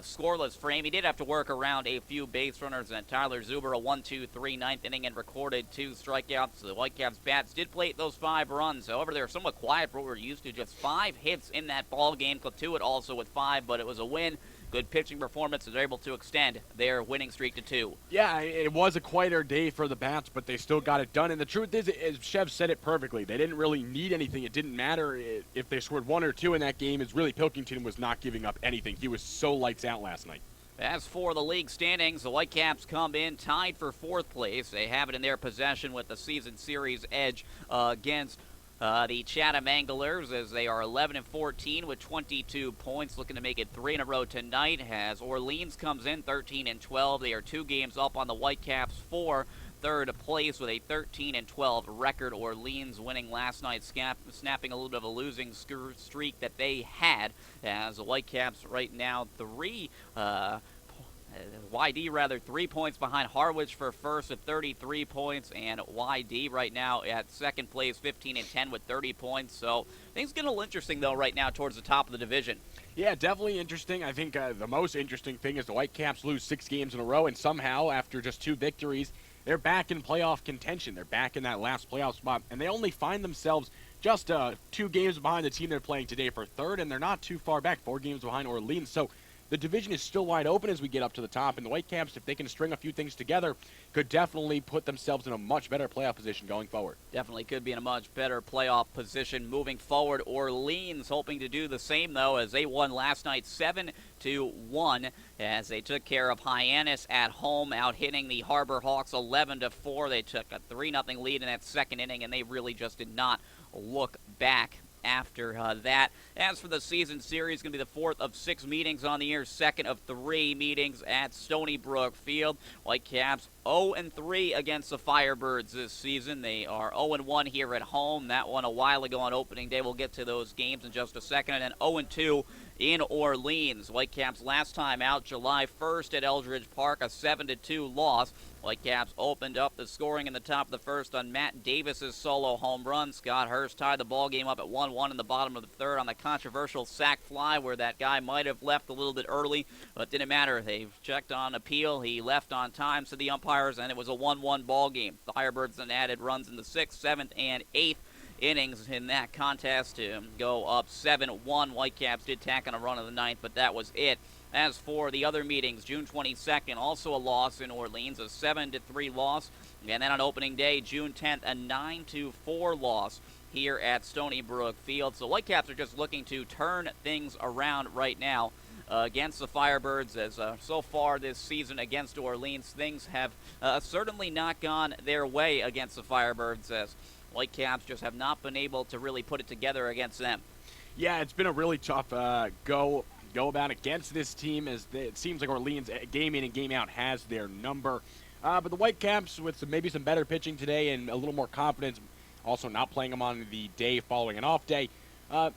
scoreless frame. He did have to work around a few base runners, and Tyler Zuber, a 1-2-3 ninth inning, and recorded 2 strikeouts. The Whitecaps bats did plate those 5 runs. However, they were somewhat quiet for what we're used to. Just 5 hits in that ball game. Clatuit also with 5, but it was a win. Good pitching performance. They're able to extend their winning streak to 2. Yeah, it was a quieter day for the bats, but they still got it done. And the truth is, as Chev said it perfectly, they didn't really need anything. It didn't matter if they scored 1 or 2 in that game, as really Pilkington was not giving up anything. He was so lights out last night. As for the league standings, the Whitecaps come in tied for 4th place. They have it in their possession with the season series edge against the Chatham Anglers, as they are 11-14 with 22 points, looking to make it 3 in a row tonight. As Orleans comes in 13-12, they are 2 games up on the Whitecaps for 3rd place with a 13-12 record. Orleans winning last night, snapping a little bit of a losing streak that they had, as the Whitecaps right now 3 points behind Harwich for first at 33 points, and YD right now at 2nd place, 15-10 with 30 points. So things get a little interesting, though, right now towards the top of the division. Yeah, definitely interesting. I think the most interesting thing is the Whitecaps lose 6 games in a row, and somehow, after just 2 victories, they're back in playoff contention. They're back in that last playoff spot, and they only find themselves just 2 games behind the team they're playing today for 3rd, and they're not too far back, 4 games behind Orleans. So the division is still wide open as we get up to the top, and the Whitecaps, if they can string a few things together, could definitely put themselves in a much better playoff position going forward. Definitely could be in a much better playoff position moving forward. Orleans hoping to do the same, though, as they won last night 7-1, as they took care of Hyannis at home, out hitting the Harbor Hawks 11-4. They took a 3-0 lead in that 2nd inning, and they really just did not look back after that. As for the season series, going to be the 4th of 6 meetings on the year, 2nd of 3 meetings at Stony Brook Field. Whitecaps 0-3 against the Firebirds this season. They are 0-1 here at home. That one a while ago on opening day. We'll get to those games in just a second. And then 0-2 in Orleans. Whitecaps last time out July 1st at Eldridge Park, a 7-2 loss. Whitecaps opened up the scoring in the top of the 1st on Matt Davis's solo home run. Scott Hurst tied the ball game up at 1-1 in the bottom of the 3rd on the controversial sac fly, where that guy might have left a little bit early, but it didn't matter. They checked on appeal. He left on time, said the umpires, and it was a 1-1 ball game. The Firebirds then added runs in the 6th, 7th, and 8th innings in that contest to go up 7-1. Whitecaps did tack on a run in the 9th, but that was it. As for the other meetings, June 22nd, also a loss in Orleans, a 7-3 loss. And then on opening day, June 10th, a 9-4 loss here at Stony Brook Field. So Whitecaps are just looking to turn things around right now against the Firebirds, as so far this season against Orleans, things have certainly not gone their way against the Firebirds, as Whitecaps just have not been able to really put it together against them. Yeah, it's been a really tough go about against this team, as it seems like Orleans game in and game out has their number. But the Whitecaps, with maybe some better pitching today and a little more confidence, also not playing them on the day following an off day,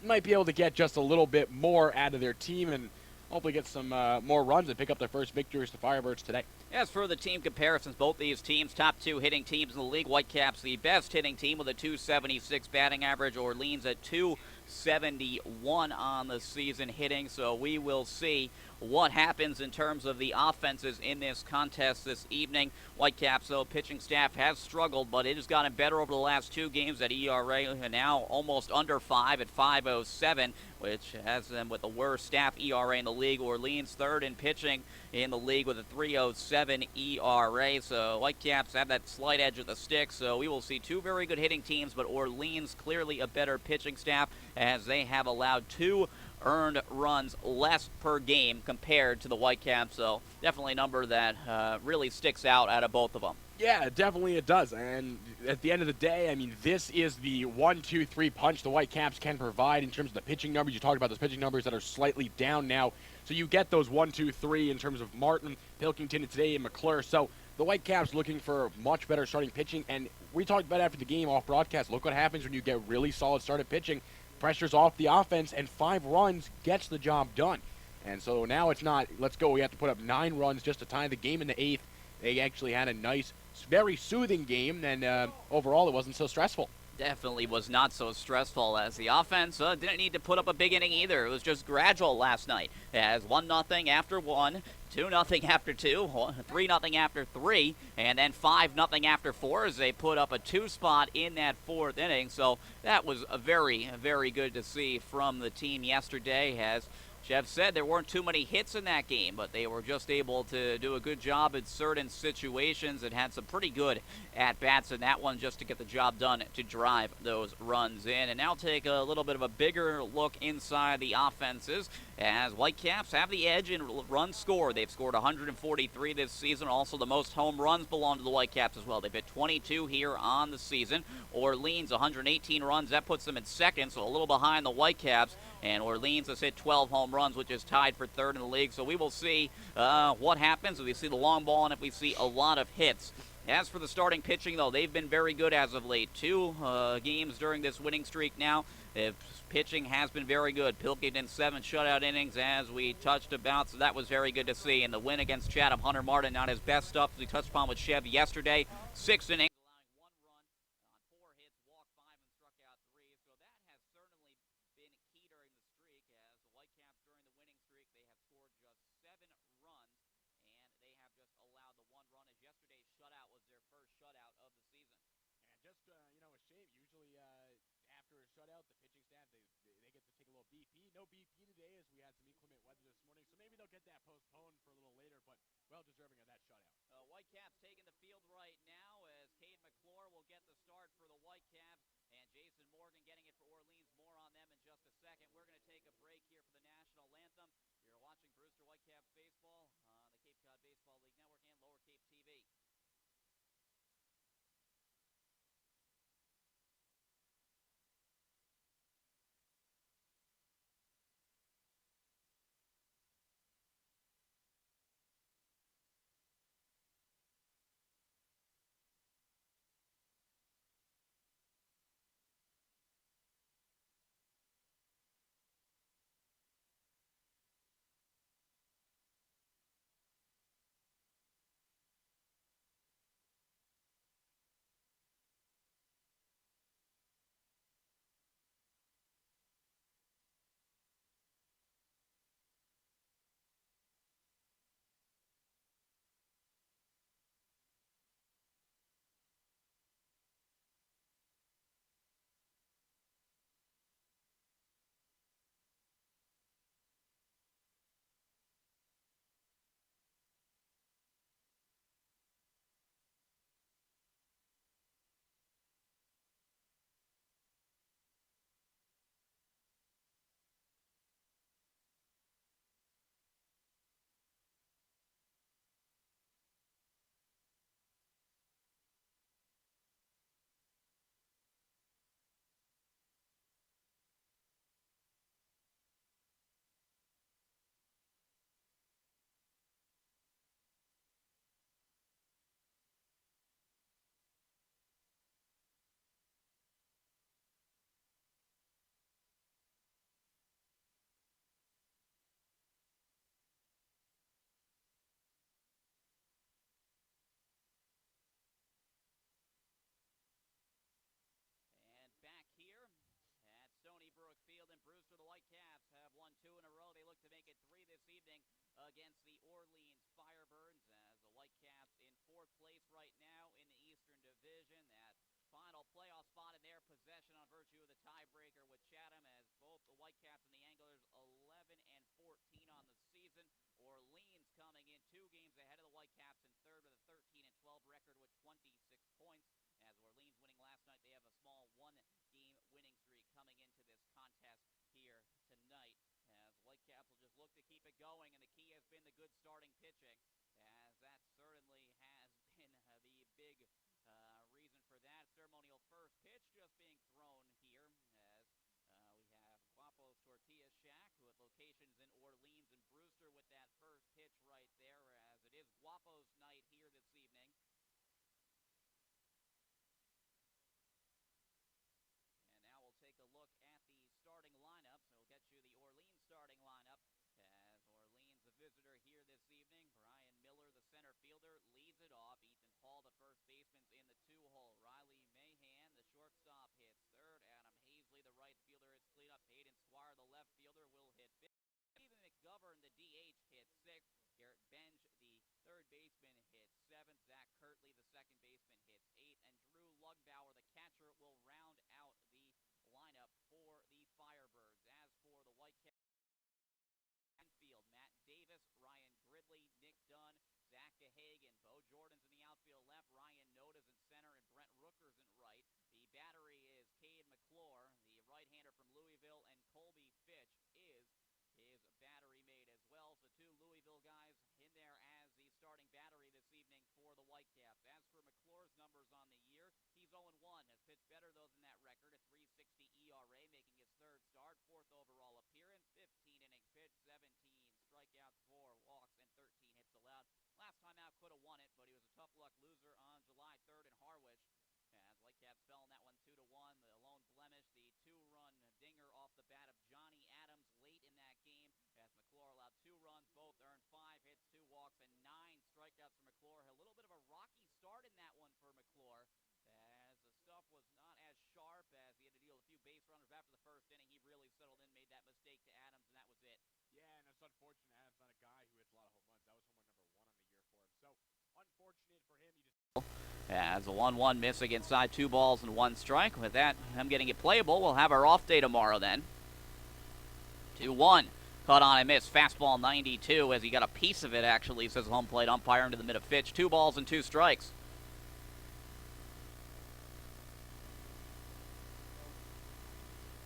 might be able to get just a little bit more out of their team and hopefully get some more runs and pick up their first victories to Firebirds today. As for the team comparisons, both these teams, top 2 hitting teams in the league. Whitecaps, the best hitting team with a .276 batting average. Orleans at .271 on the season hitting. So we will see what happens in terms of the offenses in this contest this evening. Whitecaps, though, pitching staff has struggled, but it has gotten better over the last 2 games. At ERA now almost under 5 at 5.07, which has them with the worst staff ERA in the league. Orleans 3rd in pitching in the league with a 3.07 ERA. So Whitecaps have that slight edge of the stick. So we will see 2 very good hitting teams, but Orleans clearly a better pitching staff, as they have allowed 2 earned runs less per game compared to the Whitecaps. So definitely a number that really sticks out of both of them. Yeah, definitely it does. And at the end of the day, I mean, this is the 1-2-3 punch the Whitecaps can provide in terms of the pitching numbers. You talked about those pitching numbers that are slightly down now. So you get those 1-2-3 in terms of Martin, Pilkington today, and McClure. So the Whitecaps looking for much better starting pitching. And we talked about after the game off broadcast, look what happens when you get really solid starting pitching. Pressure's off the offense, and 5 runs gets the job done. And so now it's not, let's go, we have to put up 9 runs just to tie the game in the 8th. They actually had a nice, very soothing game, and overall it wasn't so stressful. Definitely was not so stressful as the offense didn't need to put up a big inning either. It was just gradual last night as 1-0 after 1, 2-0 after 2, 3-0 after 3, and then 5-0 after 4 as they put up a 2 spot in that 4th inning. So that was a very good to see from the team yesterday. As Jeff said, there weren't too many hits in that game, but they were just able to do a good job in certain situations and had some pretty good at-bats in that one just to get the job done to drive those runs in. And now take a little bit of a bigger look inside the offenses as Whitecaps have the edge in runs scored. They've scored 143 this season. Also, the most home runs belong to the Whitecaps as well. They've hit 22 here on the season. Orleans, 118 runs. That puts them in second, so a little behind the Whitecaps. And Orleans has hit 12 home runs, which is tied for third in the league. So we will see what happens if we see the long ball and if we see a lot of hits. As for the starting pitching, though, they've been very good as of late. 2 games during this winning streak now. Pitching has been very good. Pilkington 7 shutout innings as we touched about, so that was very good to see. And the win against Chatham, Hunter Martin, not his best stuff as we touched upon with Chev yesterday. 6 innings, allowing 1 run on 4 hits, walked 5 and struck out 3. So that has certainly been key during the streak as the Whitecaps during the winning streak, they have scored just 7 runs and they have just allowed the 1 run as yesterday's shutout was their first shutout of the season. And just, a shame. Usually after a shutout, the pitching staff, they get to take a little BP. No BP today as we had some inclement weather this morning, so maybe they'll get that postponed for a little later, but well deserving of that shutout. Whitecaps taking the field right now as Cade McClure will get the start for the Whitecaps and Jason Morgan getting it for Orleans. More on them in just a second. We're going to take a break here for the national anthem. You're watching Brewster Whitecaps baseball on the Cape Cod Baseball League Network and Lower Cape TV. And back here at Stony Brook Field in Brewster, the Whitecaps have won 2 in a row. They look to make it 3 this evening against the Orleans Firebirds as the Whitecaps in 4th place right now in the Eastern Division. That final playoff spot in their possession on virtue of the tiebreaker with Chatham as both the Whitecaps and the Anglers 11 and 14 on the season. Orleans coming in 2 games ahead of the Whitecaps in 3rd with a 13 and 12 record with 26 points. As Orleans winning last night, they have a small 1-game winning streak coming into this contest here tonight. As Whitecaps will just look to keep it going, and the key has been the good starting pitching, as that certainly has been the big reason for that. Ceremonial first pitch just being thrown here as we have Guapo's Tortilla Shack with locations in Orleans and Brewster with that first pitch right there, as it is Guapo's night here this evening. And now we'll take a look at the starting lineups. We'll get you the Orleans starting lineup as Orleans the visitor here this evening. Brian Miller, the center fielder, leads it off. Ethan Paul, the first baseman's in the 2-hole. Riley Mahan, the shortstop, hits Bauer, the catcher, will round out the lineup for the Firebirds. As for the Whitecaps, infield, Matt Davis, Ryan Gridley, Nick Dunn, Zach Gahagan, Bo Jordan's in the outfield left, Ryan Noda's in center, and Brent Rooker's in right. The battery is Cade McClure, the right-hander from Louisville, and Colby Fitch is his battery mate as well. So two Louisville guys in there as the starting battery this evening for the Whitecaps. As for McClure's numbers on the year, he's 0-1, has pitched better though than that record, a 3.60 ERA, making his third start, fourth overall appearance, 15 innings pitched, 17 strikeouts, 4 walks, and 13 hits allowed. Last time out could have won it, but he was a tough luck loser on July 3rd in Harwich. As Whitecaps fell in that one 2-1, the lone blemish, the two-run dinger off the bat of Johnny Adams late in that game, as McClure allowed 2 runs, both earned 5 hits, 2 walks, and 9 strikeouts for McClure. A little bit of a rocky start in that one for McClure, as the stuff was not as sharp, as he had to deal with a few base runners after the first inning. He really settled in, made that mistake to Adams, and that was it. Yeah, and it's unfortunate. Adam's not a guy who hits a lot of home runs. That was home run number 1 on the year for him. So, unfortunate for him. He just as a 1-1 miss against side, 2 balls and 1 strike. With that, I'm getting it playable. We'll have our off day tomorrow then. 2-1. Caught on and missed. Fastball 92 as he got a piece of it, actually, says the home plate umpire into the mid of pitch. 2 balls and 2 strikes.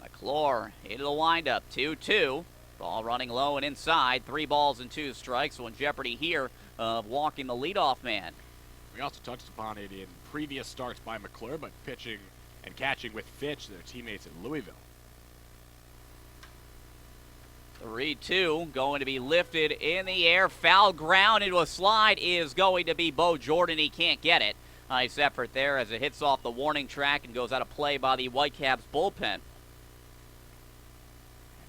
McClure into the windup. 2-2. Ball running low and inside. 3 balls and 2 strikes. So in jeopardy here of walking the leadoff man. We also touched upon it in previous starts by McClure, but pitching and catching with Fitch, their teammates at Louisville. 3-2, going to be lifted in the air. Foul ground into a slide is going to be Bo Jordan. He can't get it. Nice effort there as it hits off the warning track and goes out of play by the Whitecaps bullpen.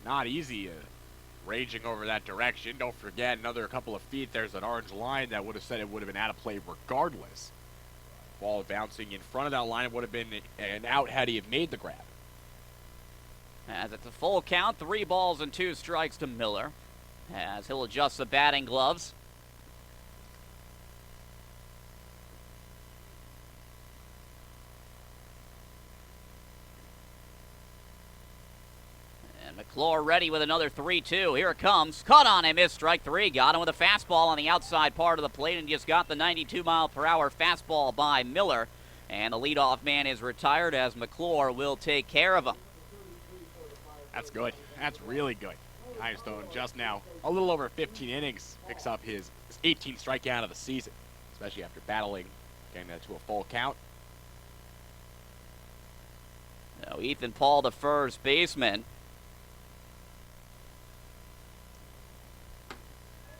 Not easy raging over that direction. Don't forget, another couple of feet, there's an orange line that would have said it would have been out of play regardless. Ball bouncing in front of that line, it would have been an out had he have made the grab. As it's a full count, 3 balls and 2 strikes to Miller, as he'll adjust the batting gloves. McClure ready with another 3-2. Here it comes. Caught on and missed. Strike 3. Got him with a fastball on the outside part of the plate and just got the 92-mile-per-hour fastball by Miller. And the leadoff man is retired as McClure will take care of him. That's good. That's really good. Firestone just now, a little over 15 innings, picks up his 18th strikeout of the season, especially after battling, getting that to a full count. Now Ethan Paul, the first baseman.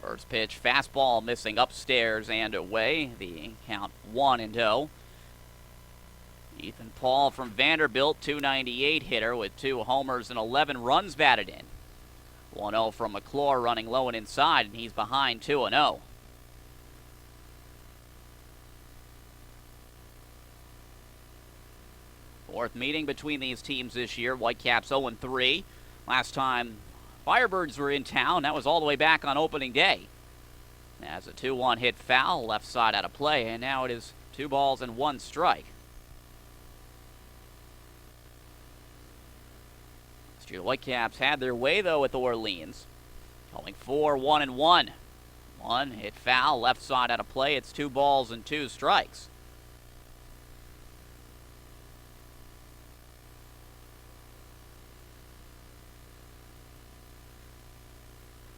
First pitch, fastball missing upstairs and away. The count 1-0. Ethan Paul from Vanderbilt, 298 hitter with 2 homers and 11 runs batted in. 1-0 from McClure running low and inside, and he's behind 2-0. Fourth meeting between these teams this year. Whitecaps 0-3. Last time Firebirds were in town, that was all the way back on opening day. As a 2-1 hit foul, left side out of play, and now it is 2 balls and 1 strike. Last year, the Whitecaps had their way, though, with Orleans. Going 4-1-1. 1 hit foul, left side out of play. It's 2 balls and 2 strikes.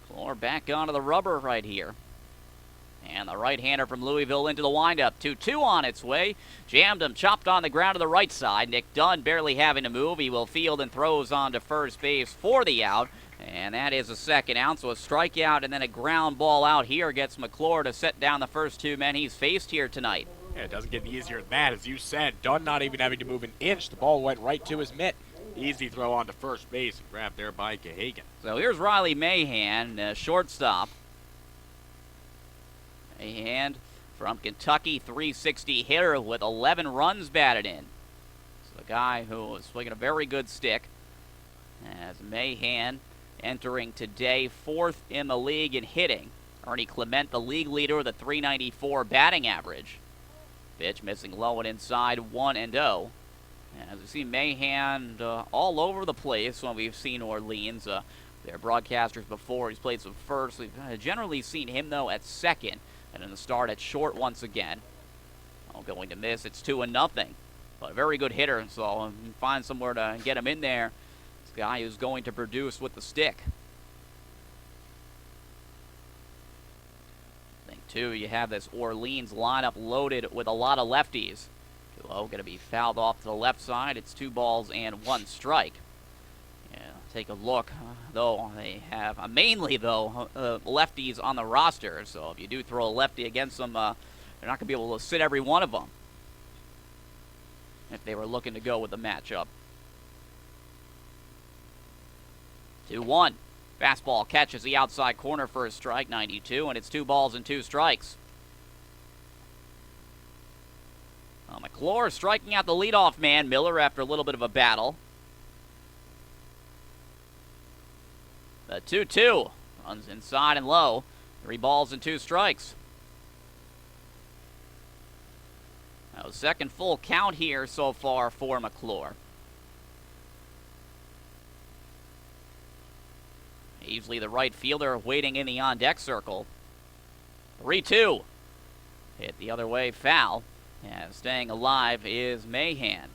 McClure back onto the rubber right here. And the right-hander from Louisville into the windup. 2-2 on its way. Jammed him, chopped on the ground to the right side. Nick Dunn barely having to move. He will field and throws on to first base for the out. And that is a second out, so a strikeout and then a ground ball out here gets McClure to set down the first 2 men he's faced here tonight. Yeah, it doesn't get any easier than that. As you said, Dunn not even having to move an inch. The ball went right to his mitt. Easy throw on to first base and grabbed there by Gahagan. So here's Riley Mahan, shortstop. Mahan from Kentucky, 360 hitter with 11 runs batted in. So the guy who is swinging a very good stick. As Mahan entering today 4th in the league in hitting. Ernie Clement, the league leader with a 394 batting average. Pitch missing low and inside, 1-0. As we see Mahan all over the place when we've seen Orleans. Their broadcasters before, he's played some first. We've generally seen him, though, at second. And in the start at short once again. Going to miss. It's 2-0. But a very good hitter, so find somewhere to get him in there. This guy who's going to produce with the stick. Thing two, you have this Orleans lineup loaded with a lot of lefties. 2-0 going to be fouled off to the left side. It's 2 balls and 1 strike. Yeah, take a look, though. They have mainly, though, lefties on the roster. So if you do throw a lefty against them, they're not going to be able to sit every one of them if they were looking to go with the matchup. 2-1. Fastball catches the outside corner for a strike, 92, and it's 2 balls and 2 strikes. McClure striking out the leadoff man, Miller, after a little bit of a battle. The 2-2. Runs inside and low. 3 balls and 2 strikes. Now, second full count here so far for McClure. Easily the right fielder waiting in the on-deck circle. 3-2. Hit the other way, foul. And staying alive is Mahan.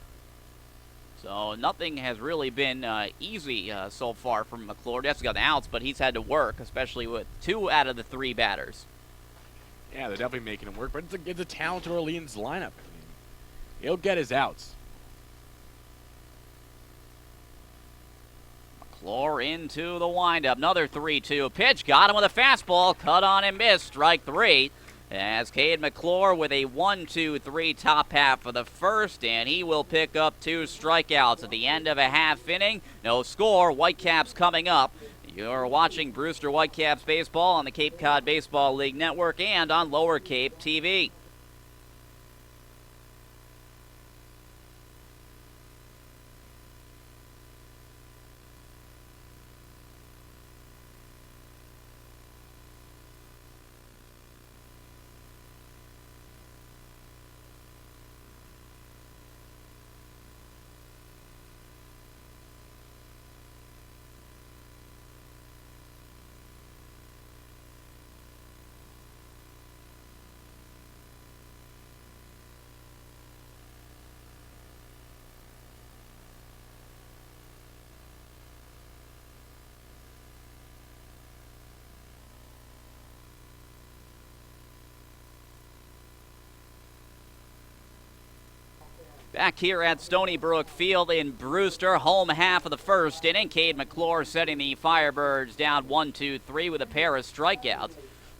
So nothing has really been easy so far from McClure. That's got outs, but he's had to work, especially with 2 out of the 3 batters. Yeah, they're definitely making him work, but it's a talented Orleans lineup. He'll get his outs. McClure into the windup. Another 3-2 pitch. Got him with a fastball. Cut on and missed. Strike 3. As Cade McClure with a 1-2-3 top half for the first, and he will pick up 2 strikeouts at the end of a half inning. No score. Whitecaps coming up. You're watching Brewster Whitecaps baseball on the Cape Cod Baseball League Network and on Lower Cape TV. Back here at Stony Brook Field in Brewster, home half of the first inning. Cade McClure setting the Firebirds down 1-2-3 with a pair of strikeouts.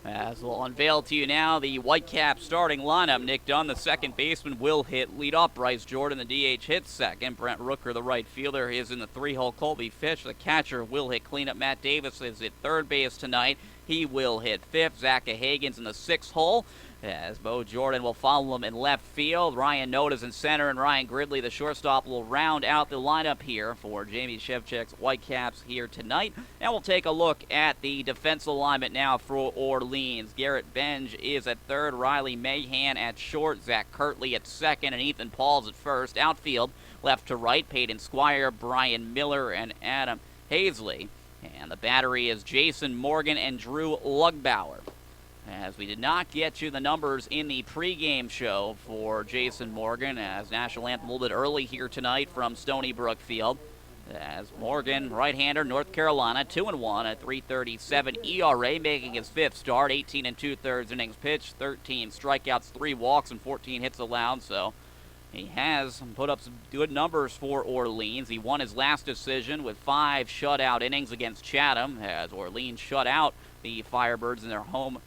As we'll unveil to you now the Whitecaps starting lineup. Nick Dunn, the second baseman, will hit leadoff. Bryce Jordan, the DH, hits second. Brent Rooker, the right fielder, is in the 3-hole. Colby Fish, the catcher, will hit cleanup. Matt Davis is at third base tonight. He will hit fifth. Zach Hagen's in the 6th hole. As Bo Jordan will follow him in left field. Ryan Noda's in center, and Ryan Gridley, the shortstop, will round out the lineup here for Jamie Shevchik's Whitecaps here tonight. And we'll take a look at the defensive alignment now for Orleans. Garrett Benge is at third, Riley Mahan at short, Zach Kirtley at second, and Ethan Pauls at first. Outfield, left to right, Peyton Squire, Brian Miller, and Adam Hazley. And the battery is Jason Morgan and Drew Lugbauer. As we did not get you the numbers in the pregame show for Jason Morgan, as national anthem a little bit early here tonight from Stony Brook Field. As Morgan, right-hander, North Carolina, 2-1 at 3.37 ERA, making his 5th start, 18 2/3 innings pitched, 13 strikeouts, 3 walks, and 14 hits allowed. So he has put up some good numbers for Orleans. He won his last decision with 5 shutout innings against Chatham, as Orleans shut out the Firebirds in their home.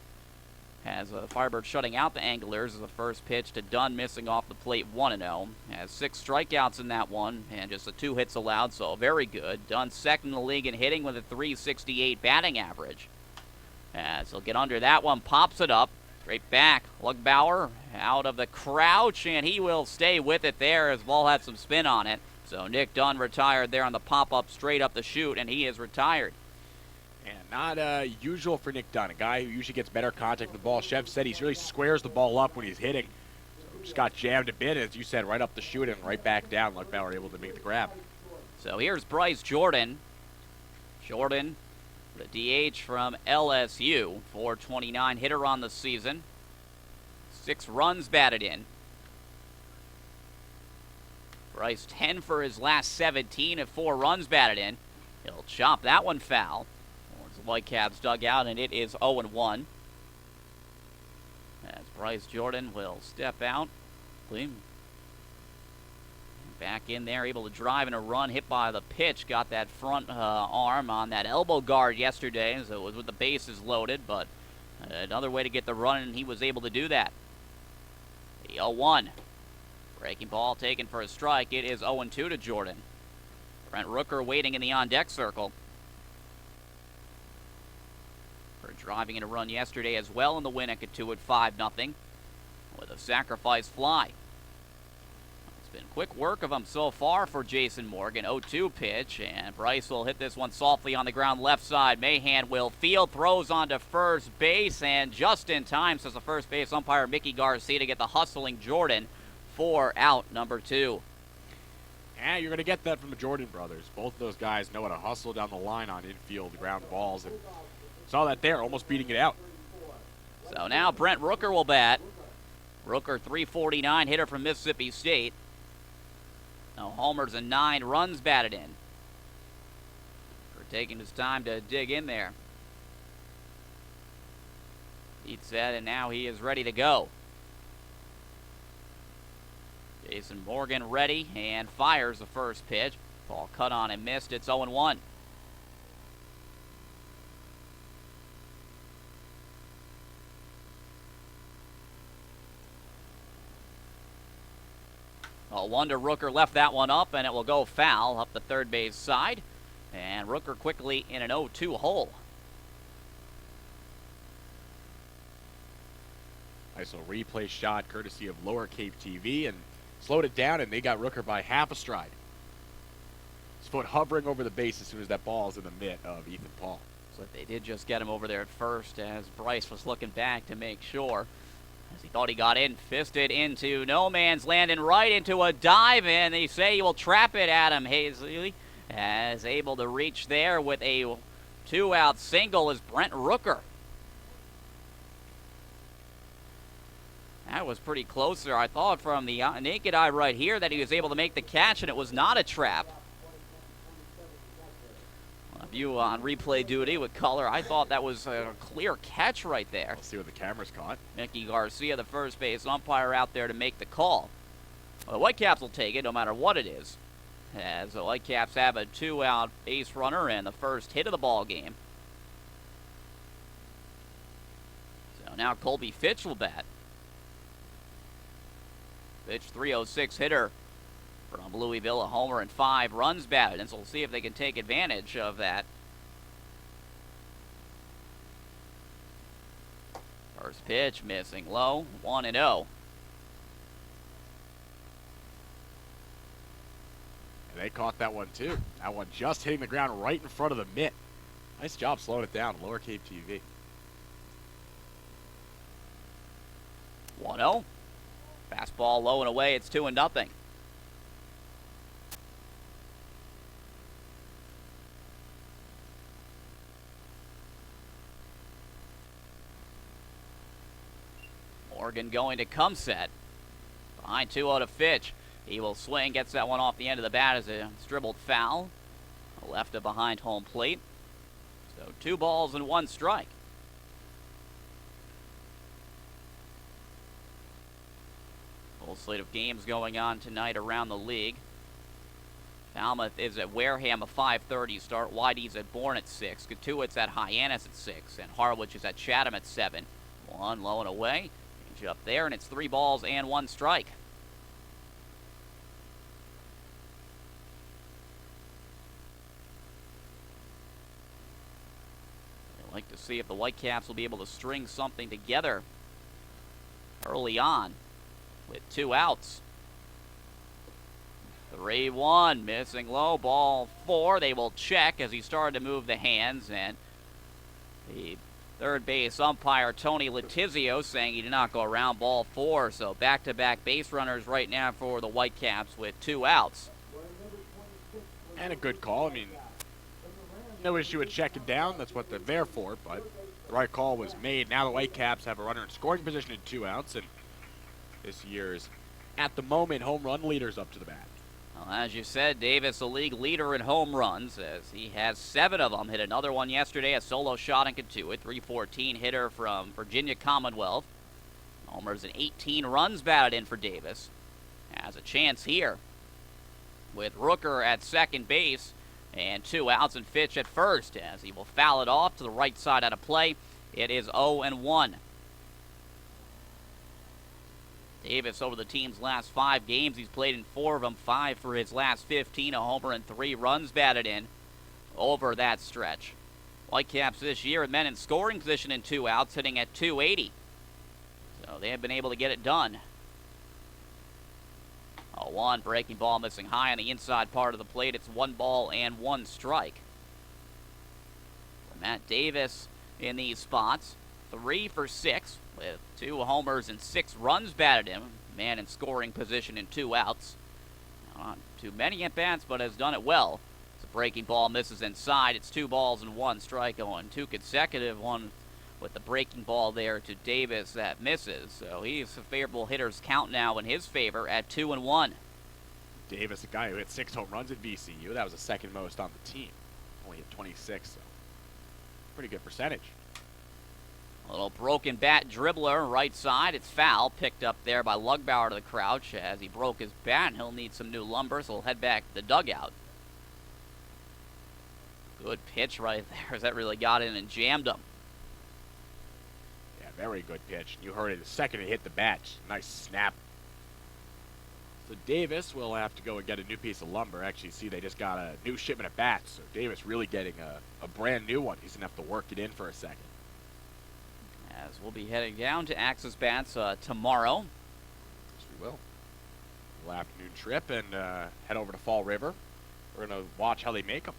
As the Firebirds shutting out the Anglers as the first pitch to Dunn, missing off the plate, 1-0. Has 6 strikeouts in that one and just the 2 hits allowed, so very good. Dunn second in the league in hitting with a .368 batting average. As he'll get under that one, pops it up. Straight back, Lugbauer out of the crouch, and he will stay with it there as ball had some spin on it. So Nick Dunn retired there on the pop-up straight up the chute, and he is retired. And not usual for Nick Dunn, a guy who usually gets better contact with the ball. Chev said he really squares the ball up when he's hitting. So just got jammed a bit, as you said, right up the chute and right back down. Luck Bauer able to make the grab. So here's Bryce Jordan. Jordan, the DH from LSU, 429 hitter on the season. 6 runs batted in. Bryce 10 for his last 17 and 4 runs batted in. He'll chop that one foul. Towards the Whitecaps dugout, and it is 0-1. As Bryce Jordan will step out. Back in there, able to drive in a run, hit by the pitch. Got that front arm on that elbow guard yesterday, so it was with the bases loaded, but another way to get the run, and he was able to do that. The 0-1. Breaking ball taken for a strike. It is 0-2 to Jordan. Brent Rooker waiting in the on-deck circle. For driving in a run yesterday as well in the win at Cotuit 5-0 with a sacrifice fly. It's been quick work of him so far for Jason Morgan. 0-2 pitch, and Bryce will hit this one softly on the ground left side. Mahan will field, throws onto first base, and just in time, says the first base umpire Mickey Garcia, to get the hustling Jordan for out number 2. And you're going to get that from the Jordan brothers. Both of those guys know how to hustle down the line on infield ground balls, and saw that there, almost beating it out. So now Brent Rooker will bat. Rooker, 349 hitter from Mississippi State. No homers and 9 runs batted in. For taking his time to dig in there. Heat set, and now he is ready to go. Jason Morgan ready and fires the first pitch. Ball cut on and missed. It's 0-1. Wonder Rooker left that one up, and it will go foul up the third base side. And Rooker quickly in an 0-2 hole. Nice little replay shot courtesy of Lower Cape TV, and slowed it down, and they got Rooker by half a stride. His foot hovering over the base as soon as that ball is in the mitt of Ethan Paul. So they did just get him over there at first as Bryce was looking back to make sure. As he thought he got in, fisted into no man's land and right into a dive, and they say he will trap it. Adam Hazley as able to reach there with a 2-out single is Brent Rooker. That was pretty close there. I thought from the naked eye right here that he was able to make the catch, and it was not a trap. If you on replay duty with color, I thought that was a clear catch right there. Let's see what the camera's caught. Mickey Garcia, the first base umpire, out there to make the call. Well, the Whitecaps will take it no matter what it is, as the Whitecaps have a 2-out base runner and the first hit of the ball game. So now Colby Fitch will bat. Fitch, 306 hitter from Louisville, a homer and 5 runs batted, and so we'll see if they can take advantage of that. First pitch missing low, 1-0. And they caught that one too. That one just hitting the ground right in front of the mitt. Nice job slowing it down, Lower Cape TV. 1-0. Fastball low and away, it's 2-0. Morgan going to come set. Behind 2-0 to Fitch. He will swing, gets that one off the end of the bat as a dribbled foul. Left of behind home plate. So 2 balls and 1 strike. Full slate of games going on tonight around the league. Falmouth is at Wareham, a 5:30 start. Whitey's at Bourne at 6. Cotuit's at Hyannis at 6. And Harwich is at Chatham at 7. 1 low and away. Change up there, and it's 3 balls and 1 strike. I'd like to see if the Whitecaps will be able to string something together early on with 2 outs. 3-1, missing low, ball 4. They will check as he started to move the hands, and the Third base umpire Tony Letizio saying he did not go around ball 4. So back-to-back base runners right now for the Whitecaps with 2 outs. And a good call. I mean, no issue with checking down. That's what they're there for. But the right call was made. Now the Whitecaps have a runner in scoring position and 2 outs. And this year's, at the moment, home run leaders up to the bat. Well, as you said, Davis, a league leader in home runs, as he has 7 of them. Hit another one yesterday, a solo shot in Katuitt. 314 hitter from Virginia Commonwealth. Homers and 18 runs batted in for Davis. Has a chance here with Rooker at second base and 2 outs and Fitch at first, as he will foul it off to the right side out of play. It is 0-1. Davis, over the team's last 5 games, he's played in 4 of them, 5 for his last 15, a homer and 3 runs batted in over that stretch. Whitecaps this year with men in scoring position in 2 outs, hitting at .280. So they have been able to get it done. 0-1, breaking ball missing high on the inside part of the plate. It's 1 ball and 1 strike. For Matt Davis in these spots, 3 for 6. With 2 homers and 6 runs batted in. Man in scoring position in 2 outs. Not too many at-bats, but has done it well. The breaking ball misses inside. It's 2 balls and 1 strike on 2 consecutive. One with the breaking ball there to Davis that misses. So he's a favorable hitter's count now in his favor at 2-1. Davis, a guy who hit 6 home runs at VCU. That was the second most on the team. Only hit 26, so pretty good percentage. A little broken bat dribbler right side. It's foul. Picked up there by Lugbauer to the crouch as he broke his bat. He'll need some new lumber, so he'll head back to the dugout. Good pitch right there as that really got in and jammed him. Yeah, very good pitch. You heard it the second it hit the bat. Nice snap. So Davis will have to go and get a new piece of lumber. Actually, see, they just got a new shipment of bats. So Davis really getting a brand new one. He's going to have to work it in for a second. As we'll be heading down to Axis Bats tomorrow. Yes, we will. A little afternoon trip and head over to Fall River. We're going to watch how they make them.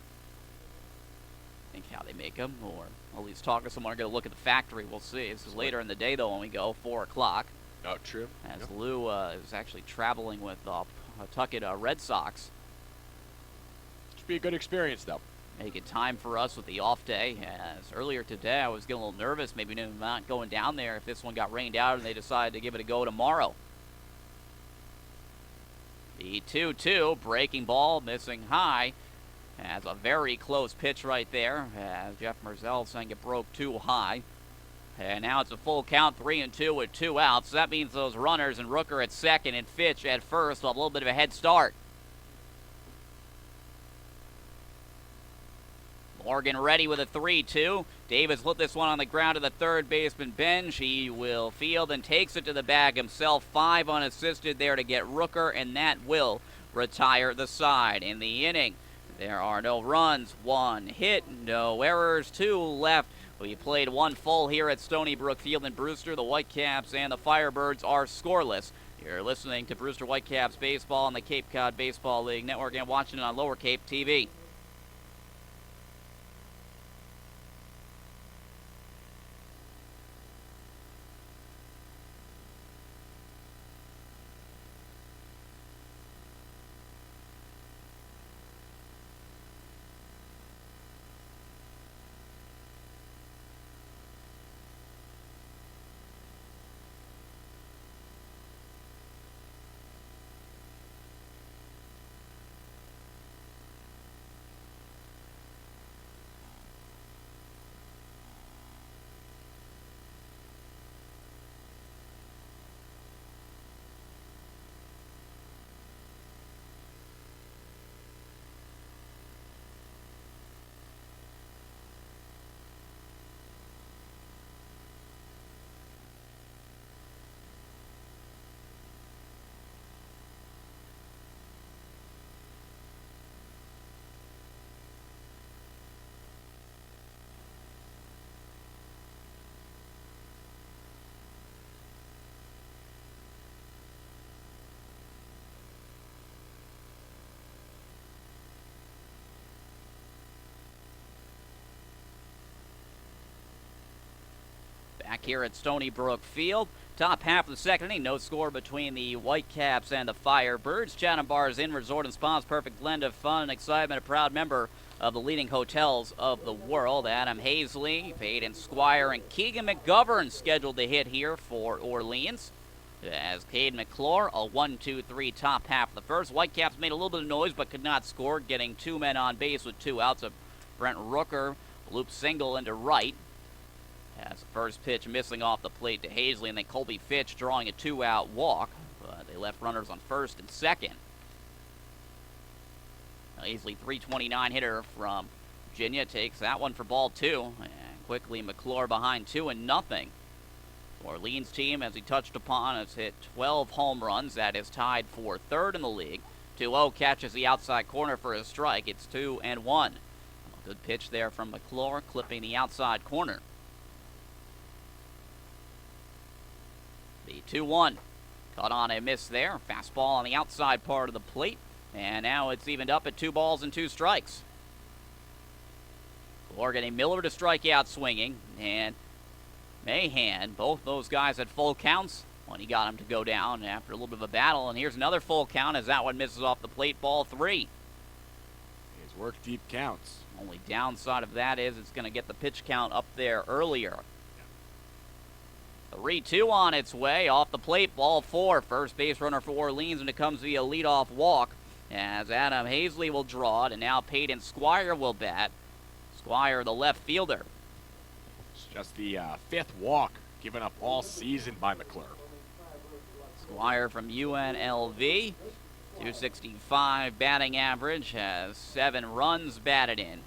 Think how they make them, or at least talk to someone. Going to look at the factory. We'll see. This is later in the day, though, when we go, 4 o'clock. Oh, true. As Lou is actually traveling with Pawtucket Red Sox. Should be a good experience, though. Making time for us with the off day. As earlier today, I was getting a little nervous, maybe not going down there if this one got rained out and they decided to give it a go tomorrow. The 2-2, breaking ball, missing high. Has a very close pitch right there. As Jeff Merzell saying it broke too high. And now it's a full count, 3-2 with 2 outs. That means those runners and Rooker at second and Fitch at first will have a little bit of a head start. Morgan ready with a 3-2. Davis lit this one on the ground to the third baseman bench. He will field and takes it to the bag himself. 5 unassisted there to get Rooker, and that will retire the side in the inning. There are no runs, 1 hit, no errors, 2 left. We played 1 full here at Stony Brook Field in Brewster. The Whitecaps and the Firebirds are scoreless. You're listening to Brewster Whitecaps Baseball on the Cape Cod Baseball League Network and watching it on Lower Cape TV. Back here at Stony Brook Field. Top half of the second inning, no score between the Whitecaps and the Firebirds. Chatham Bar's Inn Resort and Spa's perfect blend of fun and excitement. A proud member of the leading hotels of the world. Adam Hazley, Peyton Squire, and Keegan McGovern scheduled to hit here for Orleans. As Cade McClure, a 1-2-3 top half of the first. Whitecaps made a little bit of noise but could not score, getting 2 men on base with 2 outs. A Brent Rooker loop single into right. As the first pitch missing off the plate to Hazley, and then Colby Fitch drawing a 2-out walk. But they left runners on first and second. Hazley, 329 hitter from Virginia, takes that one for ball 2. And quickly McClure behind 2-0. Orleans team, as he touched upon, has hit 12 home runs. That is tied for third in the league. 2-0 catches the outside corner for a strike. It's 2-1. A good pitch there from McClure, clipping the outside corner. The 2-1. Caught on a miss there. Fastball on the outside part of the plate. And now it's evened up at 2 balls and 2 strikes. McClure getting Miller to strike out swinging. And Mahan, both those guys had full counts when he got him to go down after a little bit of a battle. And here's another full count as that one misses off the plate, ball 3. His work deep counts. Only downside of that is it's going to get the pitch count up there earlier. 3-2 on its way, off the plate, ball 4. First base runner for Orleans, and it comes via leadoff walk as Adam Hazley will draw it, and now Peyton Squire will bat. Squire, the left fielder. It's just the 5th walk given up all season by McClure. Squire from UNLV, 265 batting average, has 7 runs batted in.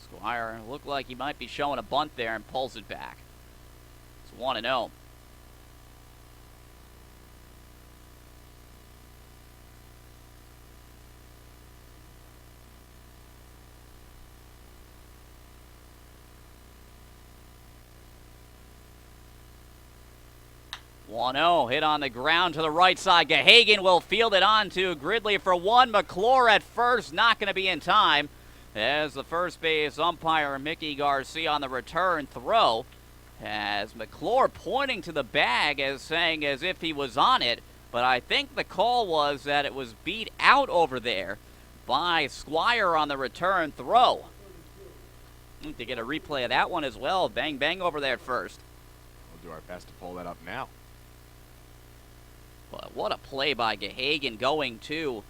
Squire looked like he might be showing a bunt there and pulls it back. It's 1-0. Hit on the ground to the right side. Gahagan will field it on to Gridley for 1. McClure at first, not going to be in time. As the first base umpire, Mickey Garcia, on the return throw, as McClure pointing to the bag as saying as if he was on it, but I think the call was that it was beat out over there by Squire on the return throw. To get a replay of that one as well. Bang, bang over there at first. We'll do our best to pull that up now. But what a play by Gahagan going to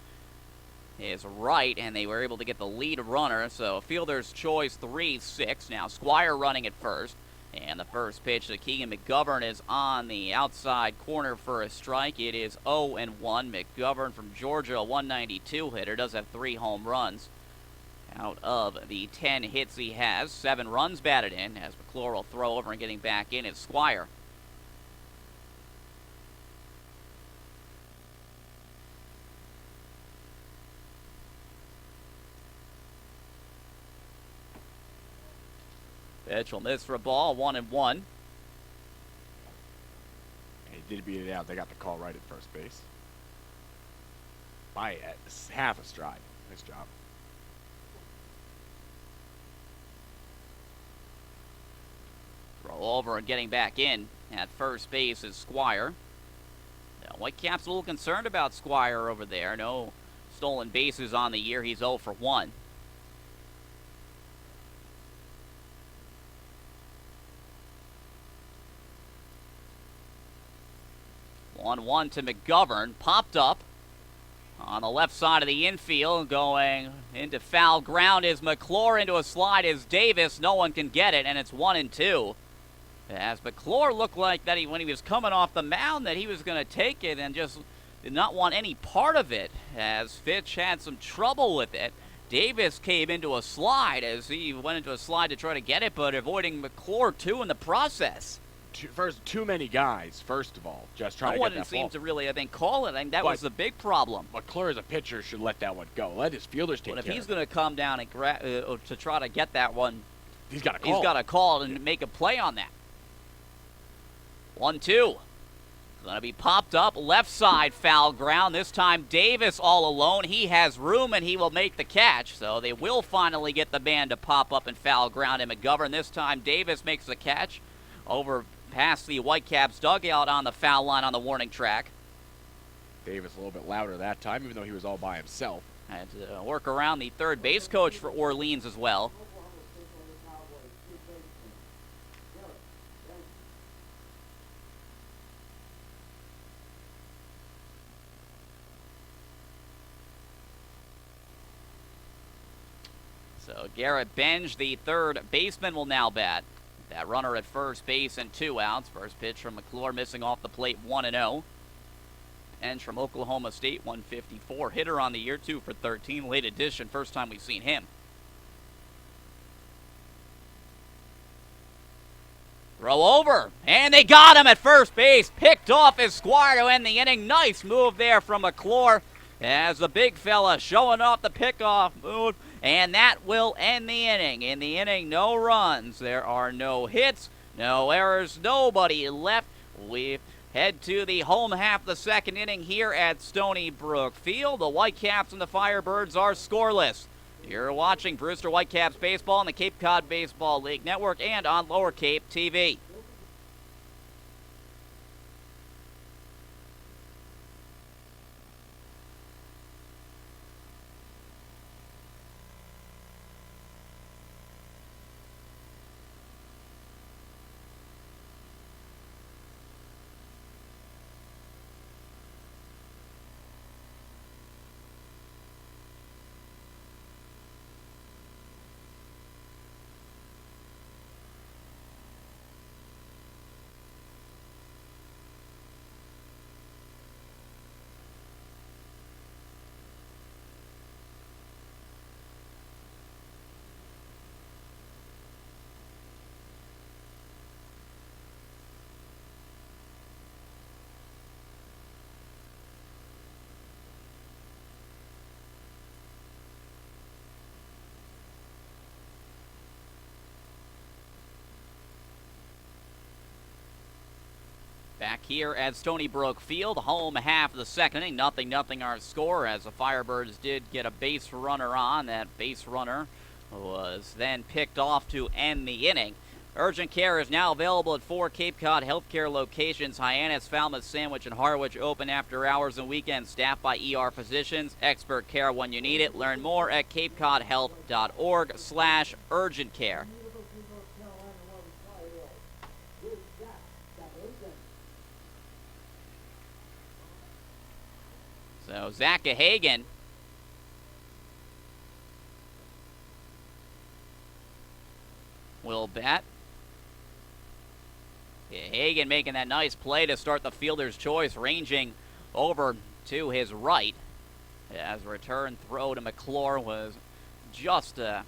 his right, and they were able to get the lead runner. So fielder's choice 3-6. Now Squire running at first. And the first pitch to Keegan McGovern is on the outside corner for a strike. It is 0-1. McGovern from Georgia, a 192 hitter, does have 3 home runs. Out of the 10 hits he has, 7 runs batted in, as McClure will throw over, and getting back in is Squire. Pitch will miss for a ball, 1-1. And he did beat it out. They got the call right at first base. By half a stride. Nice job. Throw over and getting back in at first base is Squire. Now, Whitecaps a little concerned about Squire over there. No stolen bases on the year. He's 0 for 1. One to McGovern, popped up on the left side of the infield, going into foul ground is McClure, into a slide is Davis. No one can get it, and it's 1-2. As McClure looked like that when he was coming off the mound that he was going to take it and just did not want any part of it, as Fitch had some trouble with it. Davis came into a slide as he went into a slide to try to get it, but avoiding McClure too in the process. Too many guys, first of all, just trying to get that ball. No one seemed to really, I think, call it. I think that was the big problem. McClure as a pitcher should let that one go. Let his fielders take care of it. But if he's going to come down and to try to get that one, he's got to call. He's got to call and make a play on that. 1-2. Going to be popped up left side foul ground. This time Davis all alone. He has room and he will make the catch. So they will finally get the man to pop up and foul ground and McGovern. This time Davis makes the catch over past the Whitecaps dugout on the foul line on the warning track. Davis a little bit louder that time, even though he was all by himself. Had to work around the third base coach for Orleans as well. So Garrett Benge, the third baseman, will now bat. That runner at first base and 2 outs. First pitch from McClure, missing off the plate, 1-0. Benge from Oklahoma State, 154. Hitter on the year, 2 for 13. Late addition, first time we've seen him. Throw over, and they got him at first base. Picked off Esquire to end the inning. Nice move there from McClure as the big fella showing off the pickoff move. And that will end the inning. In the inning, no runs. There are no hits, no errors, nobody left. We head to the home half of the second inning here at Stony Brook Field. The Whitecaps and the Firebirds are scoreless. You're watching Brewster Whitecaps baseball on the Cape Cod Baseball League Network and on Lower Cape TV. Back here at Stony Brook Field, home half of the second inning, 0-0 our score as the Firebirds did get a base runner on. That base runner was then picked off to end the inning. Urgent care is now available at 4 Cape Cod healthcare locations. Hyannis, Falmouth, Sandwich, and Harwich open after hours and weekends, staffed by ER physicians. Expert care when you need it. Learn more at capecodhealth.org/urgent care. So Zach Hagen will bat. Hagen making that nice play to start the fielder's choice, ranging over to his right. As return throw to McClure was just a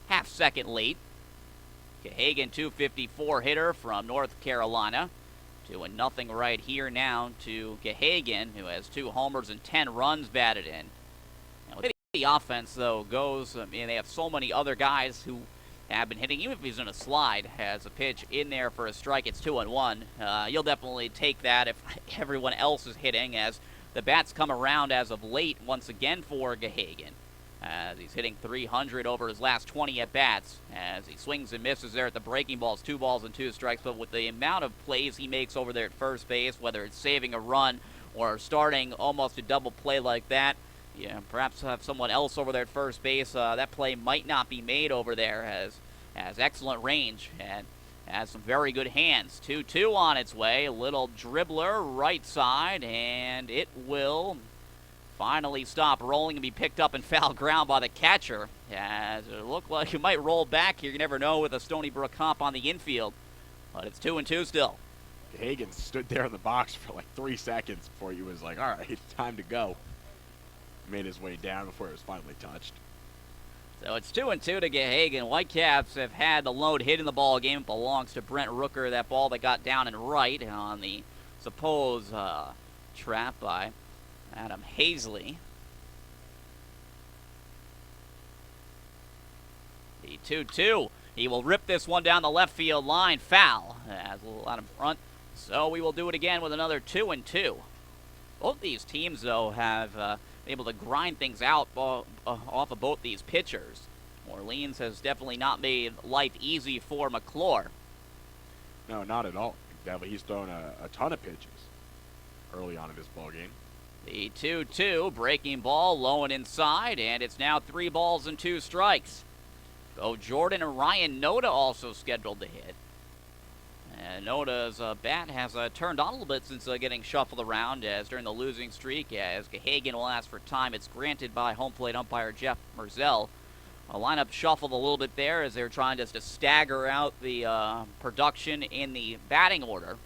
half second late. Hagen, 254 hitter from North Carolina. 2-0 right here now to Gahagan, who has 2 homers and 10 runs batted in. Now, the offense, though, goes, I mean, they have so many other guys who have been hitting, even if he's in a slide, has a pitch in there for a strike. It's 2-1. You'll definitely take that if everyone else is hitting, as the bats come around as of late once again for Gahagan. As he's hitting 300 over his last 20 at-bats, as he swings and misses there at the breaking balls, 2 balls and 2 strikes, but with the amount of plays he makes over there at first base, whether it's saving a run or starting almost a double play like that, yeah, perhaps have someone else over there at first base, that play might not be made over there, has excellent range and has some very good hands. 2-2 on its way, a little dribbler right side, and it will finally stop rolling and be picked up and foul ground by the catcher. As it looked like it might roll back here. You never know with a Stony Brook comp on the infield. But it's 2-2 still. Hagen stood there in the box for like 3 seconds before he was like, all right, time to go. Made his way down before it was finally touched. So it's 2-2 to Gahagan. Whitecaps have had the lone hit in the ball game. It belongs to Brent Rooker, that ball that got down and right on the supposed trap by Adam Hazley. The 2-2. He will rip this one down the left field line. Foul. As a little out in front So we will do it again with another 2-2. Both these teams, though, have been able to grind things out off of both these pitchers. Orleans has definitely not made life easy for McClure. No, not at all. Definitely, he's thrown a ton of pitches early on in this ball game. The 2-2, breaking ball, low and inside, and it's now 3 balls and 2 strikes. Bo Jordan and Ryan Noda also scheduled to hit. And Noda's bat has turned on a little bit since getting shuffled around as during the losing streak, as Gahagan will ask for time. It's granted by home plate umpire Jeff Merzel. A lineup shuffled a little bit there as they're trying just to stagger out the production in the batting order.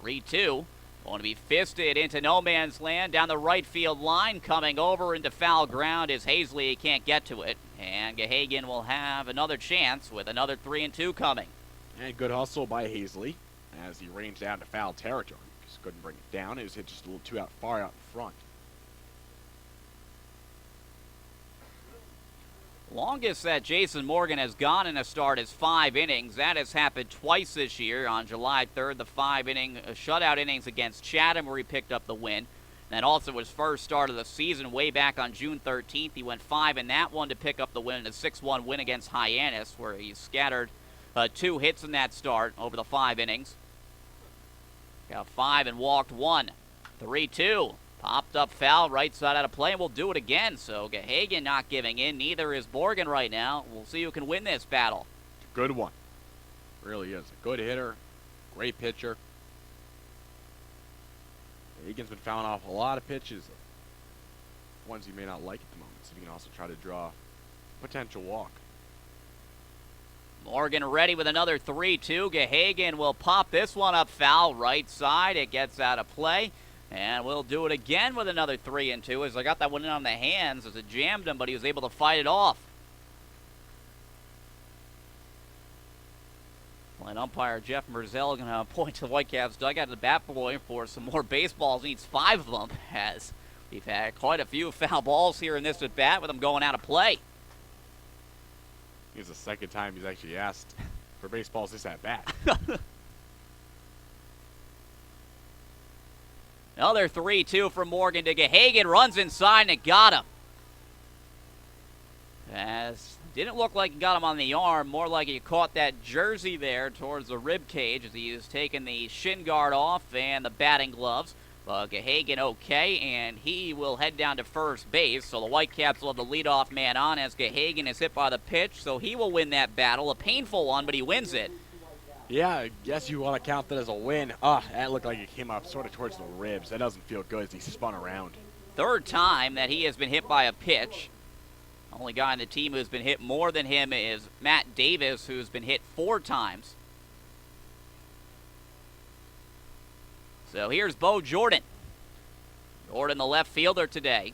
3-2. Going to be fisted into no man's land down the right field line. Coming over into foul ground is Hazley. He can't get to it. And Gahagan will have another chance with another 3-2 coming. And good hustle by Hazley as he ranged out into foul territory. Just couldn't bring it down. It was hit just a little too far out in front. Longest that Jason Morgan has gone in a start is 5 innings. That has happened twice this year. On July 3rd, the 5-inning shutout innings against Chatham where he picked up the win. And also his first start of the season way back on June 13th. He went 5 in that one to pick up the win in a 6-1 win against Hyannis where he scattered 2 hits in that start over the 5 innings. Got 5 and walked 1. 3-2. Popped up foul, right side out of play, and we'll do it again. So Gahagan not giving in. Neither is Morgan right now. We'll see who can win this battle. Good one. Really is. A good hitter. Great pitcher. Gahagan's been fouling off a lot of pitches. Ones you may not like at the moment. So you can also try to draw a potential walk. Morgan ready with another 3-2. Gahagan will pop this one up foul, right side. It gets out of play. And we'll do it again with another 3-2 as I got that one in on the hands as it jammed him, but he was able to fight it off. And umpire Jeff Merzel going to point to the Whitecaps dugout to the bat boy for some more baseballs. He needs 5 of them as we've had quite a few foul balls here in this at bat with them going out of play. It's the second time he's actually asked for baseballs this at bat. Another 3-2 from Morgan to Gahagan. Runs inside and it got him. As didn't look like he got him on the arm, more like he caught that jersey there towards the rib cage as he is taking the shin guard off and the batting gloves. But Gahagan okay, and he will head down to first base. So the Whitecaps will have the leadoff man on as Gahagan is hit by the pitch. So he will win that battle. A painful one, but he wins it. Yeah, I guess you want to count that as a win. That looked like it came up sort of towards the ribs. That doesn't feel good as he spun around. Third time that he has been hit by a pitch. Only guy on the team who's been hit more than him is Matt Davis, who's been hit 4 times. So here's Bo Jordan. Jordan, the left fielder today.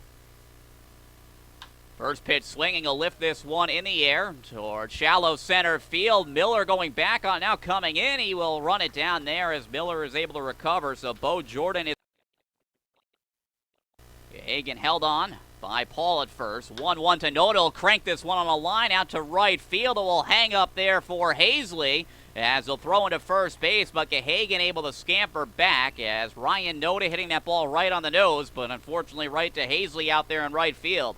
First pitch swinging, he'll lift this one in the air toward shallow center field. Miller going back on, now coming in. He will run it down there as Miller is able to recover. So Bo Jordan is... Gahagan held on by Paul at first. 1-1 to Noda. He'll crank this one on a line out to right field. It will hang up there for Hazley as they'll throw into first base, but Gahagan able to scamper back as Ryan Noda hitting that ball right on the nose, but unfortunately right to Hazley out there in right field.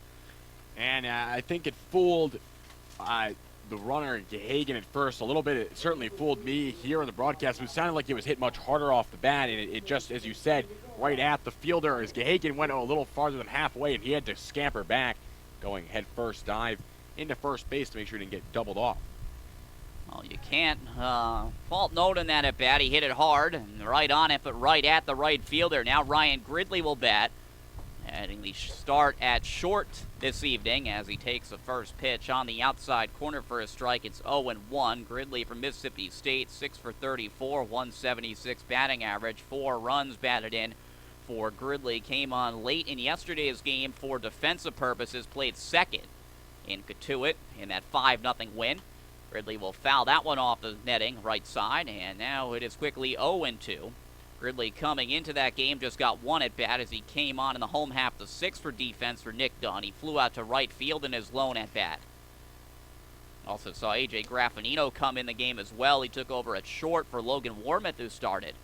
And I think it fooled the runner, Gahagan, at first a little bit. It certainly fooled me here on the broadcast. It sounded like it was hit much harder off the bat, and it just, as you said, right at the fielder as Gahagan went a little farther than halfway, and he had to scamper back, going head first dive into first base to make sure he didn't get doubled off. Well, you can't fault Noda in that at bat. He hit it hard and right on it, but right at the right fielder. Now Ryan Gridley will bat. Heading the start at short this evening as he takes the first pitch on the outside corner for a strike. It's 0-1. Gridley from Mississippi State, 6 for 34, 176 batting average, 4 runs batted in for Gridley. Came on late in yesterday's game for defensive purposes, played second in Katuitt in that 5-0 win. Gridley will foul that one off the netting right side, and now it is quickly 0-2. Gridley coming into that game just got 1 at bat as he came on in the home half the 6th for defense for Nick Dunn. He flew out to right field in his lone at bat. Also saw A.J. Graffinino come in the game as well. He took over at short for Logan Warmouth, who started.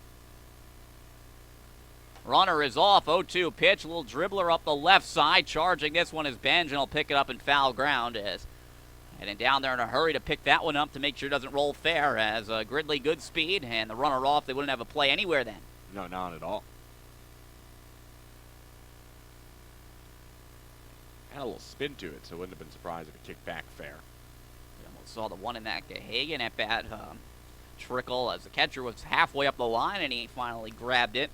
Runner is off, 0-2 pitch, a little dribbler up the left side. Charging this one is Benj, and he'll pick it up in foul ground as heading down there in a hurry to pick that one up to make sure it doesn't roll fair as Gridley good speed, and the runner off. They wouldn't have a play anywhere then. No, not at all. Had a little spin to it, so I wouldn't have been surprised if it kicked back fair. We almost saw the one in that Gahagan at bat trickle as the catcher was halfway up the line, and he finally grabbed it.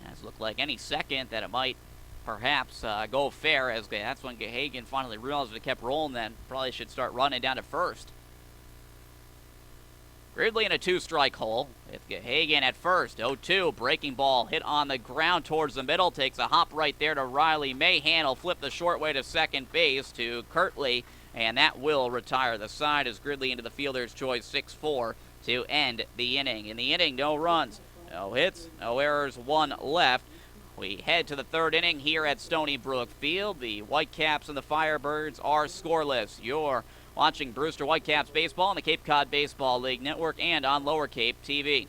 It looked like any second that it might perhaps go fair, as that's when Gahagan finally realized it kept rolling then. Probably should start running down to first. Gridley in a 2-strike hole with Gahagan at first. 0-2, breaking ball hit on the ground towards the middle. Takes a hop right there to Riley Mahan. He'll flip the short way to second base to Kirtley, and that will retire the side as Gridley into the fielder's choice 6-4 to end the inning. In the inning, no runs, no hits, no errors, one left. We head to the third inning here at Stony Brook Field. The Whitecaps and the Firebirds are scoreless. You're watching Brewster Whitecaps baseball on the Cape Cod Baseball League Network and on Lower Cape TV.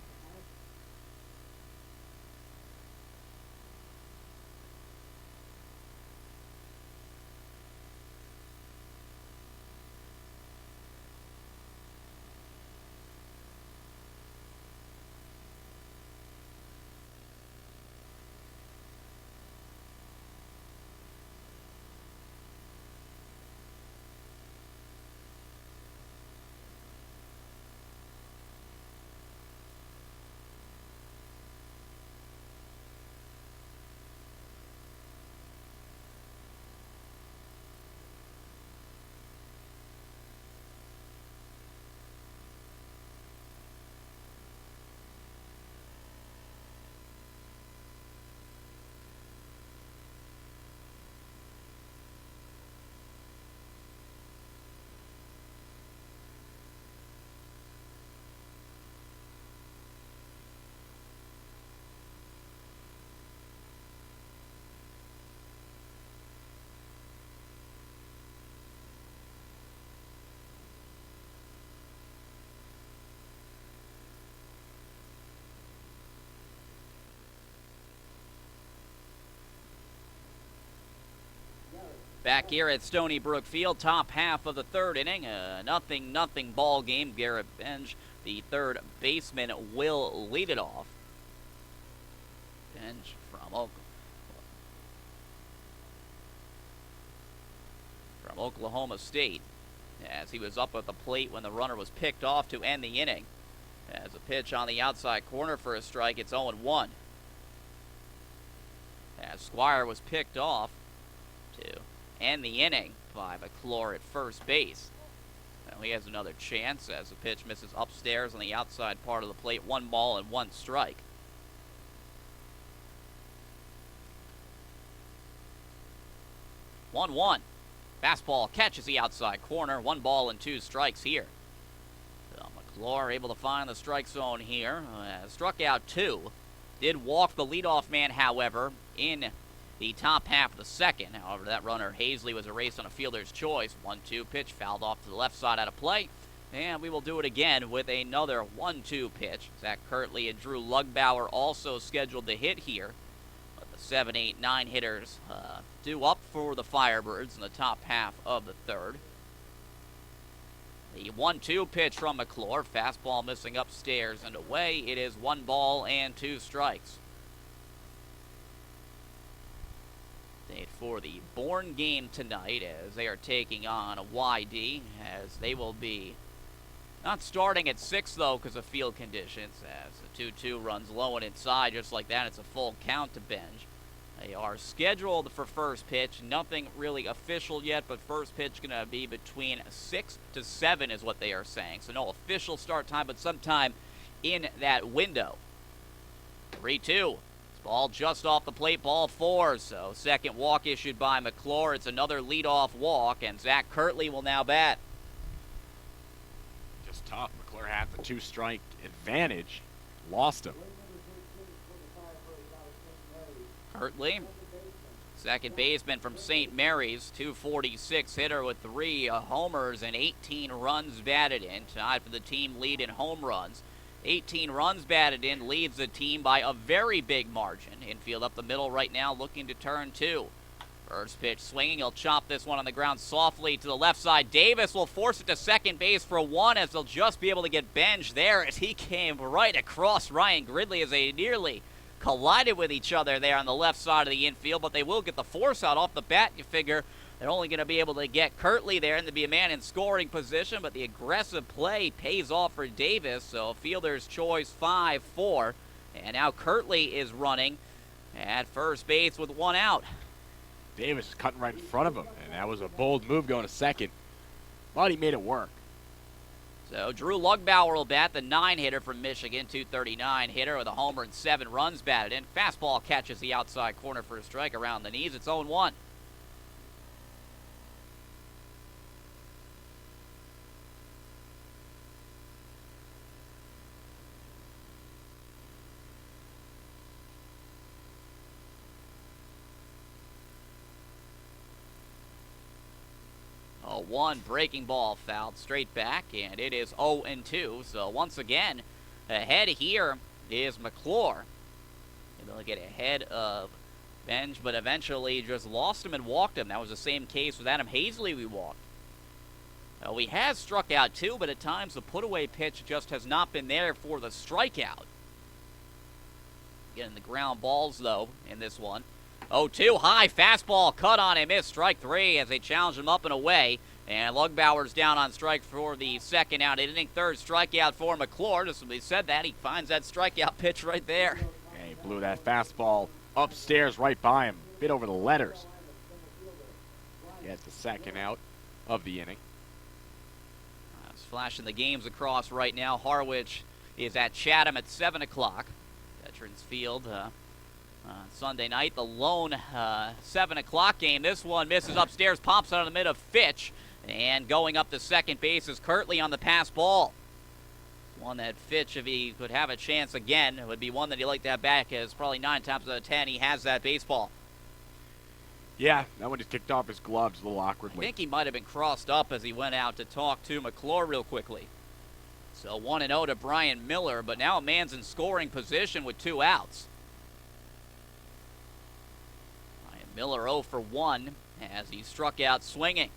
Back here at Stony Brook Field, top half of the third inning, nothing ball game. Garrett Benj, the third baseman, will lead it off. Benj from Oklahoma State, as he was up at the plate when the runner was picked off to end the inning. As a pitch on the outside corner for a strike, it's 0-1. As Squire was picked off to end the inning by McClure at first base. Now he has another chance as the pitch misses upstairs on the outside part of the plate. 1 ball and 1 strike. One. Fastball catches the outside corner. 1 ball and 2 strikes here. So McClure able to find the strike zone here. Struck out 2. Did walk the leadoff man, however, in the top half of the second. However, that runner, Hazley, was erased on a fielder's choice. 1-2 pitch, fouled off to the left side out of play. And we will do it again with another 1-2 pitch. Zach Kirtley and Drew Lugbauer also scheduled to hit here. But the 7, 8, 9 hitters due up for the Firebirds in the top half of the third. The 1-2 pitch from McClure. Fastball missing upstairs and away. It is 1 ball and 2 strikes. For the Bourne game tonight, as they are taking on a YD, as they will be not starting at 6 though because of field conditions, as the 2-2 runs low and inside. Just like that, it's a full count to Benj. They are scheduled for first pitch. Nothing really official yet, but first pitch going to be between 6 to 7 is what they are saying. So no official start time, but sometime in that window. 3-2. Ball just off the plate, ball 4. So second walk issued by McClure. It's another leadoff walk, and Zach Kirtley will now bat. Just tough. McClure had the 2-strike advantage. Lost him. Kirtley Second baseman from St. Mary's, 246 hitter with 3 homers and 18 runs batted in. Tied for the team lead in home runs. 18 runs batted in, leads the team by a very big margin. Infield up the middle right now, looking to turn 2. First pitch swinging, he'll chop this one on the ground softly to the left side. Davis will force it to second base for 1, as they'll just be able to get Benj there, as he came right across Ryan Gridley as they nearly collided with each other there on the left side of the infield, but they will get the force out off the bat. You figure they're only going to be able to get Kirtley there and to be a man in scoring position, but the aggressive play pays off for Davis, so fielder's choice 5-4, and now Kirtley is running at first base with 1 out. Davis is cutting right in front of him, and that was a bold move going to second, but he made it work. So Drew Lugbauer will bat, the 9-hitter from Michigan, 239 hitter with a homer and 7 runs batted in. Fastball catches the outside corner for a strike around the knees. It's 0-1. A 1 breaking ball fouled straight back, and it is 0-2. So once again, ahead here is McClure. They'll get ahead of Benj, but eventually just lost him and walked him. That was the same case with Adam Hazley we walked. He has struck out too, but at times the put-away pitch just has not been there for the strikeout. Getting the ground balls, though, in this one. 0-2, high fastball, cut on and missed, strike 3 as they challenge him up and away. And Lugbauer's down on strike for the second out. Inning third strikeout for McClure. Just when they said that, he finds that strikeout pitch right there. And he blew that fastball upstairs right by him, bit over the letters. Gets the second out of the inning. Just flashing the games across right now. Harwich is at Chatham at 7 o'clock. Veterans Field. Sunday night, the lone 7 o'clock game. This one misses upstairs, pops out of the mid of Fitch, and going up to second base is Kirtley on the pass ball. One that Fitch, if he could have a chance again, would be one that he'd like to have back, as probably 9 times out of 10 he has that baseball. Yeah, that one just kicked off his gloves a little awkwardly. I think he might have been crossed up as he went out to talk to McClure real quickly. So 1-0 to Brian Miller, but now a man's in scoring position with 2 outs. Miller 0 for 1 as he struck out swinging.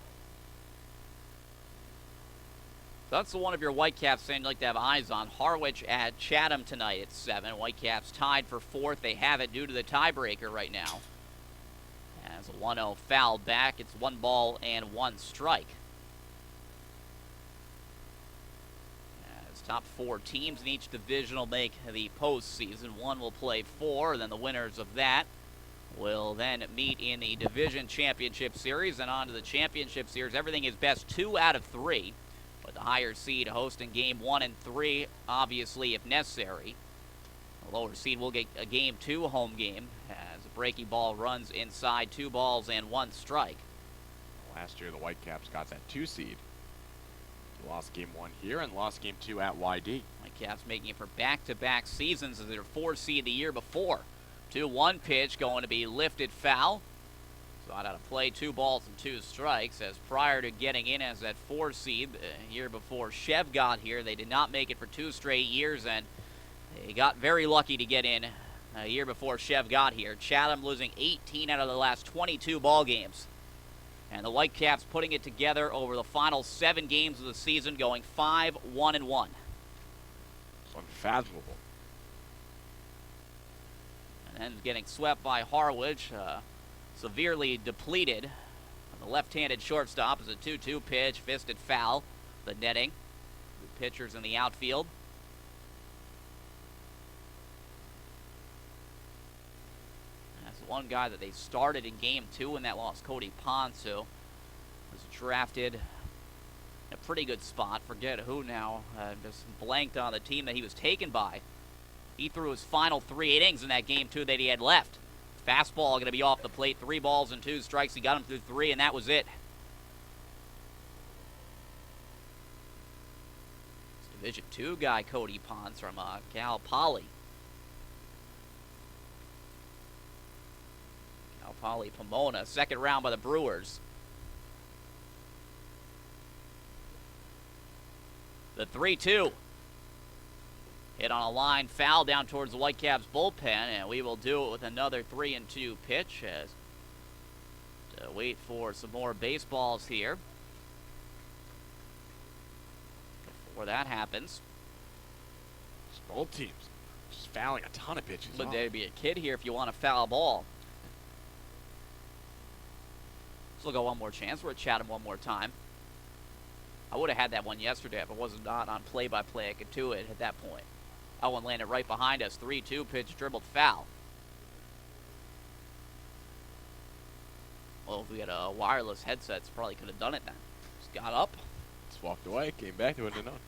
That's the one of your Whitecaps saying you'd like to have eyes on. Harwich at Chatham tonight at 7. Whitecaps tied for 4th. They have it due to the tiebreaker right now. As a 1-0 foul back, it's 1 ball and 1 strike. As top 4 teams in each division will make the postseason. 1 will play 4, then the winners of that will then meet in the Division Championship Series and on to the Championship Series. Everything is best 2 out of 3, but the higher seed hosting game 1 and 3, obviously, if necessary. The lower seed will get a game 2 home game as a breaking ball runs inside, 2 balls and 1 strike. Last year, the Whitecaps got that 2 seed. Lost game 1 here and lost game 2 at YD. Whitecaps making it for back-to-back seasons as their 4 seed the year before. 2-1 pitch going to be lifted foul. Thought out of play, 2 balls and 2 strikes, as prior to getting in as that 4 seed the year before Chev got here, they did not make it for 2 straight years, and they got very lucky to get in a year before Chev got here. Chatham losing 18 out of the last 22 ball games. And the Whitecaps putting it together over the final 7 games of the season, going 5-1-1. It's unfathomable. And then getting swept by Harwich, severely depleted. The left-handed shortstop is a 2-2 pitch, fisted foul. The netting. The pitchers in the outfield. That's one guy that they started in game 2 and that lost, Cody Ponsu. Was drafted in a pretty good spot. Forget who now. Just blanked on the team that he was taken by. He threw his final 3 innings in that game 2 that he had left. Fastball going to be off the plate. 3 balls and 2 strikes. He got him through 3, and that was it. It's Division 2 guy, Cody Pons from Cal Poly. Cal Holly Pomona. Second round by the Brewers. The 3-2. Hit on a line, foul down towards the Whitecaps bullpen, and we will do it with another 3-2 pitch as to wait for some more baseballs here before that happens. Both teams just fouling a ton of pitches. Look, there'd be a kid here if you want a foul ball. So we'll go one more chance. We're at Chatham one more time. I would have had that one yesterday if it wasn't not on play-by-play. I could do it at that point. That one landed right behind us. 3-2 pitch, dribbled foul. Well, if we had a wireless headset, probably could have done it then. Just got up. Just walked away, came back, wouldn't have known.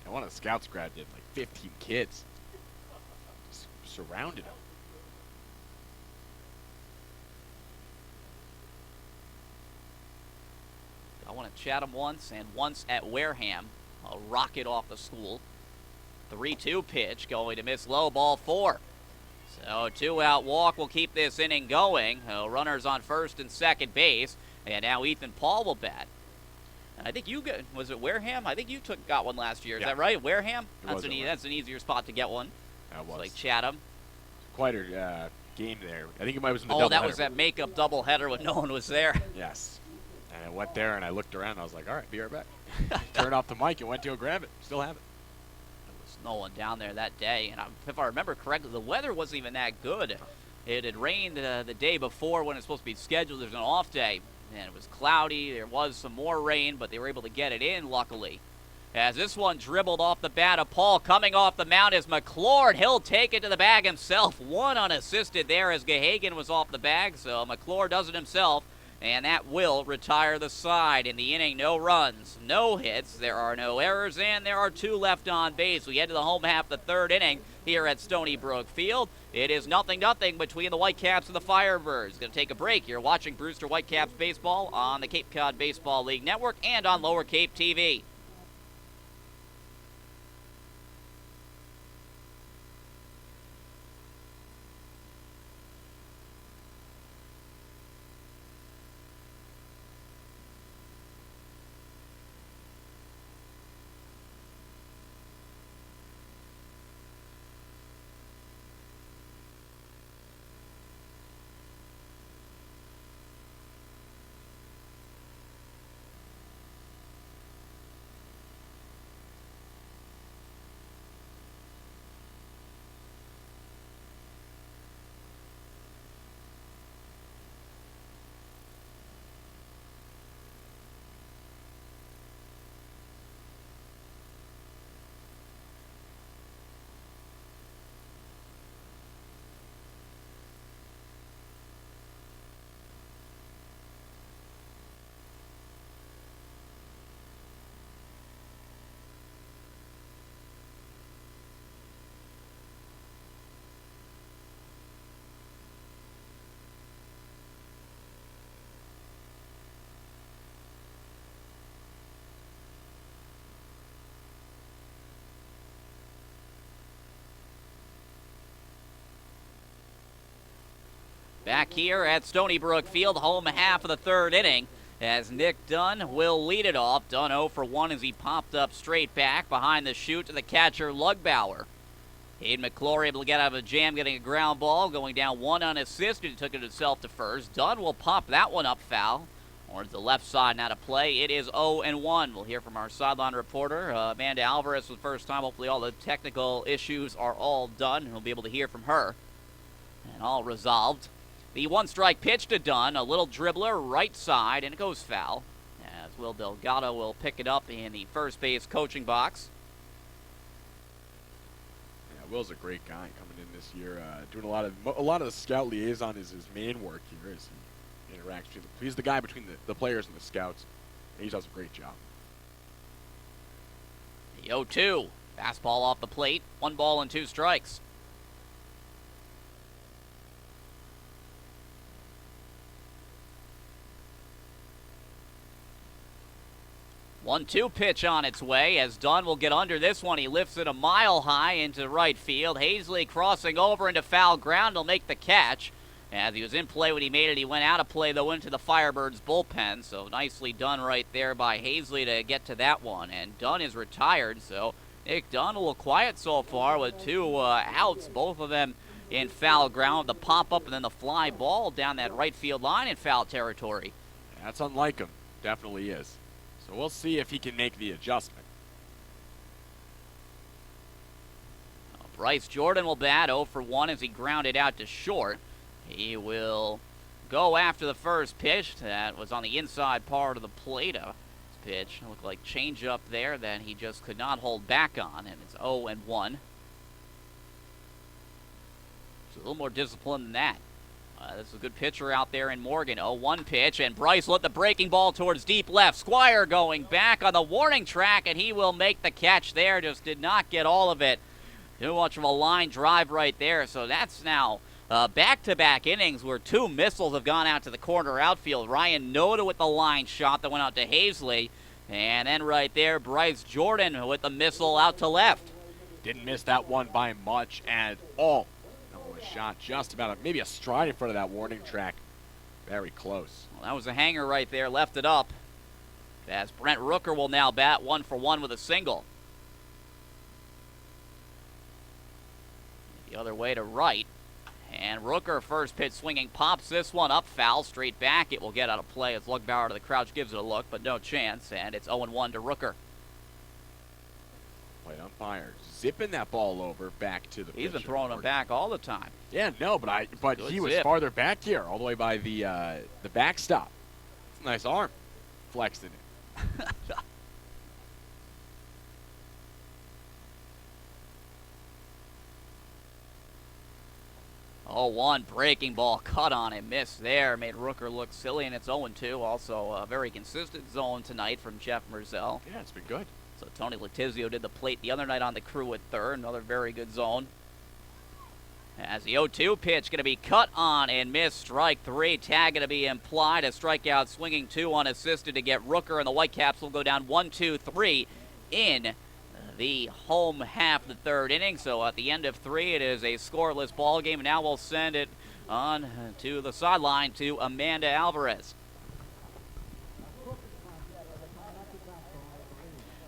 And one of the scouts grabbed it, like 15 kids. Just surrounded him. I want to Chatham once and once at Wareham. A rocket off the school. 3-2 pitch going to miss low, ball 4. So 2-out walk will keep this inning going. Runners on first and second base. And now Ethan Paul will bat. I think you got, was it Wareham? I think you got one last year. Is that right? Wareham? That's an easier spot to get one. That was. Like Chatham. Quite a game there. I think it might have been the doubleheader. Oh, that was that makeup doubleheader when no one was there. Yes. And I went there and I looked around and I was like, all right, be right back. Turned off the mic and went to go grab it. Still have it. There was no one down there that day. And if I remember correctly, the weather wasn't even that good. It had rained the day before when it's supposed to be scheduled. There's an off day. And it was cloudy. There was some more rain, but they were able to get it in, luckily. As this one dribbled off the bat of Paul, coming off the mound is McClure. He'll take it to the bag himself. One unassisted there as Gahagan was off the bag, so McClure does it himself. And that will retire the side. In the inning, no runs, no hits. There are no errors, and there are 2 left on base. We head to the home half of the third inning here at Stony Brook Field. It is 0-0 between the Whitecaps and the Firebirds. Going to take a break. You're watching Brewster Whitecaps baseball on the Cape Cod Baseball League Network and on Lower Cape TV. Back here at Stony Brook Field, home half of the third inning, as Nick Dunn will lead it off. Dunn 0 for 1 as he popped up straight back behind the chute to the catcher, Lugbauer. Hayden McClure able to get out of a jam, getting a ground ball, going down 1 unassisted. He took it himself to first. Dunn will pop that one up foul. Towards the left side, not a play. It is 0-1. We'll hear from our sideline reporter, Amanda Alvarez, for the first time. Hopefully all the technical issues are all done. We'll be able to hear from her. And all resolved. The 1-strike pitch to Dunn, a little dribbler right side, and it goes foul. As Will Delgado will pick it up in the first base coaching box. Yeah, Will's a great guy coming in this year, doing a lot of the scout liaison is his main work here as he interacts. He's the guy between the players and the scouts, and he does a great job. The 0-2, fastball off the plate, 1 ball and 2 strikes. One-two pitch on its way as Dunn will get under this one. He lifts it a mile high into right field. Hazley crossing over into foul ground. He'll make the catch. As he was in play when he made it, he went out of play, though, into the Firebirds bullpen. So nicely done right there by Hazley to get to that one. And Dunn is retired, so Nick Dunn a little quiet so far with 2 outs, both of them in foul ground. The pop-up and then the fly ball down that right field line in foul territory. That's unlike him. Definitely is. So we'll see if he can make the adjustment. Bryce Jordan will bat 0 for 1 as he grounded out to short. He will go after the first pitch. That was on the inside part of the plate. Pitch looked like change up there that he just could not hold back on, and it's 0-1. It's a little more discipline than that. This is a good pitcher out there in Morgan. 0-1 pitch, and Bryce let the breaking ball towards deep left. Squire going back on the warning track, and he will make the catch there. Just did not get all of it. Too much of a line drive right there, so that's now back-to-back innings where 2 missiles have gone out to the corner outfield. Ryan Noda with the line shot that went out to Hazley. And then right there, Bryce Jordan with the missile out to left. Didn't miss that one by much at all. That was shot just about maybe a stride in front of that warning track. Very close. Well, that was a hanger right there, left it up. As Brent Rooker will now bat 1 for 1 with a single. The other way to right. And Rooker, first pitch swinging, pops this one up, foul, straight back. It will get out of play as Lugbauer to the crouch gives it a look, but no chance, and it's 0-1 to Rooker. Plate umpire zipping that ball over back to the pitcher. He's been throwing them back all the time. Yeah, no, but he was farther back here, all the way by the backstop. It's a nice arm, flexing it. 0-1 breaking ball, cut on it, missed there, made Rooker look silly, and it's 0-2. Also a very consistent zone tonight from Jeff Merzell. Yeah, it's been good. So Tony Letizio did the plate the other night on the crew at third, another very good zone. As the 0-2 pitch going to be cut on and missed, strike 3, tag going to be implied, a strikeout swinging 2 unassisted to get Rooker, and the Whitecaps will go down 1-2-3 in the home half of the third inning. So at the end of 3, it is a scoreless ball game. Now we'll send it on to the sideline to Amanda Alvarez.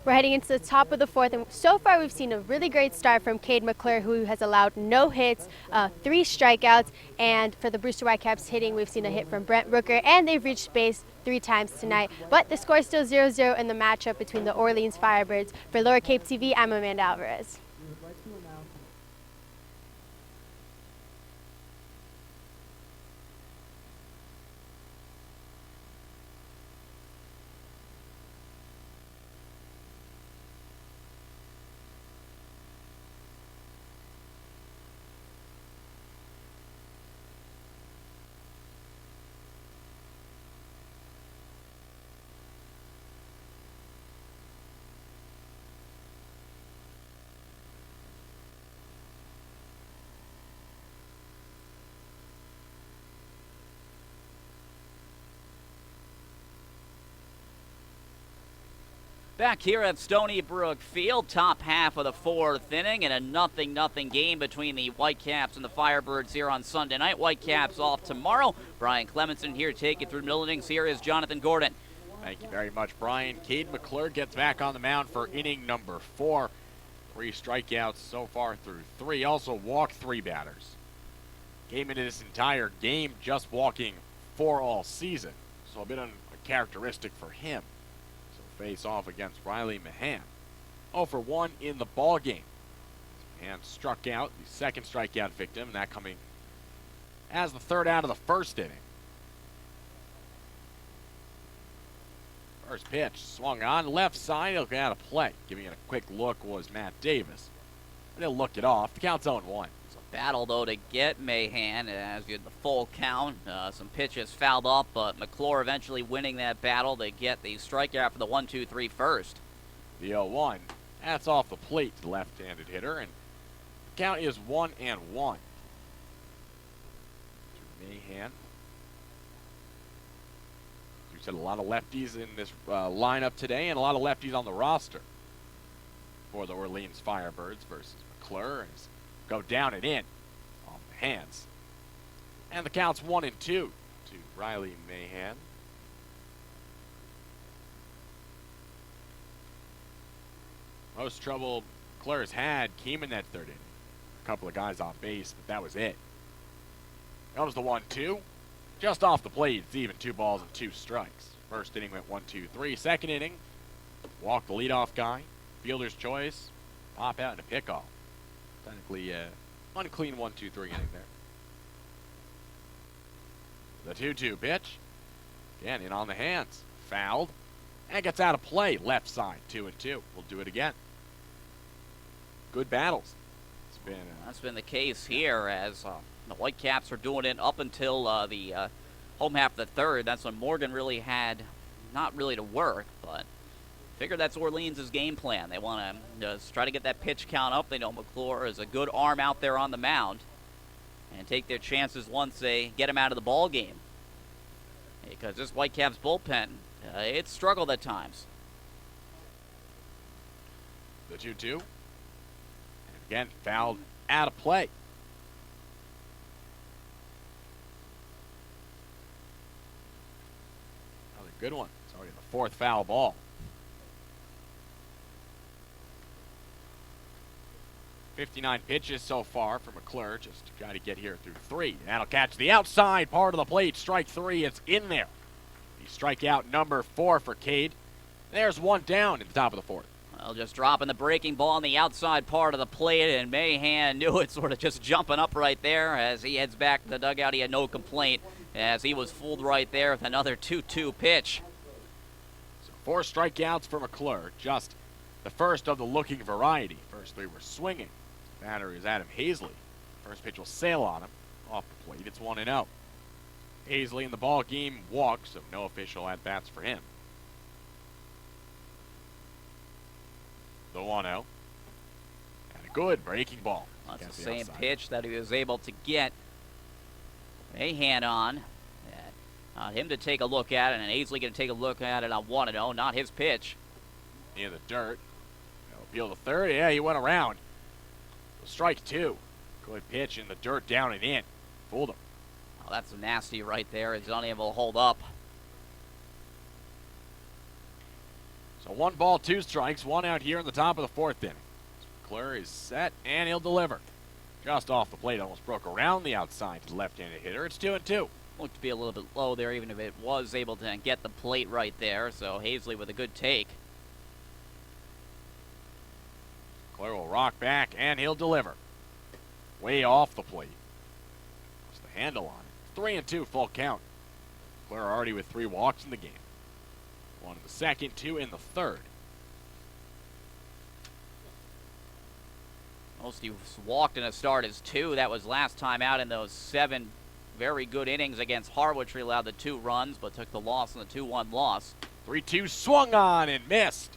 We're heading into the top of the 4th, and so far we've seen a really great start from Cade McClure, who has allowed no hits, 3 strikeouts, and for the Brewster Whitecaps hitting, we've seen a hit from Brent Rooker, and they've reached base 3 times tonight. But the score is still 0-0 in the matchup between the Orleans Firebirds. For Lower Cape TV, I'm Amanda Alvarez. Back here at Stony Brook Field, top half of the 4th inning, and a 0-0 game between the Whitecaps and the Firebirds here on Sunday night. Whitecaps off tomorrow. Brian Clemenson here to take you through middle innings. Here is Jonathan Gordon. Thank you very much, Brian. Cade McClure gets back on the mound for inning number 4. 3 strikeouts so far through 3. Also walked 3 batters. Came into this entire game just walking 4 all season, so a bit uncharacteristic for him. Face off against Riley Mahan. 0 for 1 in the ball game. And struck out, the second strikeout victim, and that coming as the 3rd out of the 1st inning. First pitch swung on left side, he'll get out of play. Giving it a quick look was Matt Davis. And he'll look it off. The count's 0-1. Battle, though, to get Mahan as you had the full count. Some pitches fouled up, but McClure eventually winning that battle to get the strikeout for the 1-2-3 first. The 0-1. That's off the plate to the left-handed hitter, and the count is 1-1. Mahan. We said a lot of lefties in this lineup today, and a lot of lefties on the roster for the Orleans Firebirds versus McClure. Go down and in off the hands. And the count's 1-2 to Riley Mahan. Most trouble McClure's had came in that third inning. A couple of guys on base, but that was it. Comes the 1-2. Just off the plate, it's even 2 balls and 2 strikes. First inning went 1-2-3. Second inning, walk the leadoff guy. Fielder's choice, pop out and a pickoff. Technically, unclean 1-2-3 inning there. The 2-2 pitch. Again, in on the hands. Fouled. And gets out of play. Left side, 2-2. We'll do it again. Good battles. That's been the case here as the Whitecaps are doing it up until the home half of the third. That's when Morgan really had not really to work, but figure that's Orleans' game plan. They want to just try to get that pitch count up. They know McClure is a good arm out there on the mound and take their chances once they get him out of the ball game. Because this Whitecaps bullpen, it's struggled at times. The 2-2. And again, fouled out of play. Another good one. It's already the 4th foul ball. .59 pitches so far for McClure. Just got to get here through 3. That'll catch the outside part of the plate. Strike 3. It's in there. The strikeout number 4 for Cade. There's 1 down at the top of the 4th. Well, just dropping the breaking ball on the outside part of the plate, and Mahan knew it, sort of just jumping up right there as he heads back to the dugout. He had no complaint as he was fooled right there with another 2-2 pitch. So 4 strikeouts for McClure, just the first of the looking variety. First 3 were swinging. Batter is Adam Hazley. First pitch will sail on him. Off the plate, it's 1-0. Hazley in the ball game walked, so no official at-bats for him. The 1-0. And a good breaking ball. That's the same pitch that he was able to get Mahan on. Him to take a look at it, and Hazley going to take a look at it on 1-0. Not his pitch. Near the dirt. Appeal to third. Yeah, he went around. Strike 2. Good pitch in the dirt, down and in. Fooled him. Oh, that's nasty right there. He's unable to hold up. So 1 ball, 2 strikes, 1 out here in the top of the 4th inning. McClure is set, and he'll deliver. Just off the plate, almost broke around the outside to the left-handed hitter. It's 2-2. Looked to be a little bit low there, even if it was able to get the plate right there. So Hazley with a good take. McClure will rock back, and he'll deliver. Way off the plate. What's the handle on it? 3-2, full count. McClure already with 3 walks in the game. 1 in the second, 2 in the third. Most he walked in a start is 2. That was last time out in those 7 very good innings against Harwich. He allowed the 2 runs, but took the loss in the 2-1 loss. 3-2 swung on and missed.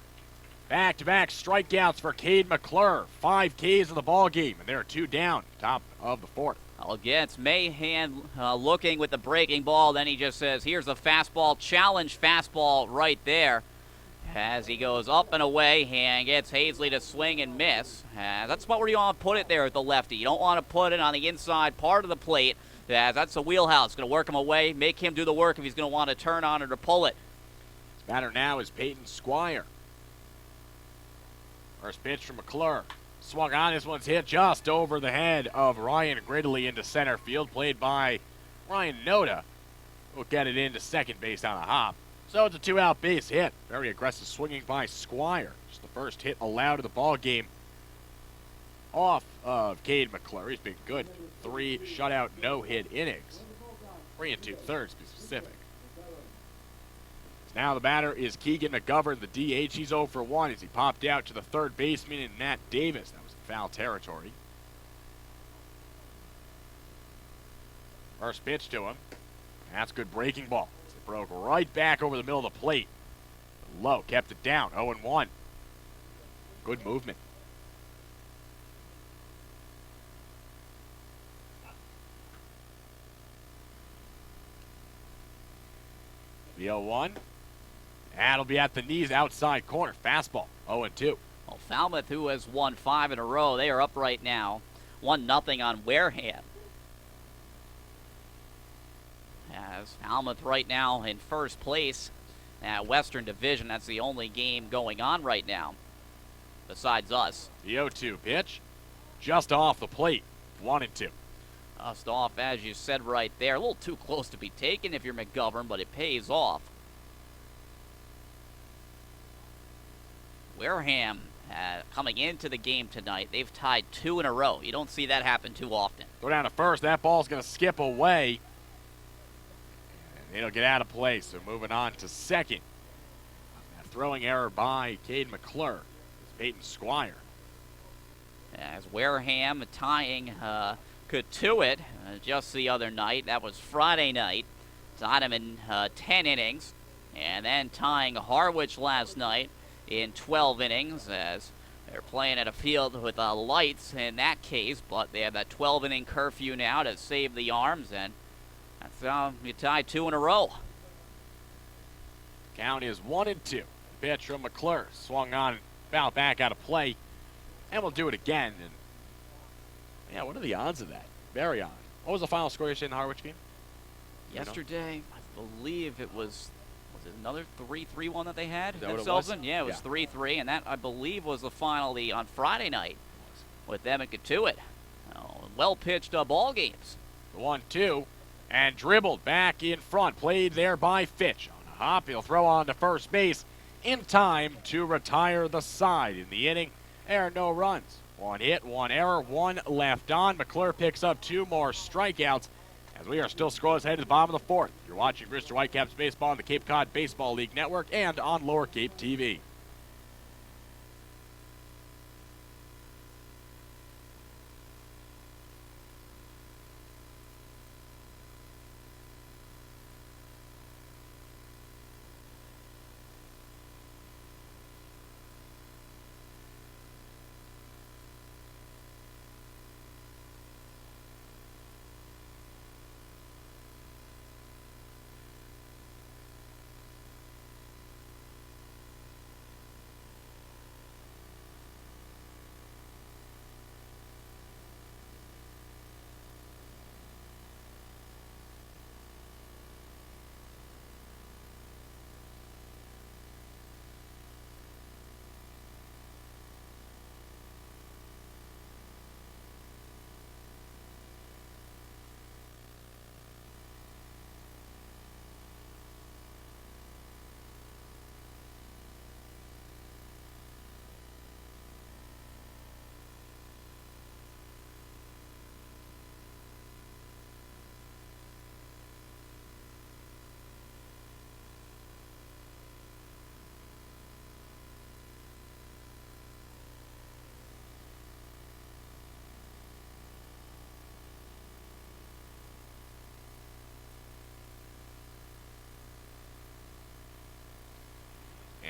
Back-to-back strikeouts for Cade McClure. 5 Ks in the ball game, and there are 2 down, top of the 4th. Well, again, it's Mahan looking with the breaking ball. Then he just says, here's a fastball, challenge fastball right there. As he goes up and away and gets Hazley to swing and miss. That's about where you want to put it there at the lefty. You don't want to put it on the inside part of the plate. That's the wheelhouse. Going to work him away, make him do the work if he's going to want to turn on it or pull it. His batter now is Peyton Squire. First pitch from McClure. Swung on. This one's hit just over the head of Ryan Gridley into center field. Played by Ryan Noda. Will get it into second base on a hop. So it's a 2-out base hit. Very aggressive swinging by Squire. Just the first hit allowed in the ball game off of Cade McClure. He's been good. 3 shutout, no-hit innings. 3 2/3 to be specific. Now the batter is Keegan McGovern, the DH. He's 0 for 1 as he popped out to the third baseman in Nat Davis. That was in foul territory. First pitch to him. That's good breaking ball. It broke right back over the middle of the plate. Low, kept it down, 0-1. Good movement. The 0-1. That'll be at the knees, outside corner. Fastball, 0-2. Well, Falmouth, who has won 5 in a row, they are up right now, 1-0 on Wareham. As Falmouth right now in first place at Western Division. That's the only game going on right now besides us. The 0-2 pitch, just off the plate, 1-2. Just off, as you said right there. A little too close to be taken if you're McGovern, but it pays off. Wareham coming into the game tonight, they've tied 2 in a row. You don't see that happen too often. Go down to first. That ball's going to skip away. And it'll get out of play, so moving on to second. A throwing error by Cade McClure. It's Peyton Squire. As Wareham tying Katuitt just the other night. That was Friday night. Tied him in 10 innings. And then tying Harwich last night in 12 innings, as they're playing at a field with lights in that case, but they have that 12-inning curfew now to save the arms, and that's how you tie 2 in a row. Count is 1-2. Pitch from McClure, swung on and fouled back out of play, and we'll do it again. And yeah, what are the odds of that? Very odd. What was the final score you said in the Harwich game? Yesterday, I believe it was it another 3-3-1 that they had Is that what it themselves was? in? Yeah, it was 3-3, and that, I believe, was the final on Friday night with them and Katuitt. Well-pitched ball games. The 1-2, and dribbled back in front. Played there by Fitch. On a hop, he'll throw on to first base in time to retire the side. In the inning, there are no runs. 1 hit, 1 error, 1 left on. McClure picks up 2 more strikeouts as we are still scoreless headed to the bottom of the 4th. You're watching Brewster Whitecaps baseball on the Cape Cod Baseball League Network and on Lower Cape TV.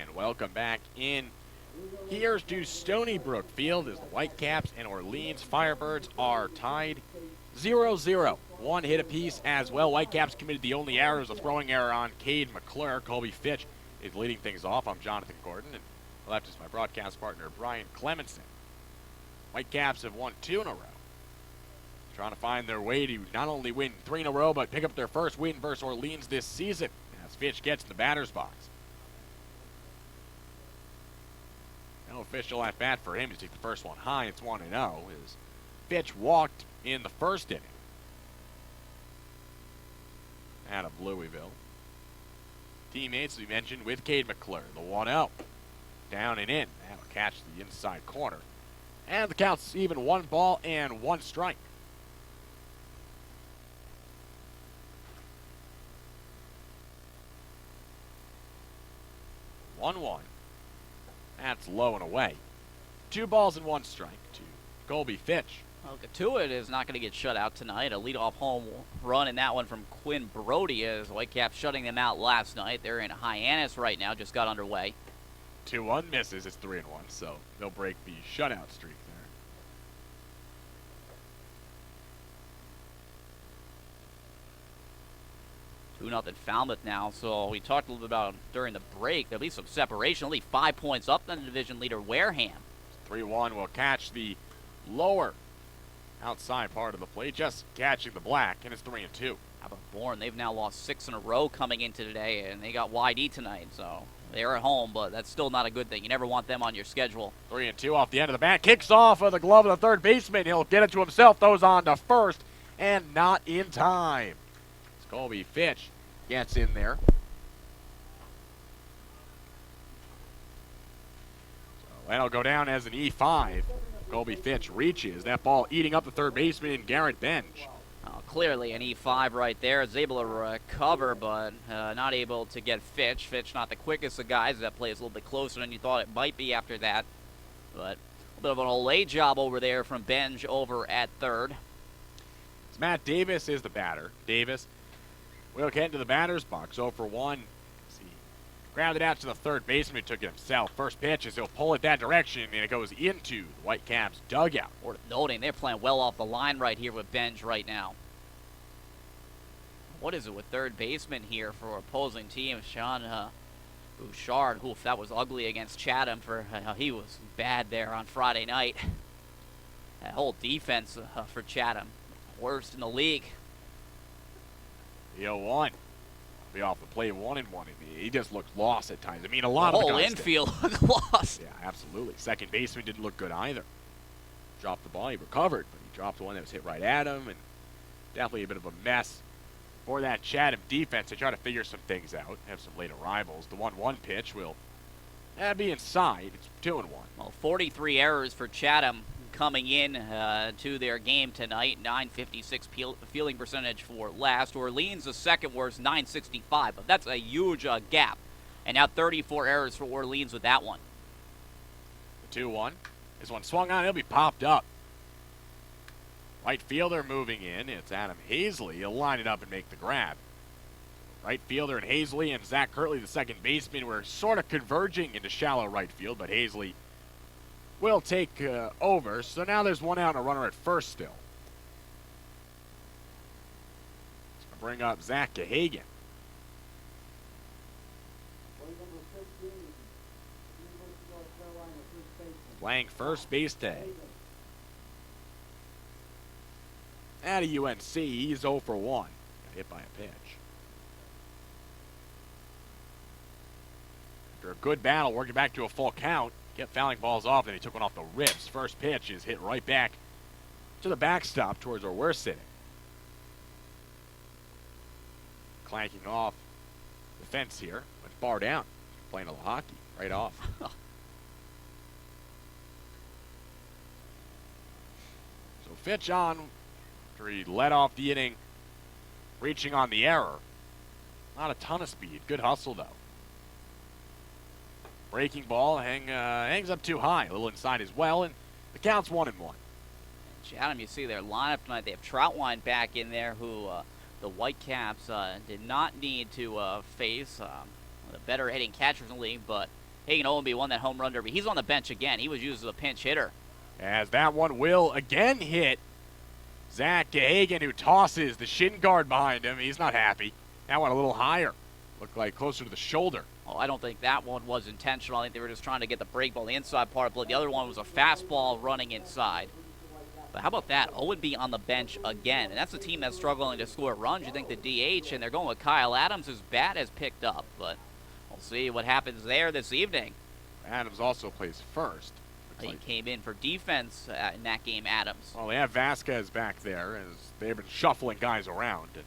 And welcome back in. Here's to Stony Brook Field as the Whitecaps and Orleans Firebirds are tied 0-0. 1 hit apiece as well. Whitecaps committed the only error, a throwing error on Cade McClure. Colby Fitch is leading things off. I'm Jonathan Gordon, and left is my broadcast partner, Brian Clemenson. Whitecaps have won 2 in a row. Trying to find their way to not only win 3 in a row, but pick up their first win versus Orleans this season as Fitch gets in the batter's box. No official at bat for him to take the first one high. It's 1-0 as Fitch walked in the first inning out of Louisville. Teammates, we mentioned, with Cade McClure. The 1-0. Down and in. That'll catch the inside corner. And the count's even 1 ball and 1 strike. One. That's low and away. 2 balls and 1 strike to Colby Fitch. Well, Katuitt is not going to get shut out tonight. A leadoff home run in that one from Quinn Brody as Whitecaps shutting them out last night. They're in Hyannis right now, just got underway. 2-1 misses. It's 3-1, so they'll break the shutout streak there. 2-0 Falmouth now, so we talked a little bit about during the break. There'll be some separation, only 5 points up than the division leader Wareham. 3-1 will catch the lower outside part of the plate, just catching the black, and it's 3-2. How about Bourne? They've now lost 6 in a row coming into today, and they got YD tonight, so they're at home, but that's still not a good thing. You never want them on your schedule. 3-2 off the end of the bat. Kicks off of the glove of the third baseman. He'll get it to himself. Throws on to first, and not in time. Colby Fitch gets in there. So that'll go down as an E5. Colby Fitch reaches. That ball eating up the third baseman, Garrett Bench. Clearly an E5 right there. Is able to recover, but not able to get Fitch. Fitch not the quickest of guys. That play is a little bit closer than you thought it might be after that. But a bit of an Olay job over there from Benj over at third. So Matt Davis is the batter. Davis will get into the batter's box. 0 for 1. Grounded it out to the third baseman, took it himself. First pitch is he'll pull it that direction, and it goes into the Whitecaps dugout. Worth noting, they're playing well off the line right here with Benj right now. What is it with third baseman here for opposing team? Sean Bouchard, oof, that was ugly against Chatham. He was bad there on Friday night. That whole defense for Chatham, worst in the league. The 0-1. Be off the plate 1-1. He just looked lost at times. I mean, a lot of the whole infield looked lost. Yeah, absolutely. Second baseman didn't look good either. Dropped the ball. He recovered, but he dropped one that was hit right at him, and definitely a bit of a mess for that Chatham defense. They try to figure some things out, have some late arrivals. The 1-1 pitch will be inside. It's 2-1. Well, 43 errors for Chatham coming in to their game tonight. 956 fielding percentage for last. Orleans the second worst, 965. But that's a huge gap. And now 34 errors for Orleans with that one. The 2-1. This one swung on. He'll be popped up. Right fielder moving in. It's Adam Hazley. He'll line it up and make the grab. Right fielder and Hazley and Zach Kirtley, the second baseman, were sort of converging into shallow right field, but Hazley will take over. So now there's one out and a runner at first still. It's going to bring up Zach Gahagan. Playing first base today. At a UNC, he's 0 for 1. Got hit by a pitch. After a good battle, working back to a full count, kept fouling balls off, and he took one off the ribs. First pitch is hit right back to the backstop towards where we're sitting. Clanking off the fence here. Went far down. Playing a little hockey right off. So Fitch on. After he led off the inning, reaching on the error. Not a ton of speed. Good hustle, though. Breaking ball hangs up too high. A little inside as well, and the count's 1-1. Chatham, you see their lineup tonight. They have Troutwine back in there, who the Whitecaps did not need to face. The better hitting catchers in the league, but Hagan Owenby won that home run derby. He's on the bench again. He was used as a pinch hitter. As that one will again hit Zach Gahagan, who tosses the shin guard behind him. He's not happy. That one a little higher. Looked like closer to the shoulder. Oh, I don't think that one was intentional. I think they were just trying to get the break ball, the inside part. But the other one was a fastball running inside. But how about that? Owenby on the bench again. And that's a team that's struggling to score runs. You think the DH, and they're going with Kyle Adams, whose bat has picked up. But we'll see what happens there this evening. Adams also plays first. He came in for defense in that game, Adams. Well, they have Vasquez back there as they've been shuffling guys around. And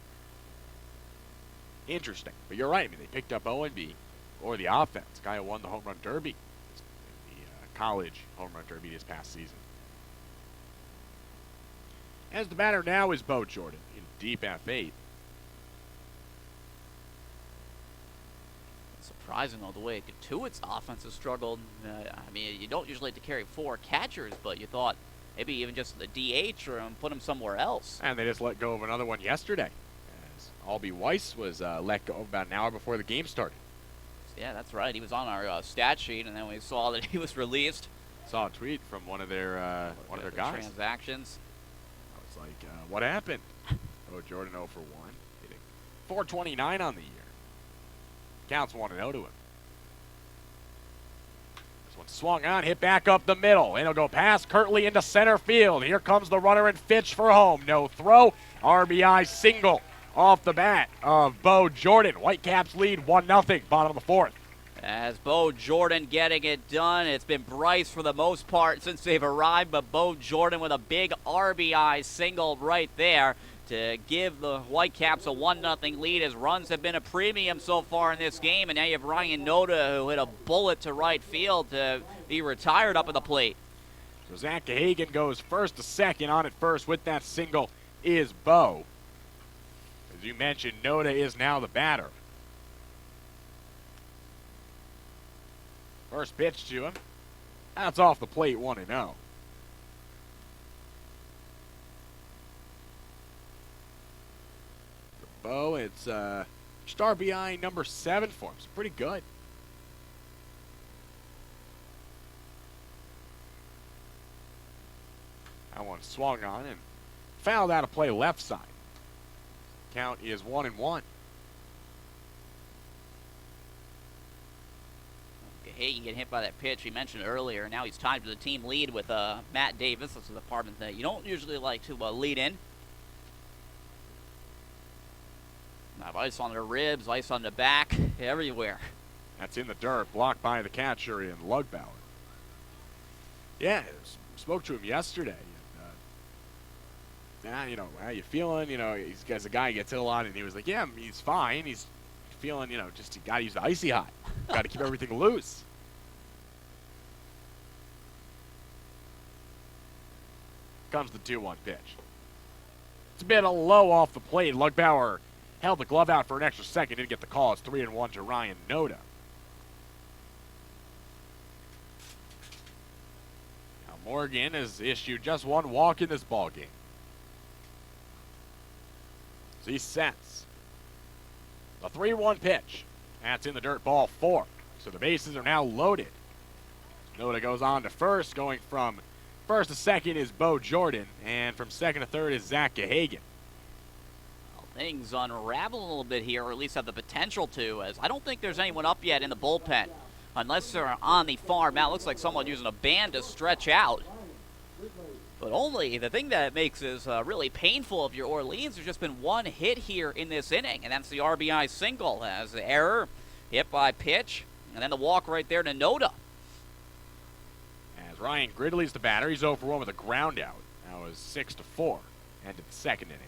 interesting. But you're right. I mean, they picked up Owenby or the offense. Guy who won the home run derby in the college home run derby this past season. As the batter now is Bo Jordan in deep F8. Surprising, though, the way Katuitz's offense has struggled. I mean, you don't usually have to carry 4 catchers, but you thought maybe even just the DH or put him somewhere else. And they just let go of another one yesterday, as Albie Weiss was let go about an hour before the game started. Yeah, that's right. He was on our stat sheet, and then we saw that he was released. Saw a tweet from one of their guys. Transactions. I was like, what happened? Oh, Jordan 0 for 1, hitting .429 on the year. Counts 1-0 to him. This one swung on, hit back up the middle, and it'll go past Kirtley into center field. Here comes the runner and Fitch for home. No throw. RBI single off the bat of Bo Jordan. Whitecaps lead 1-0, bottom of the fourth. As Bo Jordan getting it done. It's been Bryce for the most part since they've arrived, but Bo Jordan with a big RBI single right there to give the Whitecaps a 1-0 lead, as runs have been a premium so far in this game. And now you have Ryan Noda, who hit a bullet to right field to be retired up at the plate. So Zach Hagan goes first to second. On at first with that single is Bo. As you mentioned, Noda is now the batter. First pitch to him. That's off the plate, 1-0. For Bo, it's just RBI number 7 for him. It's pretty good. That one swung on and fouled out of play left side. Count is 1-1. Hagan getting hit by that pitch we mentioned earlier. Now he's tied to the team lead with Matt Davis. That's the department that you don't usually like to lead in. Now ice on the ribs, ice on the back, everywhere. That's in the dirt, blocked by the catcher in Lugbauer. Yeah, spoke to him yesterday. You know, how you feeling? You know, he's a guy who gets hit a lot, and he was like, yeah, he's fine. He's feeling, you know, just you got to use the icy hot. Got to keep everything loose. Comes the 2-1 pitch. It's a bit low off the plate. Lugbauer held the glove out for an extra second, didn't get the call. It's 3-1 to Ryan Noda. Now Morgan has issued just one walk in this ball game. So he sets the 3-1 pitch. That's in the dirt, ball 4. So the bases are now loaded. Noda goes on to first. Going from first to second is Bo Jordan. And from second to third is Zach Hagan. Well, things unravel a little bit here, or at least have the potential to, as I don't think there's anyone up yet in the bullpen. Unless they're on the farm. Now it looks like someone using a band to stretch out. But only the thing that makes this really painful of your Orleans, there's just been one hit here in this inning, and that's the RBI single. As the error, hit by pitch, and then the walk right there to Noda. As Ryan Gridley's the batter, he's 0 for 1 with a ground out. Now is 6-4, end of the second inning.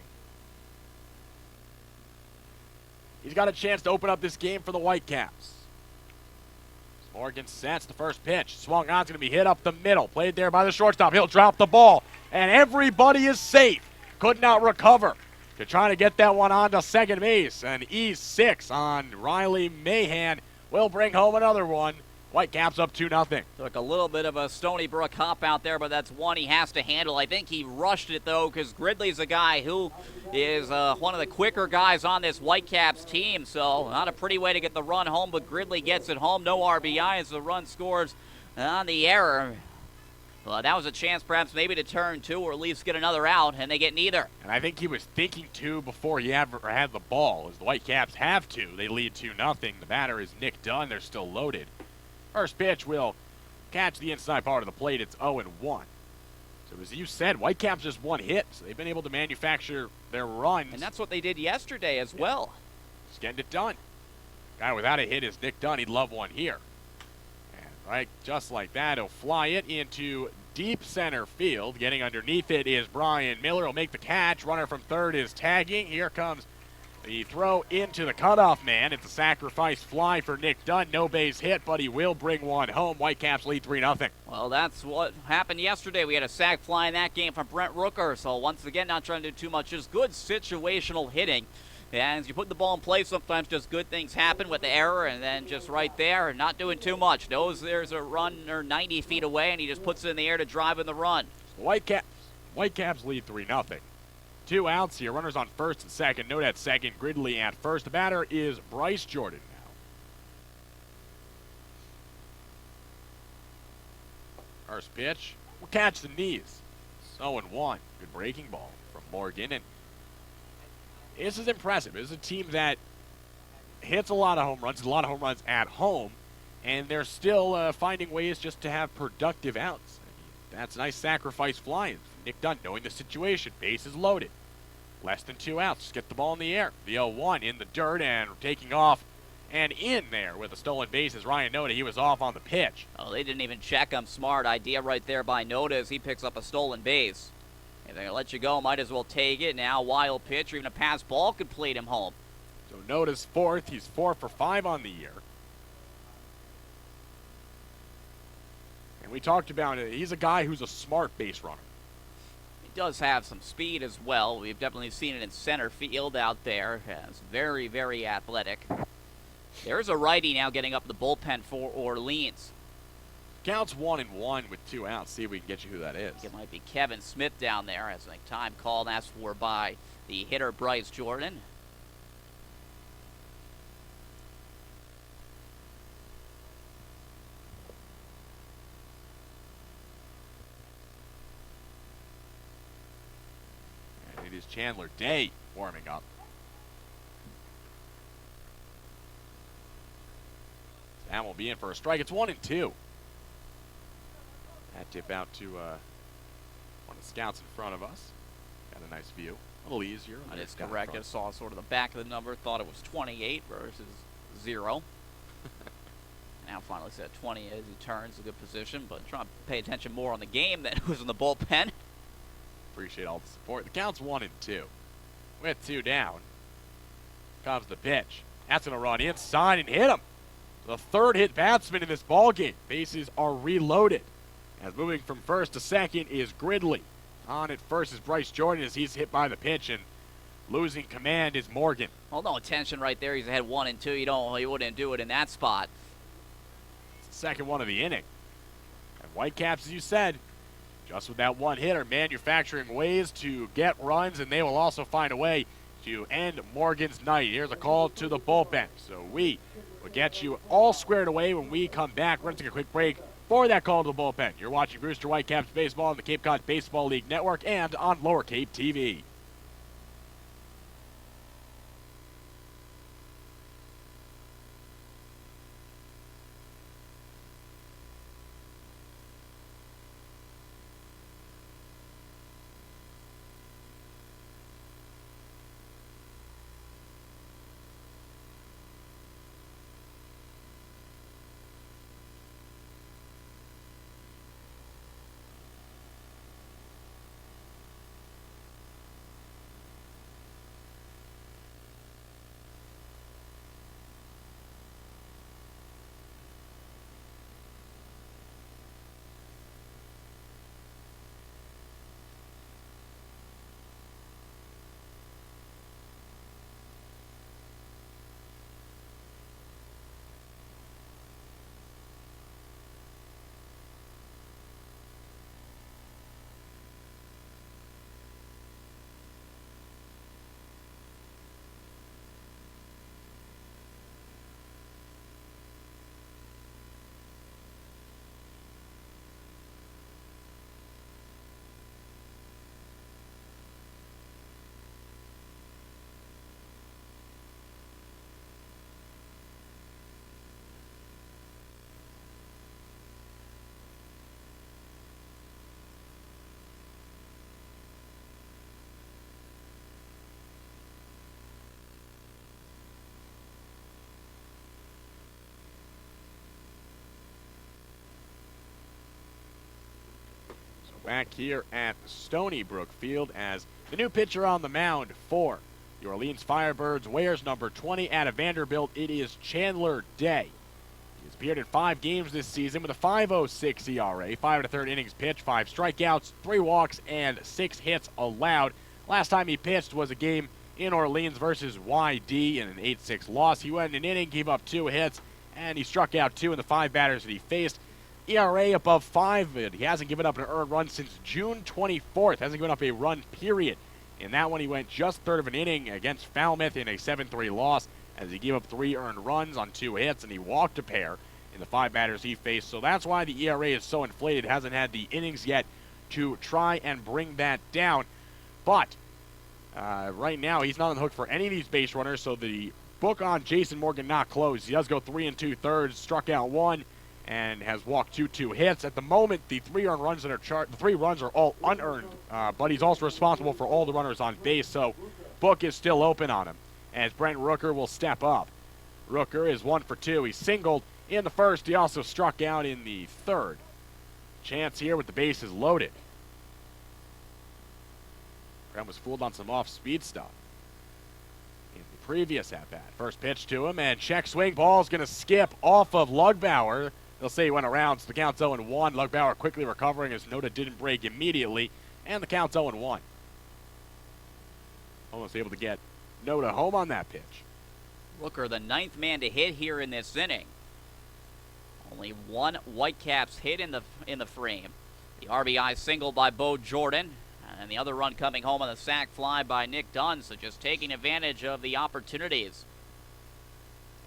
He's got a chance to open up this game for the Whitecaps. Morgan sets the first pitch. Swung on, it's going to be hit up the middle. Played there by the shortstop. He'll drop the ball. And everybody is safe. Could not recover. They're trying to get that one onto second base. And E6 on Riley Mahan will bring home another one. Whitecaps up 2-0. Took a little bit of a Stony Brook hop out there, but that's one he has to handle. I think he rushed it, though, because Gridley's a guy who is one of the quicker guys on this Whitecaps team. So not a pretty way to get the run home, but Gridley gets it home. No RBI as the run scores on the error. Well, that was a chance perhaps maybe to turn 2 or at least get another out, and they get neither. And I think he was thinking 2 before he ever had the ball. As the Whitecaps have 2, they lead 2-0. The batter is Nick Dunn. They're still loaded. First pitch will catch the inside part of the plate. It's 0-1. So as you said, Whitecaps just one hit, so they've been able to manufacture their runs. And that's what they did yesterday as well. Just getting it done. Guy without a hit is Nick Dunn. He'd love one here. And right, just like that, he'll fly it into deep center field. Getting underneath it is Brian Miller. He'll make the catch. Runner from third is tagging. Here comes the throw into the cutoff man. It's a sacrifice fly for Nick Dunn. No base hit, but he will bring one home. Whitecaps lead 3-0. Well, that's what happened yesterday. We had a sac fly in that game from Brent Rooker. So once again, not trying to do too much, just good situational hitting. And as you put the ball in play, sometimes just good things happen with the error, and then just right there, not doing too much. Knows there's a runner 90 feet away, and he just puts it in the air to drive in the run. Whitecaps lead 3-0. 2 outs here. Runners on first and second. Note at second. Gridley at first. The batter is Bryce Jordan now. First pitch will catch the knees. 0-1. Good breaking ball from Morgan. And this is impressive. This is a team that hits a lot of home runs at home, and they're still finding ways just to have productive outs. I mean, that's a nice sacrifice flying from Nick Dunn, knowing the situation. Bases loaded. Less than 2 outs. Just get the ball in the air. The 0-1 in the dirt and taking off and in there with a stolen base is Ryan Noda. He was off on the pitch. Oh, they didn't even check him. Smart idea right there by Noda as he picks up a stolen base. If they're going to let you go, might as well take it. Now, wild pitch or even a pass ball could lead him home. So Noda's fourth. He's 4 for 5 on the year. And we talked about it. He's a guy who's a smart base runner. He does have some speed as well. We've definitely seen it in center field out there. He's very, very athletic. There's a righty now getting up the bullpen for Orleans. Counts 1-1 with 2 outs. See if we can get you who that is. It might be Kevin Smith down there as a time called asked for by the hitter Bryce Jordan. And it is Chandler Day warming up. Sam will be in for a strike. It's 1-2. That tip out to one of the scouts in front of us. Got a nice view. A little easier. That is correct. I saw sort of the back of the number. Thought it was 28 versus 0. Now finally said 20 as he turns. A good position, but trying to pay attention more on the game than who's in the bullpen. Appreciate all the support. The count's 1-2. With 2 down. Comes the pitch. That's going to run inside and hit him. The third hit batsman in this ballgame. Bases are reloaded. As moving from first to second is Gridley. On at first is Bryce Jordan as he's hit by the pitch, and losing command is Morgan. Well, no attention right there. He's ahead 1-2. You wouldn't do it in that spot. It's the second one of the inning. And Whitecaps, as you said, just with that one hitter, manufacturing ways to get runs, and they will also find a way to end Morgan's night. Here's a call to the bullpen. So we will get you all squared away when we come back. We're going to take a quick break for that call to the bullpen. You're watching Brewster Whitecaps baseball on the Cape Cod Baseball League Network and on Lower Cape TV. Back here at Stony Brook Field as the new pitcher on the mound for the Orleans Firebirds wears number 20 out of Vanderbilt. It is Chandler Day. He's appeared in 5 games this season with a 5.06 ERA, 5 1/3 innings pitched, 5 strikeouts, 3 walks, and 6 hits allowed. Last time he pitched was a game in Orleans versus YD in an 8-6 loss. He went an inning, gave up 2 hits, and he struck out 2 in the 5 batters that he faced. ERA above 5, but he hasn't given up an earned run since June 24th. Hasn't given up a run, period. In that one, he went just third of an inning against Falmouth in a 7-3 loss as he gave up 3 earned runs on 2 hits, and he walked a pair in the 5 batters he faced. So that's why the ERA is so inflated. Hasn't had the innings yet to try and bring that down. But right now, he's not on the hook for any of these base runners, so the book on Jason Morgan not closed. He does go 3 2/3, struck out 1, and has walked 2 hits. At the moment, the 3 earned runs that are the 3 runs are all unearned, but he's also responsible for all the runners on base, so book is still open on him as Brent Rooker will step up. Rooker is 1 for 2. He singled in the first. He also struck out in the third. Chance here with the bases loaded. Brent was fooled on some off-speed stuff in the previous at-bat. First pitch to him, and check swing. Ball's going to skip off of Lugbauer. They'll say he went around, so the count's 0-1. Lugbauer quickly recovering as Noda didn't break immediately, and the count's 0-1. Almost able to get Noda home on that pitch. Rooker, the 9th man to hit here in this inning. Only 1 Whitecaps hit in the frame. The RBI single by Bo Jordan, and the other run coming home on the sac fly by Nick Dunn, so just taking advantage of the opportunities.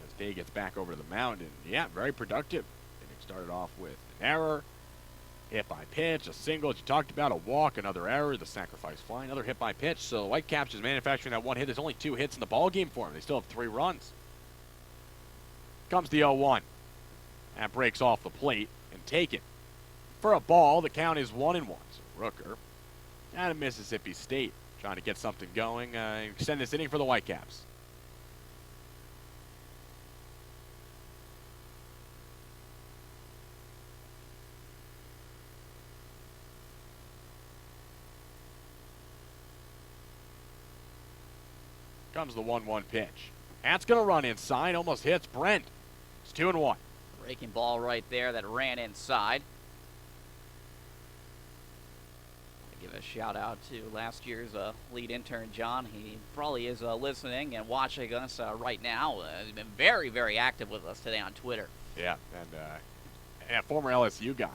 As Day gets back over to the mound, and yeah, very productive. Inning started off with an error, hit by pitch, a single, as you talked about, a walk, another error, the sacrifice fly, another hit by pitch. So Whitecaps is manufacturing that 1 hit. There's only 2 hits in the ball game for him. They still have 3 runs. Comes the 0-1. That breaks off the plate and taken. For a ball, the count is 1-1. So Rooker out of Mississippi State trying to get something going, extend this inning for the Whitecaps. Comes the 1-1 pitch. That's going to run inside, almost hits Brent. It's 2-1. Breaking ball right there that ran inside. Give a shout out to last year's lead intern, John. He probably is listening and watching us right now. He's been very, very active with us today on Twitter. Yeah, and former LSU guy.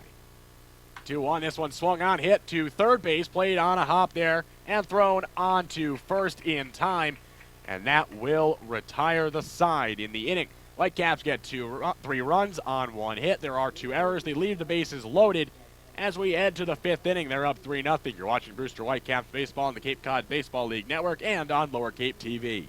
2-1. This one swung on, hit to third base, played on a hop there, and thrown on to first in time. And that will retire the side in the inning. Whitecaps get 3 runs on 1 hit. There are 2 errors. They leave the bases loaded. As we head to the 5th inning, they're up 3-0. You're watching Brewster Whitecaps baseball on the Cape Cod Baseball League Network and on Lower Cape TV.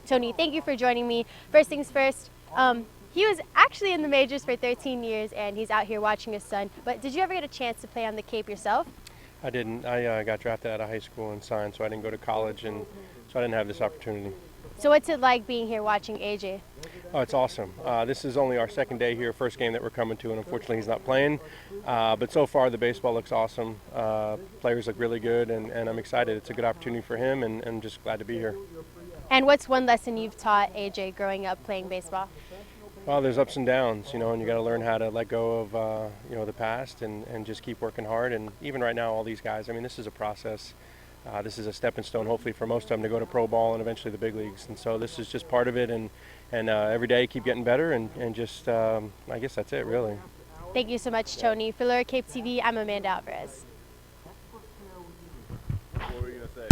Tony, thank you for joining me. First things first, he was actually in the majors for 13 years, and he's out here watching his son. But did you ever get a chance to play on the Cape yourself? I didn't. I got drafted out of high school and signed, so I didn't go to college, and so I didn't have this opportunity. So what's it like being here watching AJ? Oh, it's awesome. This is only our 2nd day here, first game that we're coming to, and unfortunately he's not playing. But so far the baseball looks awesome. Players look really good, and I'm excited. It's a good opportunity for him, and I'm just glad to be here. And what's one lesson you've taught AJ growing up playing baseball? Well, there's ups and downs, and you got to learn how to let go of, the past and just keep working hard. And even right now, all these guys, this is a process. This is a stepping stone, hopefully, for most of them to go to pro ball and eventually the big leagues. And so this is just part of it, and every day keep getting better, and just, I guess that's it, really. Thank you so much, Tony. For Lower Cape TV, I'm Amanda Alvarez. What were you going to say?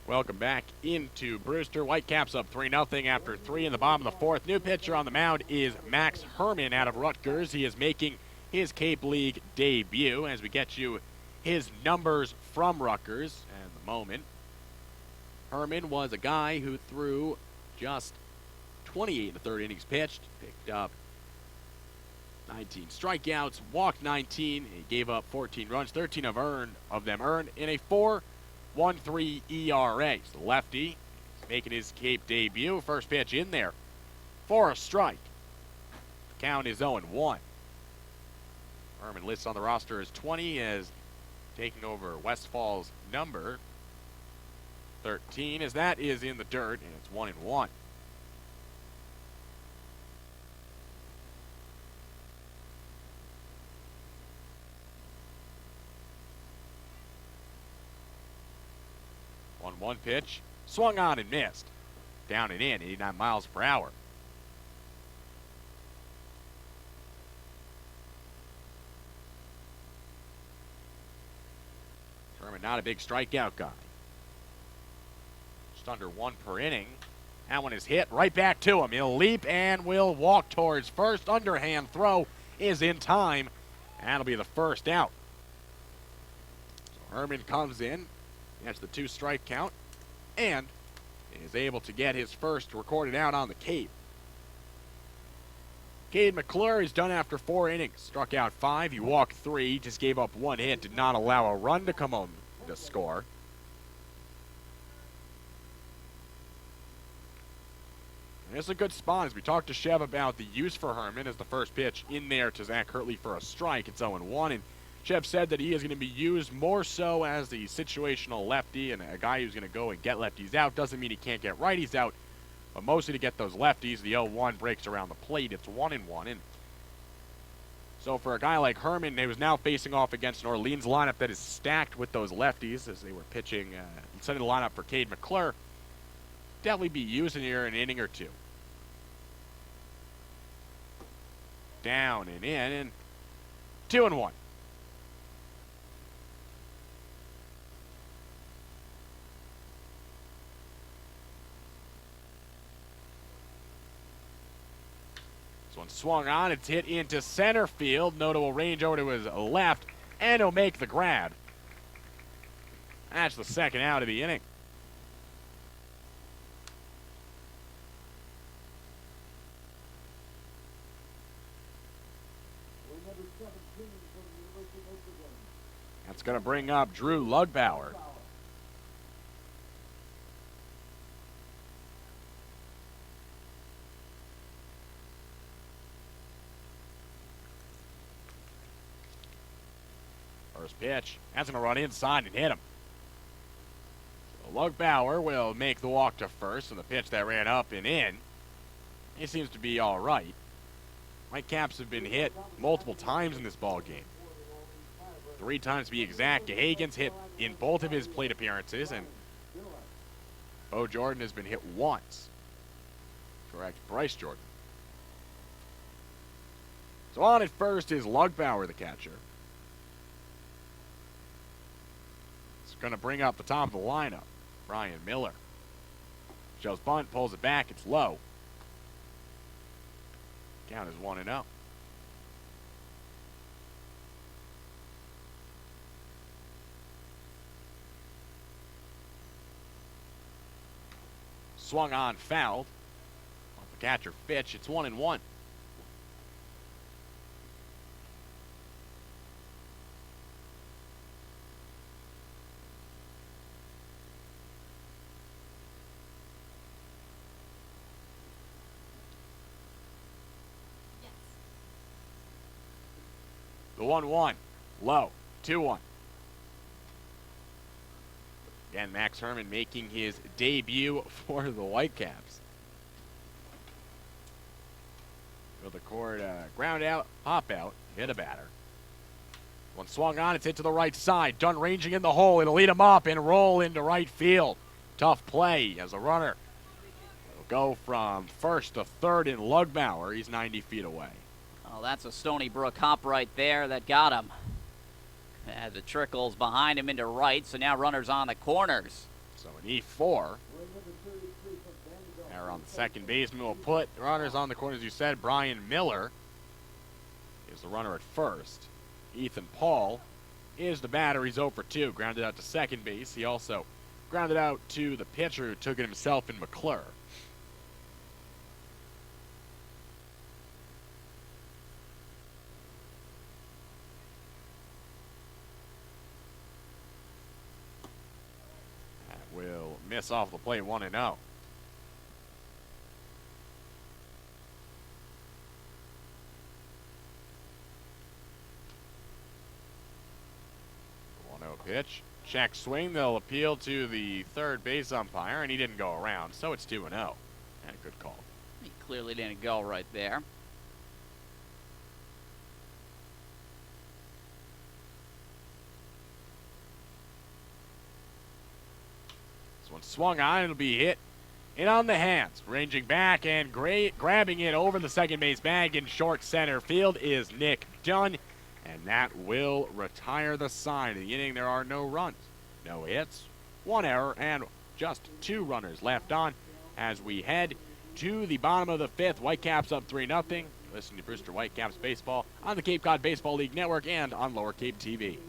Welcome back into Brewster. Whitecaps up 3-0 after 3 in the bottom of the 4th. New pitcher on the mound is Max Herman out of Rutgers. He is making his Cape League debut as we get you his numbers from Rutgers at the moment. Herman was a guy who threw just 28 in the 3rd innings pitched, picked up 19 strikeouts, walked 19. He gave up 14 runs, 13 of them earned in a 4.13 ERA. So the lefty is making his Cape debut. First pitch in there for a strike. The count is 0-1. Herman lists on the roster as 20, as taking over Westfall's number 13, as that is in the dirt, and it's 1-1. One pitch, swung on and missed. Down and in, 89 miles per hour. Herman not a big strikeout guy. Just under 1 per inning. That one is hit right back to him. He'll leap and will walk towards first. Underhand throw is in time. That'll be the first out. So Herman comes in, gets the 2-strike count, and is able to get his first recorded out on the Cape. Cade McClure is done after 4 innings. Struck out 5, he walked 3, just gave up 1 hit, did not allow a run to come home to score. And it's a good spot, as we talked to Chev about the use for Herman as the first pitch in there to Zach Kirtley for a strike. It's 0-1, and Chev said that he is going to be used more so as the situational lefty and a guy who's going to go and get lefties out. Doesn't mean he can't get righties out, but mostly to get those lefties. The 0-1 breaks around the plate. It's 1-1. And so for a guy like Herman, he was now facing off against an Orleans lineup that is stacked with those lefties as they were pitching, setting the lineup for Cade McClure. Definitely be using here an inning or two. Down and in, and 2-1. This one swung on, it's hit into center field. Noda will range over to his left, and he'll make the grab. That's the second out of the inning. That's going to bring up Drew Lugbauer. First pitch, that's going to run inside and hit him. So Lugbauer will make the walk to first, and the pitch that ran up and in, he seems to be all right. Whitecaps have been hit multiple times in this ball game. 3 times to be exact. Hagen's hit in both of his plate appearances, and Bo Jordan has been hit once. Correct, Bryce Jordan. So on at first is Lugbauer, the catcher. It's going to bring up the top of the lineup, Brian Miller. Shows bunt, pulls it back, it's low. Count is 1-0. Swung on, fouled. Off the catcher, Fitch. It's 1-1. The 1-1. Low. 2-1. Again, Max Herman making his debut for the Whitecaps. With the cord, ground out, pop out, hit a batter. One swung on, it's hit to the right side. Dunn ranging in the hole. It'll lead him up and roll into right field. Tough play as a runner. It'll go from first to third in Lugbauer. He's 90 feet away. Oh, that's a Stony Brook hop right there that got him. As it trickles behind him into right, so now runners on the corners. So an E4. There on the second baseman will put runners on the corners. You said Brian Miller is the runner at first. Ethan Paul is the batter. He's 0 for 2. Grounded out to second base. He also grounded out to the pitcher who took it himself in McClure. Will miss off the plate, 1-0. Pitch, check swing. They'll appeal to the third base umpire, and he didn't go around, so it's 2-0. And a good call. He clearly didn't go right there. This one swung on, it'll be hit in on the hands. Ranging back and grabbing it over the second base bag in short center field is Nick Dunn. And that will retire the side of the inning. There are no runs, no hits, 1 error, and just 2 runners left on as we head to the bottom of the 5th. Whitecaps up 3-0. Listen to Brewster Whitecaps baseball on the Cape Cod Baseball League Network and on Lower Cape TV.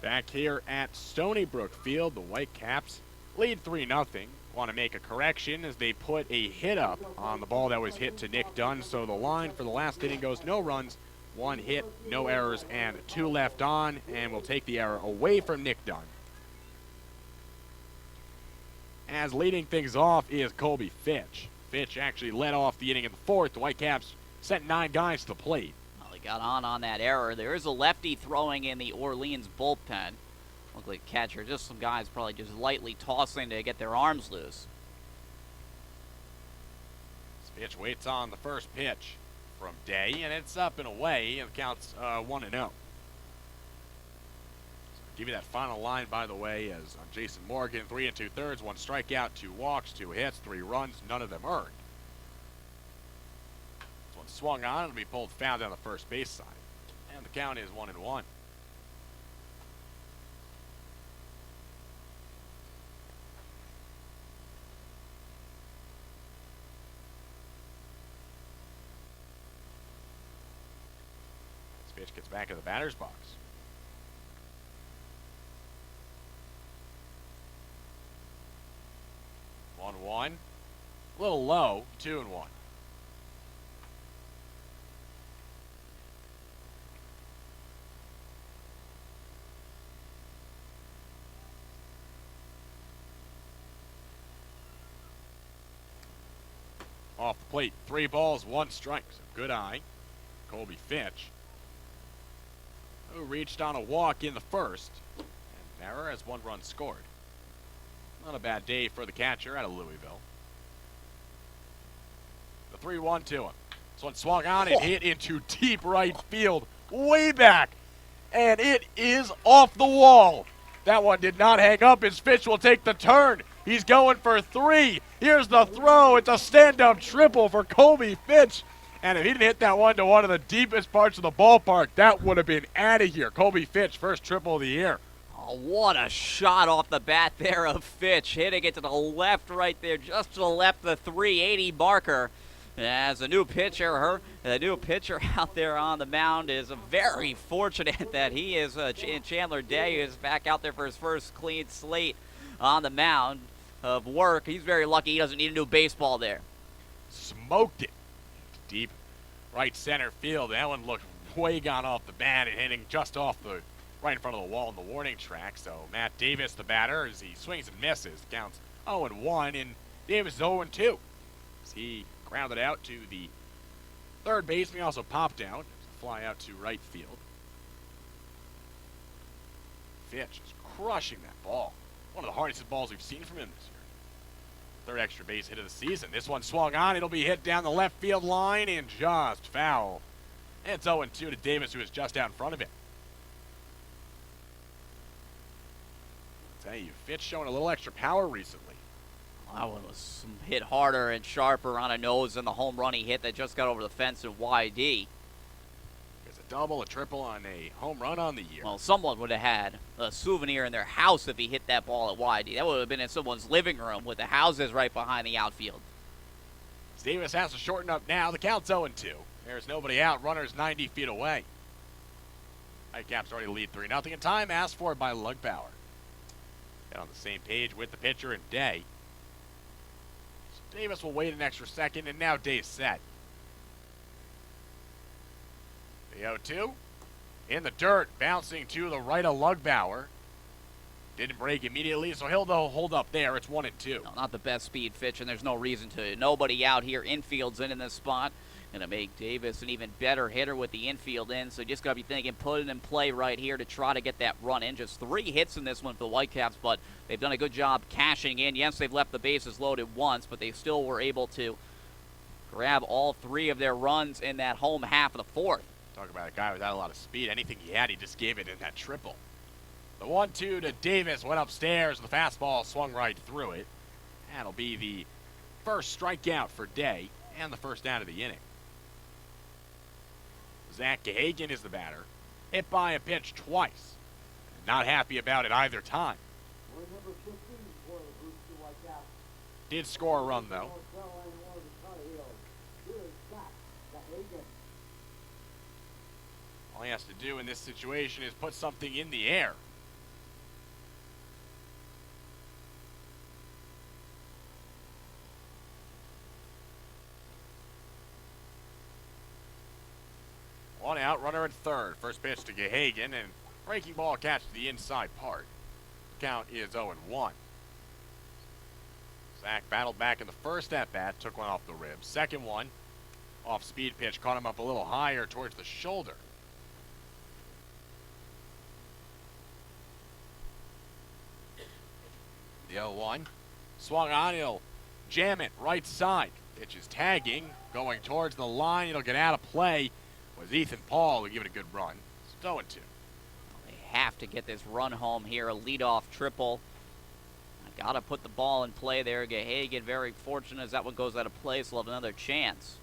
Back here at Stony Brook Field, the Whitecaps lead 3-0. Want to make a correction as they put a hit up on the ball that was hit to Nick Dunn. So the line for the last inning goes no runs, 1 hit, no errors, and 2 left on. And we'll take the error away from Nick Dunn. As leading things off is Colby Fitch. Fitch actually led off the inning in the 4th. The Whitecaps sent 9 guys to the plate. Got on that error. There is a lefty throwing in the Orleans bullpen. Look like catcher. Just some guys probably just lightly tossing to get their arms loose. This pitch waits on the first pitch from Day, and it's up and away. It counts 1-0. So give you that final line, by the way, as Jason Morgan, 3 2/3, 1 strikeout, 2 walks, 2 hits, 3 runs, none of them earned. Swung on, it'll be pulled foul down the first base side. And the count is 1-1. This pitch gets back to the batter's box. 1-1. A little low, 2-1. Off the plate, 3 balls, 1 strike. So good eye. Colby Fitch, who reached on a walk in the 1st. And Mara has 1 run scored. Not a bad day for the catcher out of Louisville. The 3-1 to him. This one swung on and hit into deep right field, way back. And it is off the wall. That one did not hang up as Fitch will take the turn. He's going for 3. Here's the throw. It's a stand-up triple for Colby Fitch. And if he didn't hit that one to one of the deepest parts of the ballpark, that would have been out of here. Colby Fitch, first triple of the year. Oh, what a shot off the bat there of Fitch. Hitting it to the left right there, just to the left, the 380 marker. As a new pitcher, out there on the mound is very fortunate that he is Chandler Day, who is back out there for his first clean slate on the mound. of work. He's very lucky he doesn't need a new baseball there. Smoked it. Deep right center field. That one looked way gone off the bat and hitting just off the right in front of the wall in the warning track. So Matt Davis, the batter, as he swings and misses, counts 0-1, and Davis is 0-2. As he grounded out to the third baseman. He also popped out. Fly out to right field. Fitch is crushing that ball. One of the hardest balls we've seen from him this year. Third extra base hit of the season. This one swung on. It'll be hit down the left field line and just foul. And it's 0-2 to Davis, who is just out in front of it. I'll tell you, Fitch showing a little extra power recently. That one was hit harder and sharper on a nose than the home run he hit that just got over the fence in YD. It's a double, a triple on a home run on the year. Well, someone would have had a souvenir in their house if he hit that ball at YD. That would have been in someone's living room with the houses right behind the outfield. Davis has to shorten up now. The count's 0-2. There's nobody out. Runner's 90 feet away. Whitecaps already lead 3-0 in time, asked for by Lugbauer. Get on the same page with the pitcher and Day. So Davis will wait an extra second, and now Day's set. The 0-2 in the dirt, bouncing to the right of Lugbauer. Didn't break immediately, so he'll hold up there. It's 1-2. No, not the best speed Fitch, and there's no reason to. Nobody out here. Infield's in this spot. Going to make Davis an even better hitter with the infield in, so just got to be thinking, put it in play right here to try to get that run in. Just 3 hits in this one for the Whitecaps, but they've done a good job cashing in. Yes, they've left the bases loaded once, but they still were able to grab all 3 of their runs in that home half of the fourth. Talk about a guy without a lot of speed. Anything he had, he just gave it in that triple. The 1-2 to Davis went upstairs. The fastball swung right through it. That'll be the first strikeout for Day and the first out of the inning. Zach Gahagan is the batter. Hit by a pitch twice. Not happy about it either time. Did score a run, though. All he has to do in this situation is put something in the air. One out, runner at third. First pitch to Gahagan, and breaking ball catch to the inside part. Count is 0-1. Zach battled back in the first at-bat, took one off the ribs. Second one, off-speed pitch, caught him up a little higher towards the shoulder. The 0-1. Swung on, he'll jam it right side. Pitch is tagging, going towards the line. It'll get out of play. Was Ethan Paul who give it a good run. It's 0-2. They have to get this run home here, a leadoff triple. I got to put the ball in play there. Gahagan very fortunate as that one goes out of play, so he'll have another chance.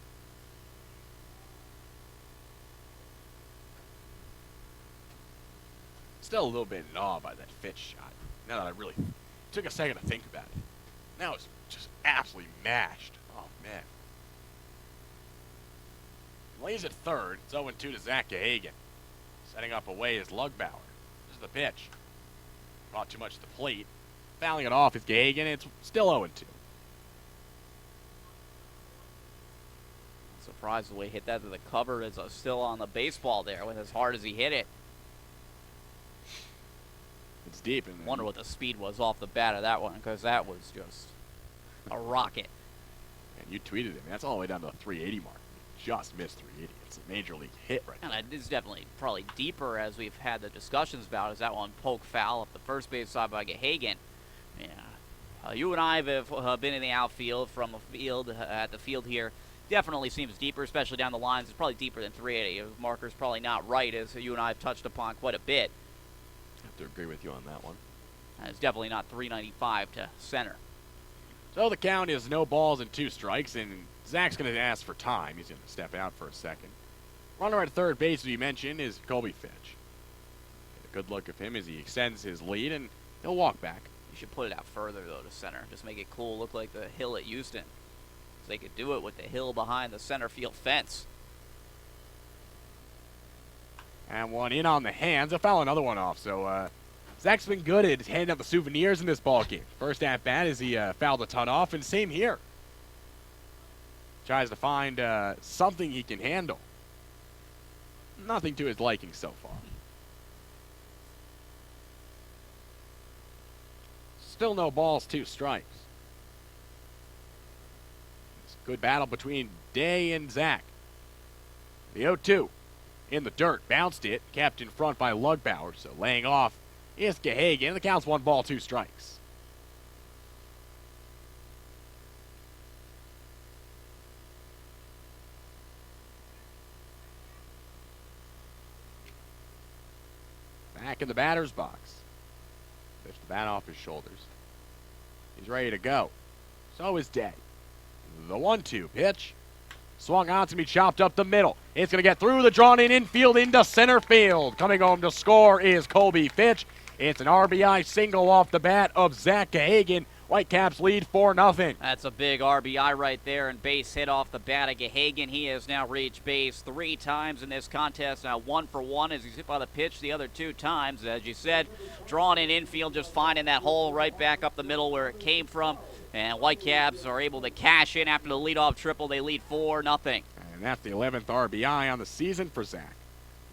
Still a little bit in awe by that Fitch shot. Now that I really took a second to think about it. Now it's just absolutely mashed. Oh, man. Lays at third. It's 0-2 to Zach Gahagan. Setting up away is Lugbauer. This is the pitch. Brought too much to the plate. Fouling it off is Gahagan. It's still 0-2. Surprised the way he hit that to the cover is still on the baseball there with as hard as he hit it. It's deep. And Wonder what the speed was off the bat of that one, because that was just a rocket. And you tweeted it. That's all the way down to the 380 mark. Just missed 380. It's a major league hit right now. And it is definitely probably deeper, as we've had the discussions about, is that one poke foul up the first base side by Gahagan. Yeah, you and I have been in the outfield from a field at the field here. Definitely seems deeper, especially down the lines. It's probably deeper than 380. The marker's probably not right, as you and I have touched upon quite a bit. I have to agree with you on that one. And it's definitely not 395 to center. So the count is no balls and 2 strikes, and Zach's going to ask for time. He's going to step out for a second. Runner at third base, as you mentioned, is Colby Fitch. Get a good look of him as he extends his lead, and he'll walk back. You should put it out further, though, to center. Just make it cool, look like the hill at Houston. So they could do it with the hill behind the center field fence. And one in on the hands. They'll foul another one off, so Zach's been good at handing out the souvenirs in this ball game. First at bat as he fouled a ton off, and same here. Tries to find something he can handle. Nothing to his liking so far. Still no balls, 2 strikes. It's a good battle between Day and Zach. The 0-2 in the dirt, bounced it, kept in front by Lugbauer, so laying off is Gahagan. The count's 1 ball, 2 strikes. Back in the batter's box. Lifts the bat off his shoulders. He's ready to go. So is Day. The 1-2 pitch. Swung on to be chopped up the middle. It's going to get through the drawn-in infield into center field. Coming home to score is Colby Fitch. It's an RBI single off the bat of Zach Gahagan. Whitecaps lead 4-0. That's a big RBI right there, and base hit off the bat of Gahagan. He has now reached base 3 times in this contest. Now 1 for 1 as he's hit by the pitch the other 2 times. As you said, drawn in infield, just finding that hole right back up the middle where it came from. And Whitecaps are able to cash in after the leadoff triple. They lead 4-0. And that's the 11th RBI on the season for Zach,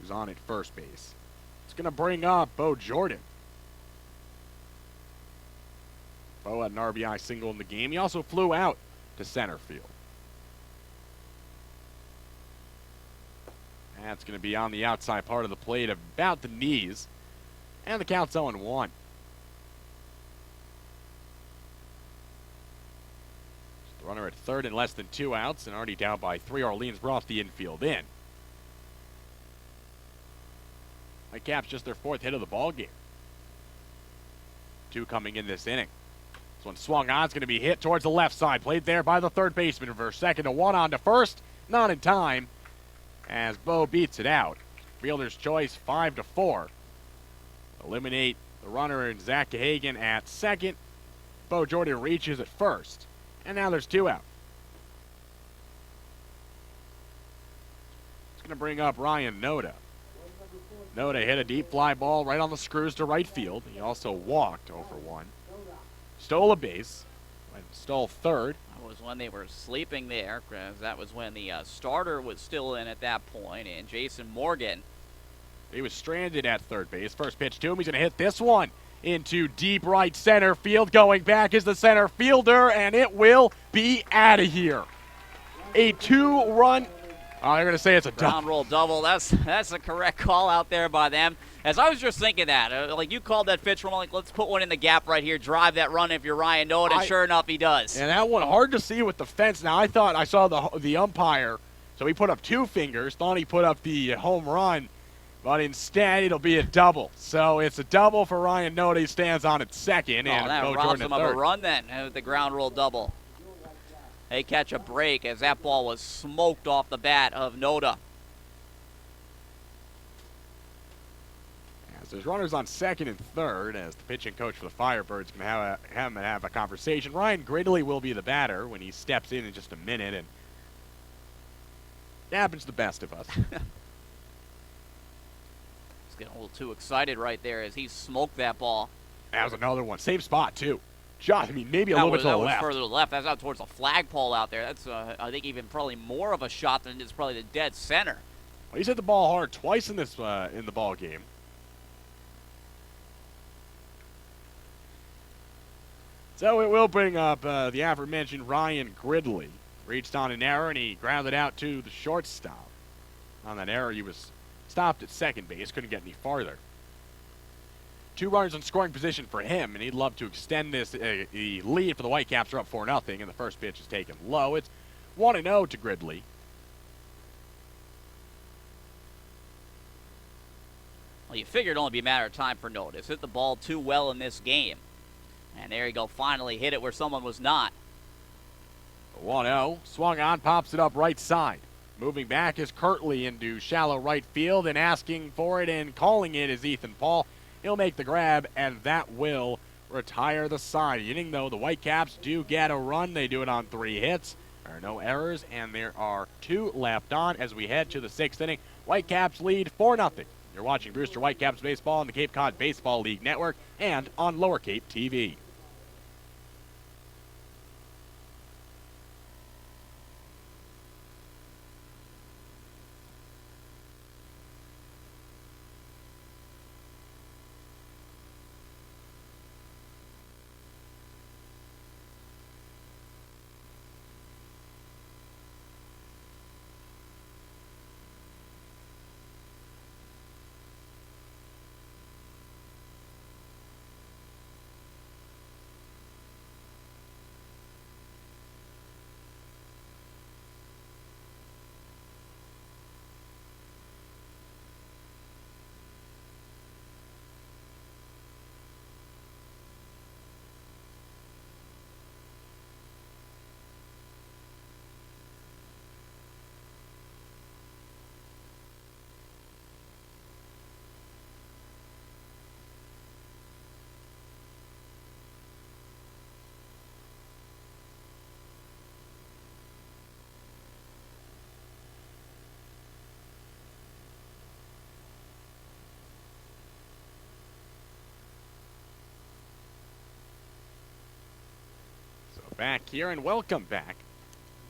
who's on at first base. It's going to bring up Bo Jordan. Bo had an RBI single in the game. He also flew out to center field. That's going to be on the outside part of the plate, about the knees. And the count's 0-1. The runner at third and less than 2 outs, and already down by 3. Orleans brought the infield in. Whitecaps just their 4th hit of the ball game. 2 coming in this inning. This one swung on. It's going to be hit towards the left side. Played there by the third baseman for 2nd to 1 on to first. Not in time as Bo beats it out. Fielder's choice 5-4. Eliminate the runner in Zach Gahagan at 2nd. Bo Jordan reaches at first. And now there's 2 out. It's going to bring up Ryan Noda. Noda hit a deep fly ball right on the screws to right field. He also walked 0-1. Stole a base, stole third. That was when they were sleeping there, because that was when the starter was still in at that point, and Jason Morgan. He was stranded at third base. First pitch to him. He's going to hit this one into deep right center field. Going back is the center fielder, and it will be out of here. A 2-run. Oh, they're going to say it's a ground roll double. That's a correct call out there by them. As I was just thinking that, like you called that pitch from, like, let's put one in the gap right here, drive that run if you're Ryan Noda, and sure enough, he does. And that one hard to see with the fence. Now, I thought I saw the umpire, so he put up 2 fingers, thought he put up the home run, but instead it'll be a double. So it's a double for Ryan Noda. He stands on at 2nd. And that Bo robs Jordan him at of third. a run then with the ground roll double. They catch a break as that ball was smoked off the bat of Noda. As there's runners on 2nd and 3rd, as the pitching coach for the Firebirds can have a conversation. Ryan Gridley will be the batter when he steps in just a minute, and it happens to the best of us. He's getting a little too excited right there as he smoked that ball. That was another one. Same spot, too. Shot, I mean, maybe a little bit to the left. That was further to the left. That's out towards the flagpole out there. That's, I think, even probably more of a shot than it's probably the dead center. Well, he's hit the ball hard twice in this in the ball game. So it will bring up the aforementioned Ryan Gridley. Reached on an error, and he grounded out to the shortstop. On that error, he was stopped at second base. Couldn't get any farther. 2 runners in scoring position for him, and he'd love to extend this. The lead for the Whitecaps are up 4-0, and the first pitch is taken low. It's 1-0 to Gridley. Well, you figured it'd only be a matter of time for Notice. Hit the ball too well in this game. And there you go, finally hit it where someone was not. 1-0, swung on, pops it up right side. Moving back is Kirtley into shallow right field, and asking for it and calling it is Ethan Paul. He'll make the grab, and that will retire the side. Inning, though, the Whitecaps do get a run. They do it on 3 hits. There are no errors, and there are 2 left on as we head to the 6th inning. Whitecaps lead 4-0. You're watching Brewster Whitecaps baseball on the Cape Cod Baseball League Network and on Lower Cape TV. Back here and welcome back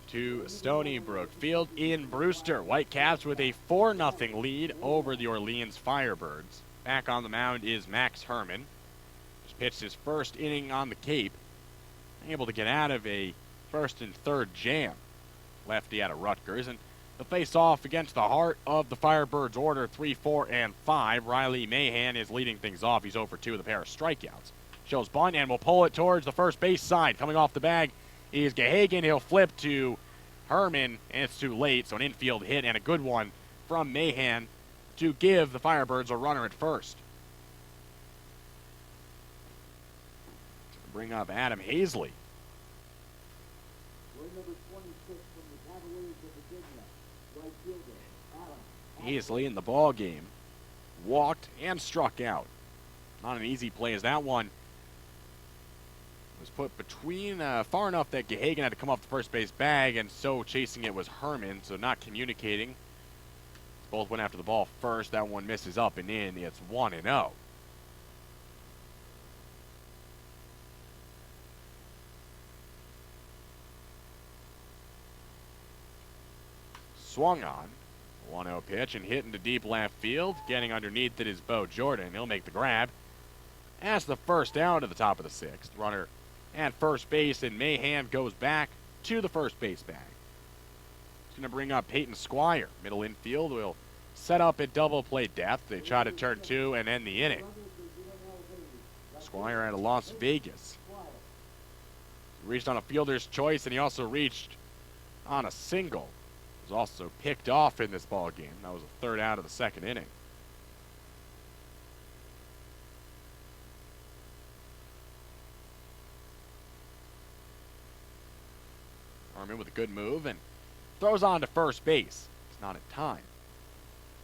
to Stony Brook Field in Brewster. Whitecaps with a 4-0 lead over the Orleans Firebirds. Back on the mound is Max Herman. Just pitched his first inning on the Cape. Able to get out of a first and third jam. Lefty out of Rutgers. And the face off against the heart of the Firebirds order 3, 4, and 5. Riley Mahan is leading things off. He's over 2 with a pair of strikeouts. Shows bunt and will pull it towards the first base side. Coming off the bag is Gahagan. He'll flip to Herman, and it's too late. So an infield hit and a good one from Mahan to give the Firebirds a runner at first. Bring up Adam Hazley. Hazley in the ball game walked and struck out. Not an easy play as that one was put between far enough that Gahagan had to come off the first base bag, and so chasing it was Herman, so not communicating. Both went after the ball first. That one misses up and in. It's 1-0. Swung on. 1-0 pitch and hit into deep left field. Getting underneath it is Bo Jordan. He'll make the grab. As the first down to the top of the 6th. Runner at first base, and Mahan goes back to the first base bag. He's going to bring up Peyton Squire. Middle infield will set up at double play depth. They try to turn 2 and end the inning. Squire out of Las Vegas. He reached on a fielder's choice, and he also reached on a single. Was also picked off in this ball game. That was the 3rd out of the 2nd inning. Herman with a good move and throws on to first base. It's not in time.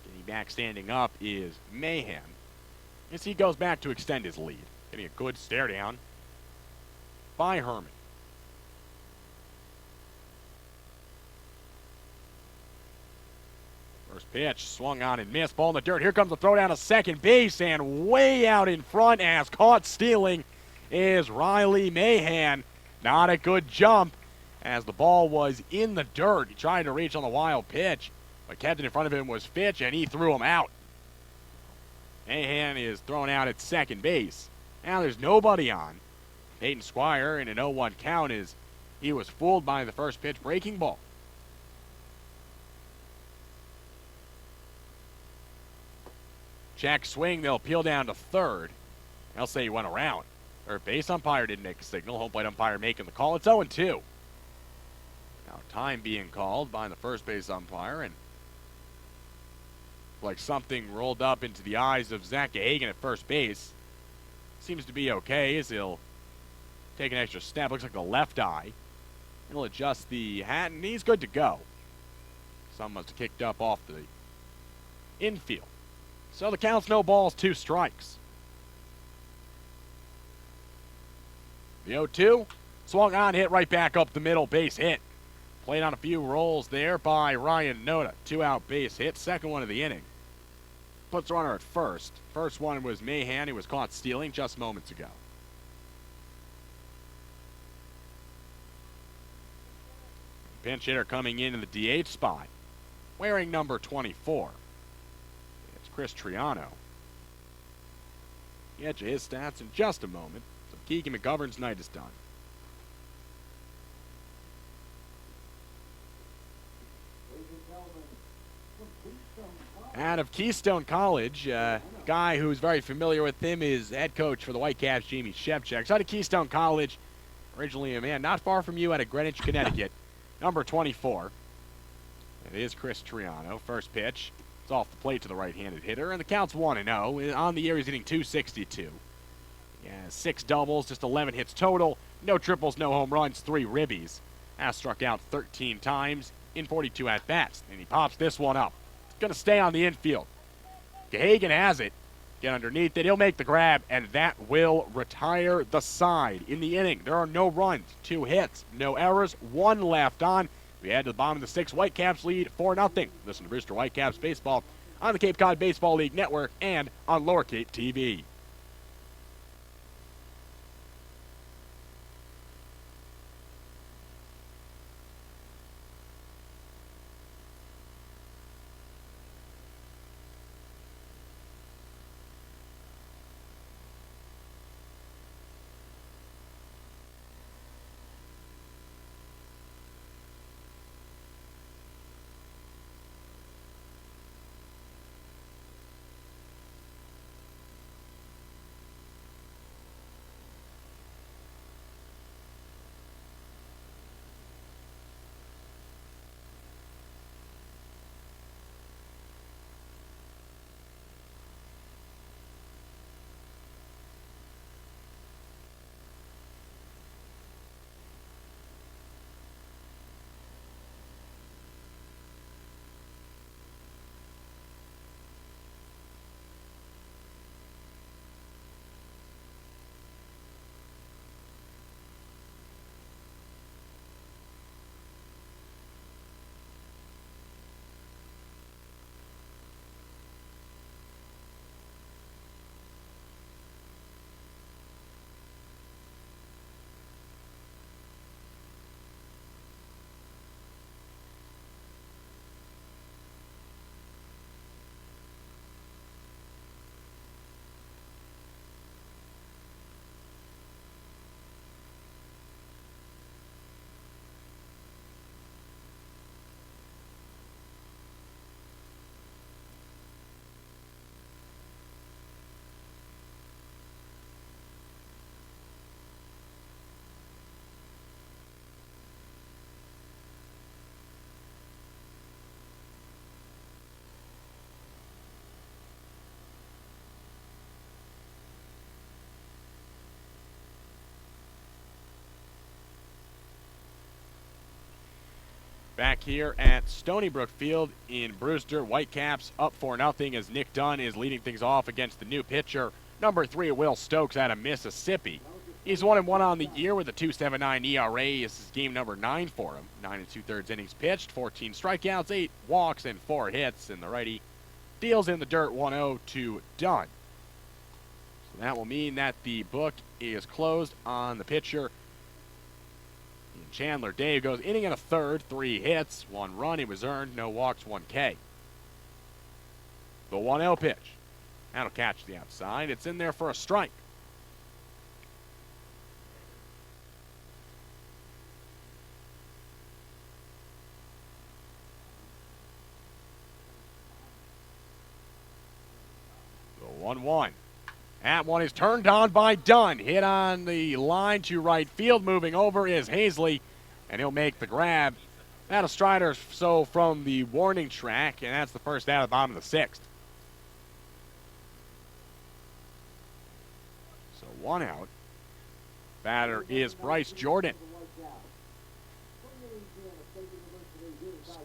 Getting back standing up is Mahan as he goes back to extend his lead. Getting a good stare down by Herman. First pitch swung on and missed. Ball in the dirt. Here comes the throw down to second base, and way out in front as caught stealing is Riley Mahan. Not a good jump as the ball was in the dirt. He tried to reach on the wild pitch, but kept it in front of him was Fitch, and he threw him out. Mahan is thrown out at second base. Now there's nobody on. Peyton Squire in an 0-1 count as he was fooled by the first pitch breaking ball. Check swing, they'll peel down to third. They'll say he went around. Third base umpire didn't make a signal. Home plate umpire making the call. It's 0-2. Now time being called by the first base umpire, and like something rolled up into the eyes of Zach Gahagan at first base. Seems to be okay as he'll take an extra step. Looks like the left eye. He'll adjust the hat, and he's good to go. Some must have kicked up off the infield. So the count's no balls, 2 strikes. The 0-2 swung on, hit right back up the middle, base hit. Played on a few rolls there by Ryan Noda. 2-out base hit, second one of the inning. puts a runner at first. First one was Mahan, who was caught stealing just moments ago. Pinch hitter coming in the DH spot, wearing number 24. It's Chris Triano. Get you his stats in just a moment. So Keegan McGovern's night is done. Out of Keystone College, guy who's very familiar with him is head coach for the Whitecaps, Jamie Shevchak. So out of Keystone College, originally a man not far from you out of Greenwich, Connecticut, number 24. It is Chris Triano. First pitch. It's off the plate to the right-handed hitter, and the count's 1-0. On the year, he's hitting .262. He has 6 doubles, just 11 hits total. No triples, no home runs, 3 ribbies. Has struck out 13 times in 42 at-bats, and he pops this one up. Going to stay on the infield. Gahagan has it. Get underneath it. He'll make the grab, and that will retire the side. In the inning, there are no runs, 2 hits, no errors, 1 left on. We head to the bottom of the 6th. Whitecaps lead 4-0. Listen to Brewster Whitecaps Baseball on the Cape Cod Baseball League Network and on Lower Cape TV. Back here at Stony Brook Field in Brewster, Whitecaps up 4-0 as Nick Dunn is leading things off against the new pitcher, number 3, Will Stokes out of Mississippi. He's 1-1 on the year with a 2.79 ERA. This is game number 9 for him. 9 2/3 innings pitched, 14 strikeouts, 8 walks, and 4 hits. And the righty deals in the dirt 1-0 to Dunn. So that will mean that the book is closed on the pitcher. Chandler Dave goes inning and a third, 3 hits, 1 run. He was earned, no walks, 1 K. The 1-0 pitch. That'll catch the outside. It's in there for a strike. The 1-1. That one is turned on by Dunn. Hit on the line to right field. Moving over is Hazley, and he'll make the grab. That a strider so from the warning track, and that's the first out of the bottom of the 6th. So 1 out. Batter is Bryce Jordan.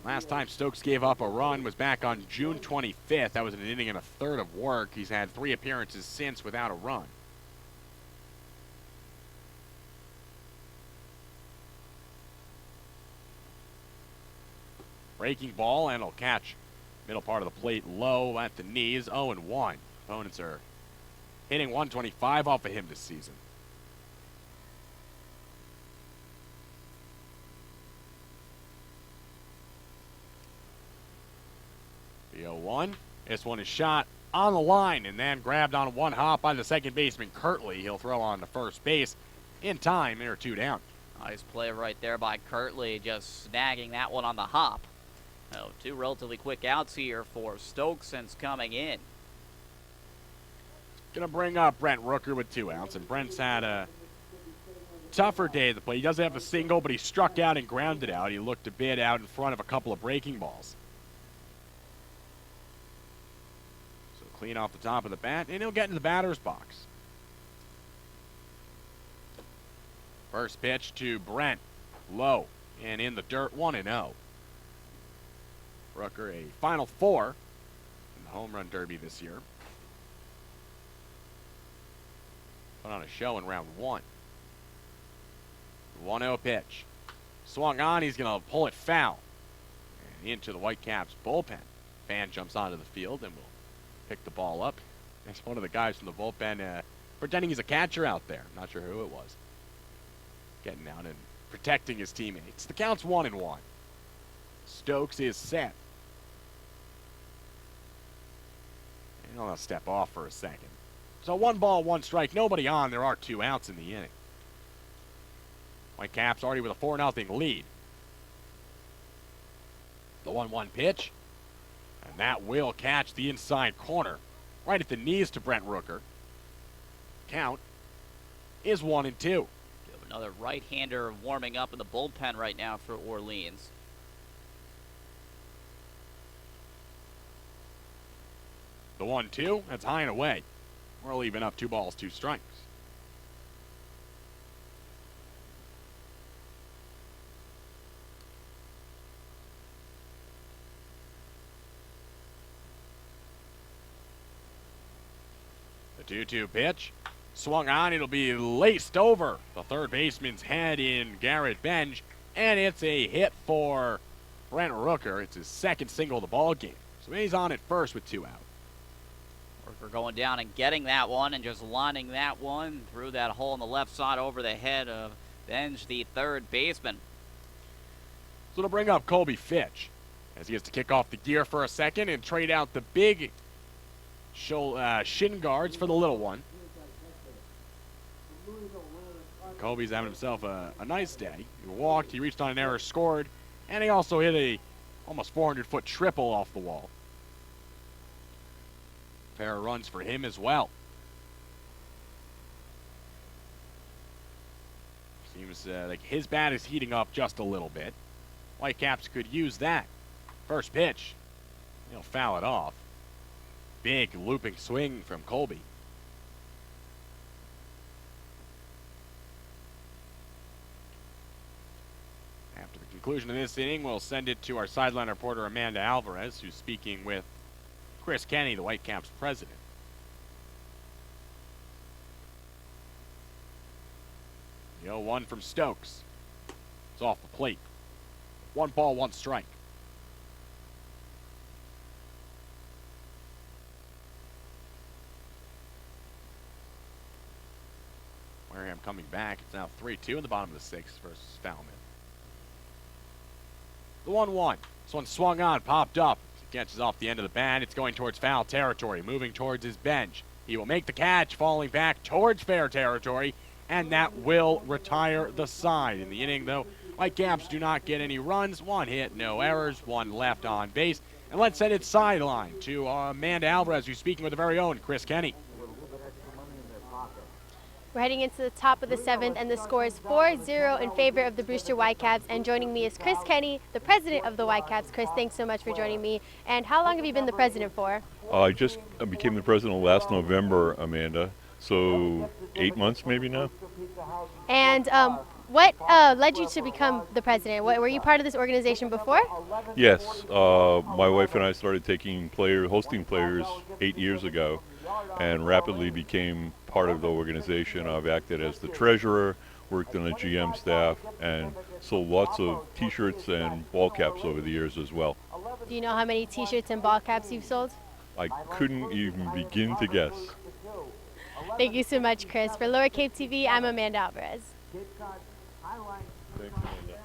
Last time Stokes gave up a run was back on June 25th. That was an inning and a third of work. He's had 3 appearances since without a run. Breaking ball, and it'll catch Middle part of the plate low at the knees, 0-1. Opponents are hitting 125 off of him this season. The 0-1. This one is shot on the line and then grabbed on one hop by the second baseman, Kirtley. He'll throw on to first base in time. They're 2 down. Nice play right there by Kirtley, just snagging that one on the hop. Oh, 2 relatively quick outs here for Stokes since coming in. Gonna bring up Brent Rooker with 2 outs, and Brent's had a tougher day at the plate. He doesn't have a single, but he struck out and grounded out. He looked a bit out in front of a couple of breaking balls. So clean off the top of the bat, and he'll get in the batter's box. First pitch to Brent, low and in the dirt, 1-0. Rooker a Final Four in the home run derby this year. Put on a show in round 1. 1-0 pitch. Swung on, he's going to pull it foul. And into the Whitecaps bullpen. Fan jumps onto the field and will pick the ball up. There's one of the guys from the bullpen pretending he's a catcher out there. Not sure who it was. Getting out and protecting his teammates. The count's 1-1. Stokes is set. And I'll step off for a second. So 1 ball, 1 strike, nobody on. There are 2 outs in the inning. Whitecaps already with a 4-0 lead. The 1-1 pitch. And that will catch the inside corner. Right at the knees to Brent Rooker. Count is 1-2. Another right-hander warming up in the bullpen right now for Orleans. The 1-2, that's high and away. We're leaving up 2 balls, 2 strikes. The 2-2 pitch. Swung on, it'll be laced over the third baseman's head in Garrett Benj, and it's a hit for Brent Rooker. It's his 2nd single of the ball game. So he's on at first with 2 out. Rooker going down and getting that one and just lining that one through that hole on the left side over the head of Benj, the third baseman. So it'll bring up Colby Fitch as he has to kick off the gear for a second and trade out the big shin guards for the little one. Colby's having himself a nice day. He walked, he reached on an error, scored, and he also hit a almost 400-foot triple off the wall. Pair of runs for him as well. Seems like his bat is heating up just a little bit. Whitecaps could use that. First pitch. He'll foul it off. Big looping swing from Colby. After the conclusion of this inning, we'll send it to our sideline reporter Amanda Alvarez, who's speaking with Chris Kenny, the Whitecaps president. The 0-1 from Stokes. It's off the plate. 1 ball, 1 strike. Wareham coming back. It's now 3-2 in the bottom of the 6th versus Fallman. The 1-1. This one swung on, popped up. Catches off the end of the bat. It's going towards foul territory, moving towards his bench. He will make the catch, falling back towards fair territory, and that will retire the side. In the inning, though, Whitecaps do not get any runs. 1 hit, no errors, 1 left on base. And let's send it sideline to Amanda Alvarez, who's speaking with the very own Chris Kenny. We're heading into the top of the 7th, and the score is 4-0 in favor of the Brewster Whitecaps. And joining me is Chris Kenny, the president of the Whitecaps. Chris, thanks so much for joining me. And how long have you been the president for? I just became the president last November, Amanda. So 8 months maybe now. And what led you to become the president? Were you part of this organization before? Yes, my wife and I started hosting players 8 years ago, and rapidly became part of the organization. I've acted as the treasurer, worked on the GM staff, and sold lots of T-shirts and ball caps over the years as well. Do you know how many T-shirts and ball caps you've sold? I couldn't even begin to guess. Thank you so much, Chris. For Lower Cape TV, I'm Amanda Alvarez. Thanks, Amanda.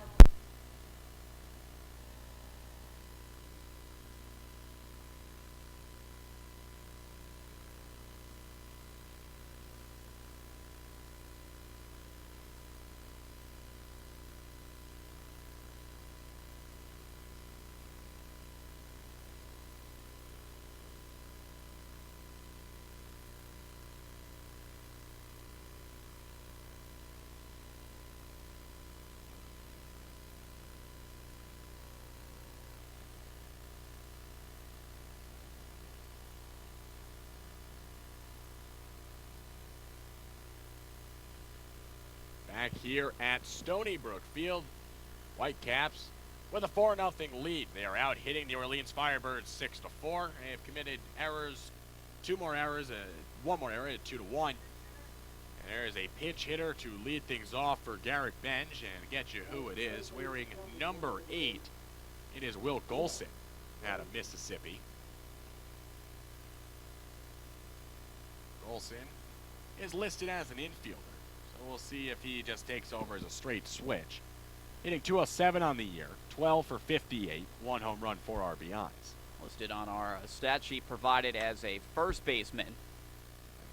Back here at Stony Brook Field, Whitecaps with a 4-0 lead. They are out hitting the Orleans Firebirds 6-4. They have committed errors, one more error at 2-1. And there is a pinch hitter to lead things off for Garrett Benj, and get you who it is. Wearing number 8, it is Will Golson out of Mississippi. Golson is listed as an infielder. We'll see if he just takes over as a straight switch. Hitting 207 on the year, 12 for 58, 1 home run, 4 RBIs. Listed on our stat sheet provided as a first baseman.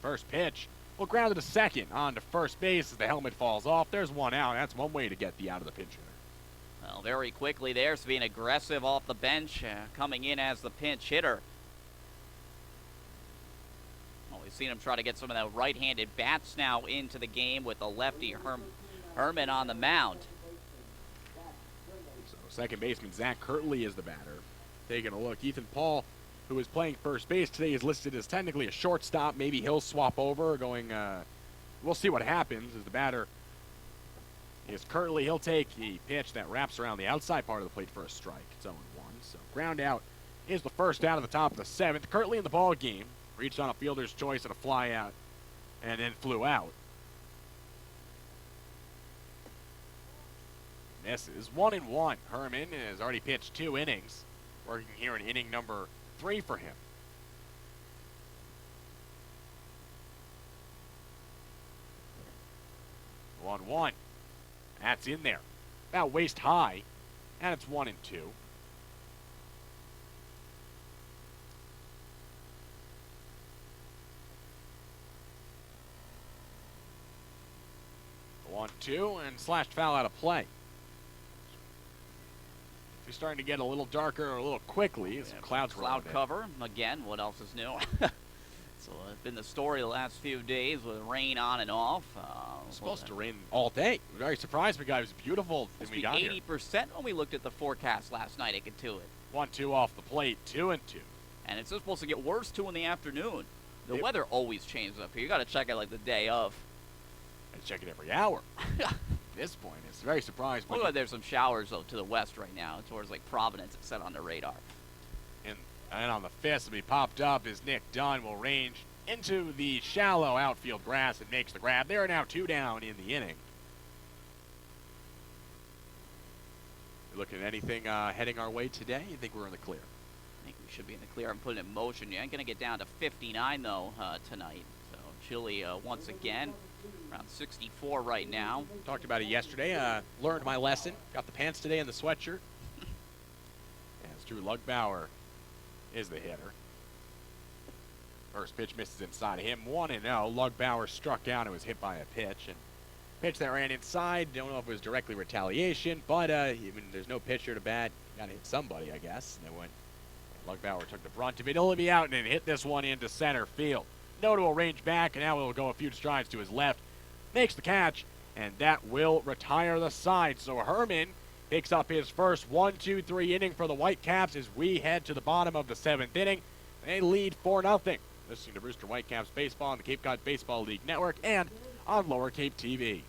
First pitch, well, grounded to second, on to first base as the helmet falls off. There's one out. That's one way to get the out of the pinch hitter. Well, very quickly there, so being aggressive off the bench, coming in as the pinch hitter. We've seen him try to get some of the right-handed bats now into the game with the lefty Herman on the mound. So second baseman Zach Kirtley is the batter. Taking a look, Ethan Paul, who is playing first base today, is listed as technically a shortstop. Maybe he'll swap over, we'll see what happens as the batter is Kirtley. He'll take the pitch that wraps around the outside part of the plate for a strike. It's 0-1, so ground out is the first out of the top of the 7th. Kirtley in the ball game. Reached on a fielder's choice and a fly out, and then flew out. Misses. 1-1. Herman has already pitched 2 innings. Working here in inning number 3 for him. 1-1. That's in there. About waist high, and it's 1-2. 1-2 and slashed foul out of play. It's starting to get a little darker a little quickly. Some clouds cloud cover. Again, what else is new? So it's been the story the last few days with rain on and off. It's supposed to rain all day. Very surprised we got it. It was beautiful when we got here. 80% when we looked at the forecast last night at Kentuit. 1-2 off the plate, 2-2. And it's just supposed to get worse too in the afternoon. The weather always changes up here. You got to check it like the day of. I check it every hour. At this point, it's very surprised. Look like there's some showers though to the west right now, towards like Providence. It's set on the radar. And on the 5th, to be popped up is Nick Dunn will range into the shallow outfield grass and makes the grab. There are now 2 down in the inning. You looking at anything heading our way today? You think we're in the clear? I think we should be in the clear. I'm putting it in motion. You ain't going to get down to 59 though tonight. So chilly once again. Around 64 right now. Talked about it yesterday. Learned my lesson. Got the pants today and the sweatshirt. As Drew Lugbauer is the hitter. First pitch misses inside of him. 1-0. Lugbauer struck out and was hit by a pitch. And pitch that ran inside. Don't know if it was directly retaliation, but there's no pitcher to bat. Got to hit somebody, I guess. And Lugbauer took the brunt of it. He'll be out and then hit this one into center field. Noto will range back, and now he'll go a few strides to his left. Makes the catch, and that will retire the side. So Herman picks up his first 1-2-3 inning for the Whitecaps as we head to the bottom of the 7th inning. They lead 4-0. Listening to Brewster Whitecaps baseball on the Cape Cod Baseball League Network and on Lower Cape TV.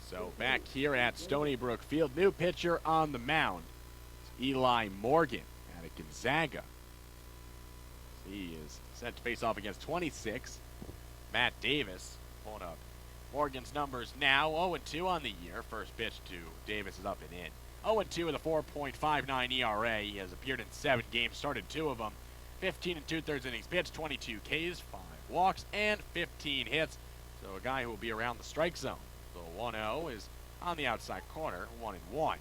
So back here at Stony Brook Field, new pitcher on the mound. It's Eli Morgan out of Gonzaga. He is set to face off against 26. Matt Davis pulling up Morgan's numbers now. 0-2 on the year. First pitch to Davis is up and in. 0-2 with a 4.59 ERA. He has appeared in 7 games, started 2 of them. 15 2/3 innings pitched, 22 Ks, 5 walks, and 15 hits. So a guy who will be around the strike zone. So 1-0 is on the outside corner, 1-1.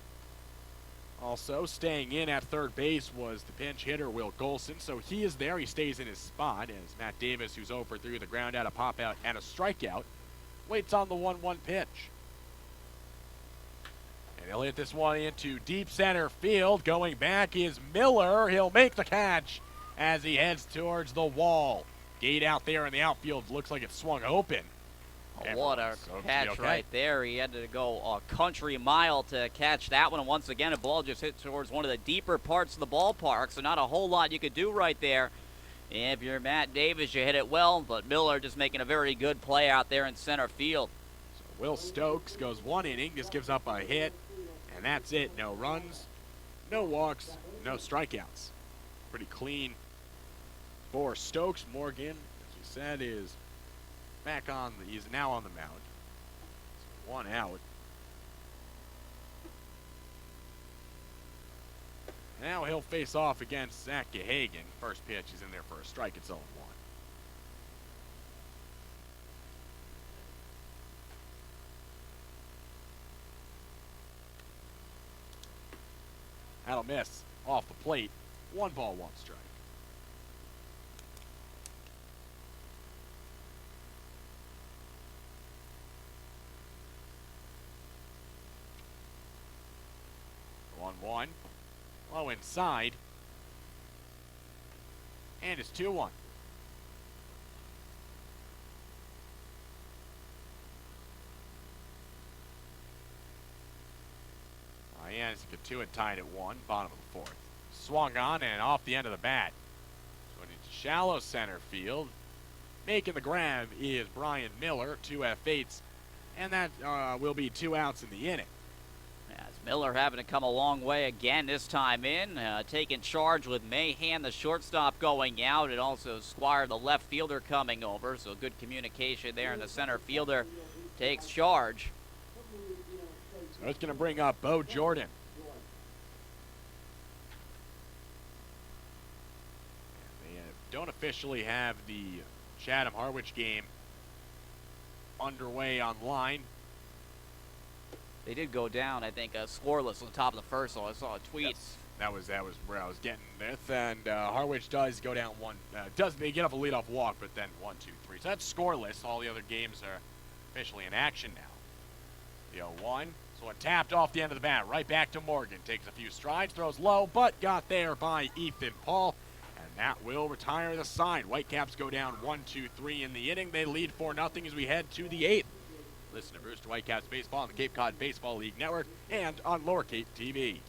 Also staying in at third base was the pinch hitter Will Golson. So he is there. He stays in his spot as Matt Davis, who's 0 for 3 with a ground out, a pop out, and a strikeout, waits on the 1-1 pitch. And he'll hit this one into deep center field. Going back is Miller. He'll make the catch as he heads towards the wall. Gate out there in the outfield looks like it swung open. Oh, what a catch right there. He had to go a country mile to catch that one. And once again, a ball just hit towards one of the deeper parts of the ballpark, so not a whole lot you could do right there. If you're Matt Davis, you hit it well, but Miller just making a very good play out there in center field. So Will Stokes goes 1 inning, just gives up a hit, and that's it. No runs, no walks, no strikeouts. Pretty clean for Stokes. Morgan, as we said, is back on. He's now on the mound. So 1 out. Now he'll face off against Zach Gehagen. First pitch, he's in there for a strike. It's 0-1. That'll miss off the plate. 1 ball, 1 strike. One, low inside, and it's 2-1. Hyannis get 2 and tied at 1, bottom of the 4th. Swung on and off the end of the bat. Going into shallow center field. Making the grab is Brian Miller, 2 F8s, and that will be 2 outs in the inning. As Miller having to come a long way again this time in, taking charge with Mahan, the shortstop, going out, and also Squire, the left fielder, coming over. So good communication there, and the center fielder takes charge. So it's going to bring up Bo Jordan. And they don't officially have the Chatham-Harwich game underway online. They did go down, I think, scoreless on the top of the first, so I saw a tweet. Yes, that was where I was getting this. And Harwich does go down 1. They get up a leadoff walk, but then 1, 2, 3. So that's scoreless. All the other games are officially in action now. The 0-1. So it tapped off the end of the bat. Right back to Morgan. Takes a few strides, throws low, but got there by Ethan Paul. And that will retire the side. Whitecaps go down 1, 2, 3 in the inning. They lead 4-0 as we head to the 8th. Listen to Brewster Whitecaps Baseball on the Cape Cod Baseball League Network and on Lower Cape TV.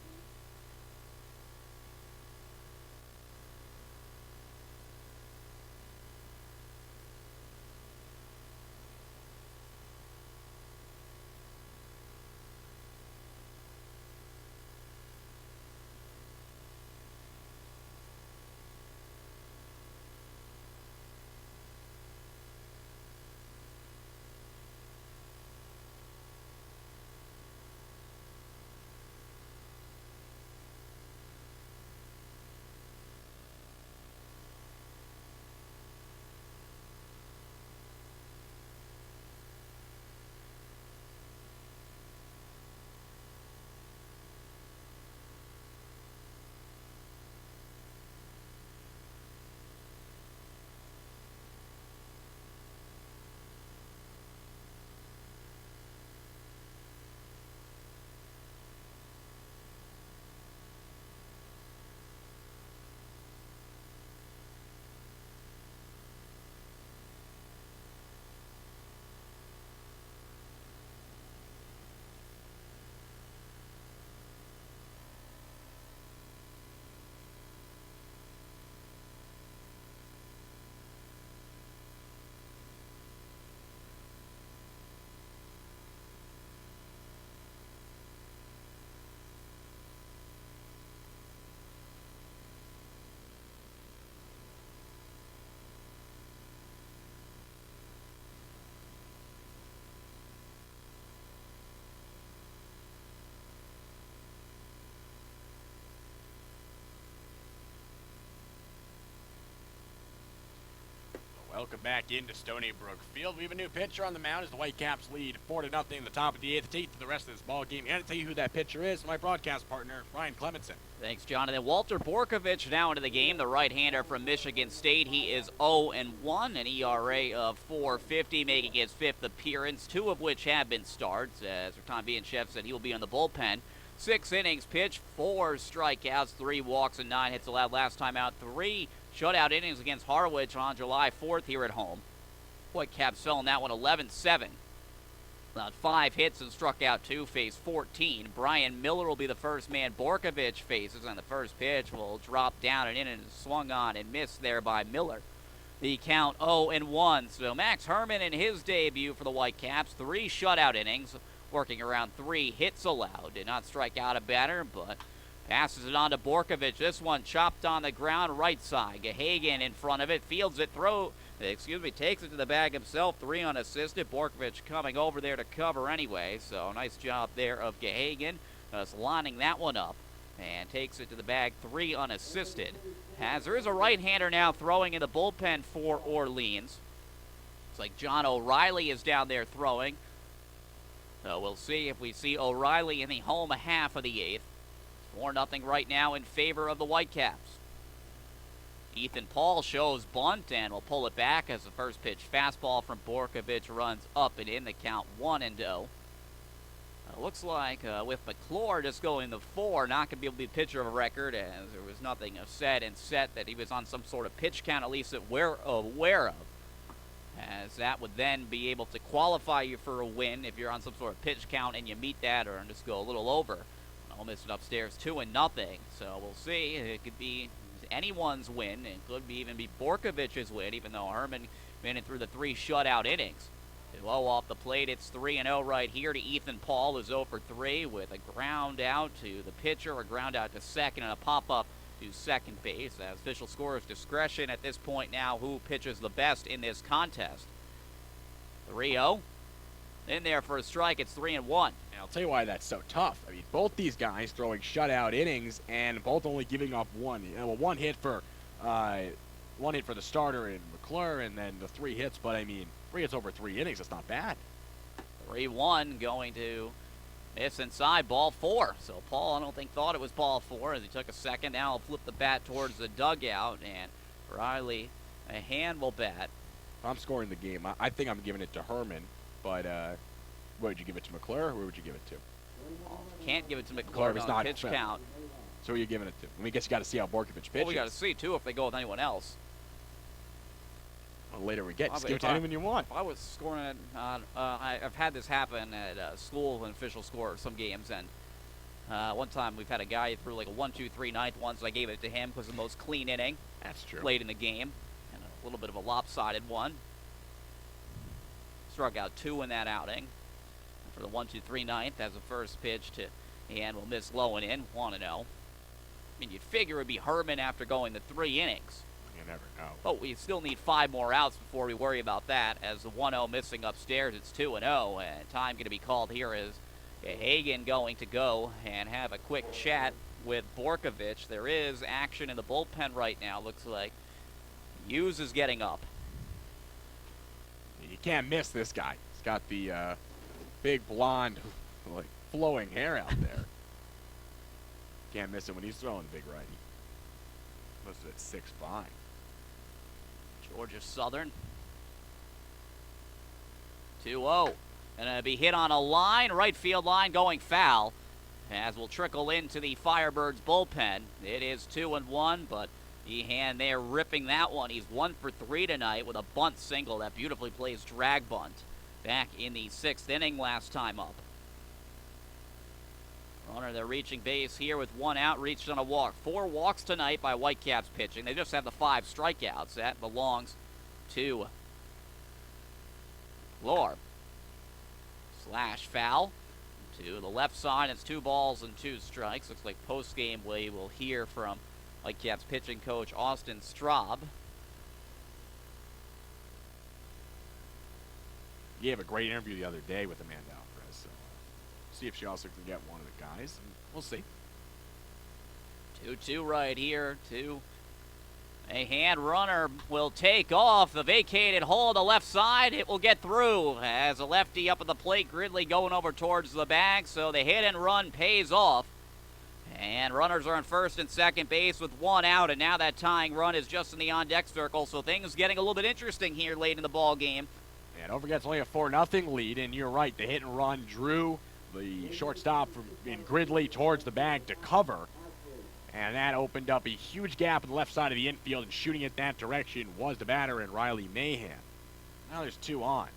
Welcome back into Stony Brook Field. We have a new pitcher on the mound as the Whitecaps lead 4-0 in the top of the 8th. To the rest of this ball game, and to tell you who that pitcher is, my broadcast partner, Ryan Clemenson. Thanks, Jonathan. Walter Borkovich now into the game, the right-hander from Michigan State. He is 0-1, an ERA of 4.50, making his 5th appearance, 2 of which have been starts. As for time being, Chef said he will be on the bullpen. 6 innings pitched, 4 strikeouts, 3 walks, and 9 hits allowed last time out. 3 shutout innings against Harwich on July 4th here at home. Whitecaps fell in that one 11-7. Allowed 5 hits and struck out 2, faced 14. Brian Miller will be the first man Borkovich faces, and the first pitch will drop down and in and swung on and missed there by Miller. The count 0-1. So Max Herman in his debut for the Whitecaps, 3 shutout innings, working around 3 hits allowed. Did not strike out a batter, but passes it on to Borkovich. This one chopped on the ground, right side. Gahagan in front of it, fields it, takes it to the bag himself, 3 unassisted. Borkovich coming over there to cover anyway, so nice job there of Gahagan, lining that one up, and takes it to the bag, 3 unassisted. As there is a right-hander now throwing in the bullpen for Orleans. Looks like John O'Reilly is down there throwing. So we'll see if we see O'Reilly in the home half of the 8th. 4-0 right now in favor of the Whitecaps. Ethan Paul shows bunt and will pull it back as the first pitch fastball from Borkovich runs up and in, the count 1-0. Looks like with McClure just going to 4, not going to be able to be pitcher of a record, as there was nothing said and set that he was on some sort of pitch count, at least that we're aware of. As that would then be able to qualify you for a win if you're on some sort of pitch count and you meet that or just go a little over. I'll miss it upstairs 2-0. So we'll see. It could be anyone's win. It could even be Borkovich's win, even though Herman made it through the 3 shutout innings. Low off the plate, it's 3-0 right here to Ethan Paul, who's 0 for 3 with a ground out to the pitcher, a ground out to second, and a pop-up to second base. As official scorer's discretion at this point now, who pitches the best in this contest. 3-0. In there for a strike, it's 3-1. And I'll tell you why that's so tough. I mean, both these guys throwing shutout innings and both only giving up one hit for the starter in McClure, and then the 3 hits. But I mean, 3 hits over 3 innings, that's not bad. 3-1 going to miss inside, ball 4. So Paul, I don't think, thought it was ball 4 as he took a second. Now he'll flip the bat towards the dugout, and Riley, a hand will bat. If I'm scoring the game, I think I'm giving it to Herman. But where would you give it to McClure, or where would you give it to? Well, can't give it to McClure on not pitch count. So who are you giving it to? I mean, I guess you got to see how Borkovich pitches. Well, we got to see, too, if they go with anyone else. Well, later we get. Just give it to anyone you want. If I was scoring it on, I've had this happen at school, an official score some games, and one time we've had a guy who threw like a 1-2-3 ninth one, so I gave it to him because the most clean inning. That's true. Played in the game, and a little bit of a lopsided one. Struck out 2 in that outing. For the 1-2-3 ninth as a first pitch to, and will miss low and in, 1-0. I mean, you'd figure it would be Herman after going the 3 innings. You never know. But we still need 5 more outs before we worry about that. As the 1-0 missing upstairs, it's 2-0, and time going to be called here is Hagen going to go and have a quick chat with Borkovich. There is action in the bullpen right now. Looks like Hughes is getting up. You can't miss this guy. He's got the big blonde, like flowing hair out there. Can't miss him when he's throwing the big righty. Listed at 6'5". Georgia Southern. 2-0. And it'll be hit on a line, right field line going foul. As we'll trickle into the Firebirds bullpen. It is 2-1, but Ehan there ripping that one. He's 1 for 3 tonight with a bunt single that beautifully plays drag bunt. Back in the 6th inning last time up. Runner, they're reaching base here with 1 out, reached on a walk. 4 walks tonight by Whitecaps pitching. They just have the 5 strikeouts. That belongs to Lore. Slash foul to the left side. It's 2 balls and 2 strikes. Looks like post-game we will hear from Whitecaps pitching coach Austin Straub. He gave a great interview the other day with Amanda Alvarez. So see if she also can get one of the guys. We'll see. 2-2 right here to A hand runner will take off the vacated hole on the left side. It will get through as a lefty up at the plate. Gridley going over towards the bag, so the hit and run pays off. And runners are on first and second base with one out, and now that tying run is just in the on-deck circle, so things getting a little bit interesting here late in the ball game. Yeah, don't forget it's only a 4-0 lead, and you're right, the hit and run drew the shortstop in Gridley towards the bag to cover. And that opened up a huge gap on the left side of the infield, and shooting it that direction was the batter in Riley Mahan. Now there's 2 on.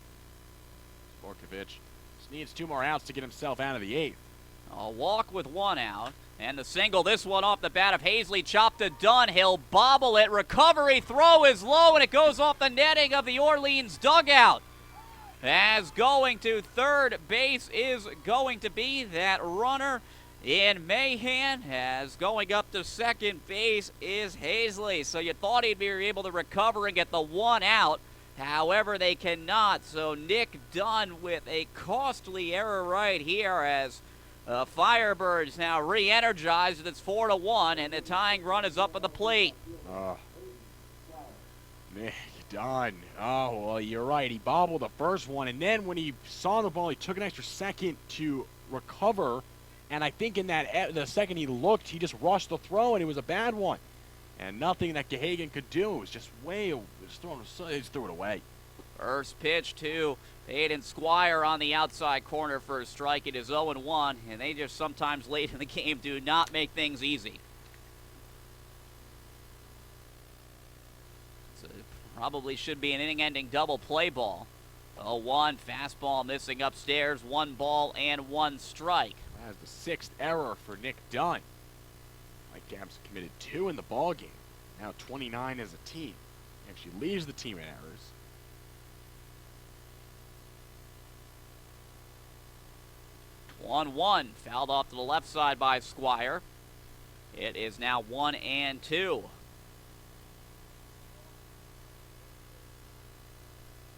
Borkovich just needs 2 more outs to get himself out of the 8th. A walk with 1 out, and the single, this one off the bat of Hazley, chopped to Dunn. He'll bobble it. Recovery throw is low, and it goes off the netting of the Orleans dugout. As going to third base is going to be that runner in Mahan, as going up to second base is Hazley. So you thought he'd be able to recover and get the 1 out. However, they cannot. So Nick Dunn with a costly error right here as Firebirds now re-energized. It's 4-1, and the tying run is up at the plate. Nick Dunn. Oh, well, you're right. He bobbled the first one, and then when he saw the ball, he took an extra second to recover. And I think in that the second he looked, he just rushed the throw, and it was a bad one. And nothing that Gahagan could do. It was just he just threw it away. First pitch to Aiden Squire on the outside corner for a strike. It is 0-1, and they just sometimes late in the game do not make things easy. So it probably should be an inning-ending double play ball. 0-1, fastball missing upstairs, 1 ball and 1 strike. That's the 6th error for Nick Dunn. Whitecaps committed 2 in the ball game. Now 29 as a team. Actually leaves the team in errors. One, fouled off to the left side by Squire. It is now 1-2.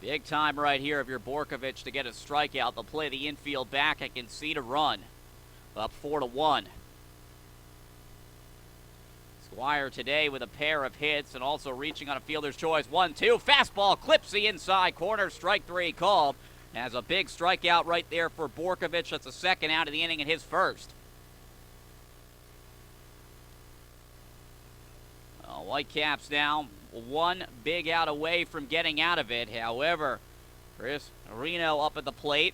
Big time right here of your Borkovich to get a strikeout. They'll play the infield back. I can see to run. Up 4-1. Squire today with a pair of hits and also reaching on a fielder's choice. 1-2. Fastball clips the inside corner. Strike 3 called. Has a big strikeout right there for Borkovich. That's the second out of the inning and his first. Whitecaps now 1 big out away from getting out of it. However, Chris Reno up at the plate.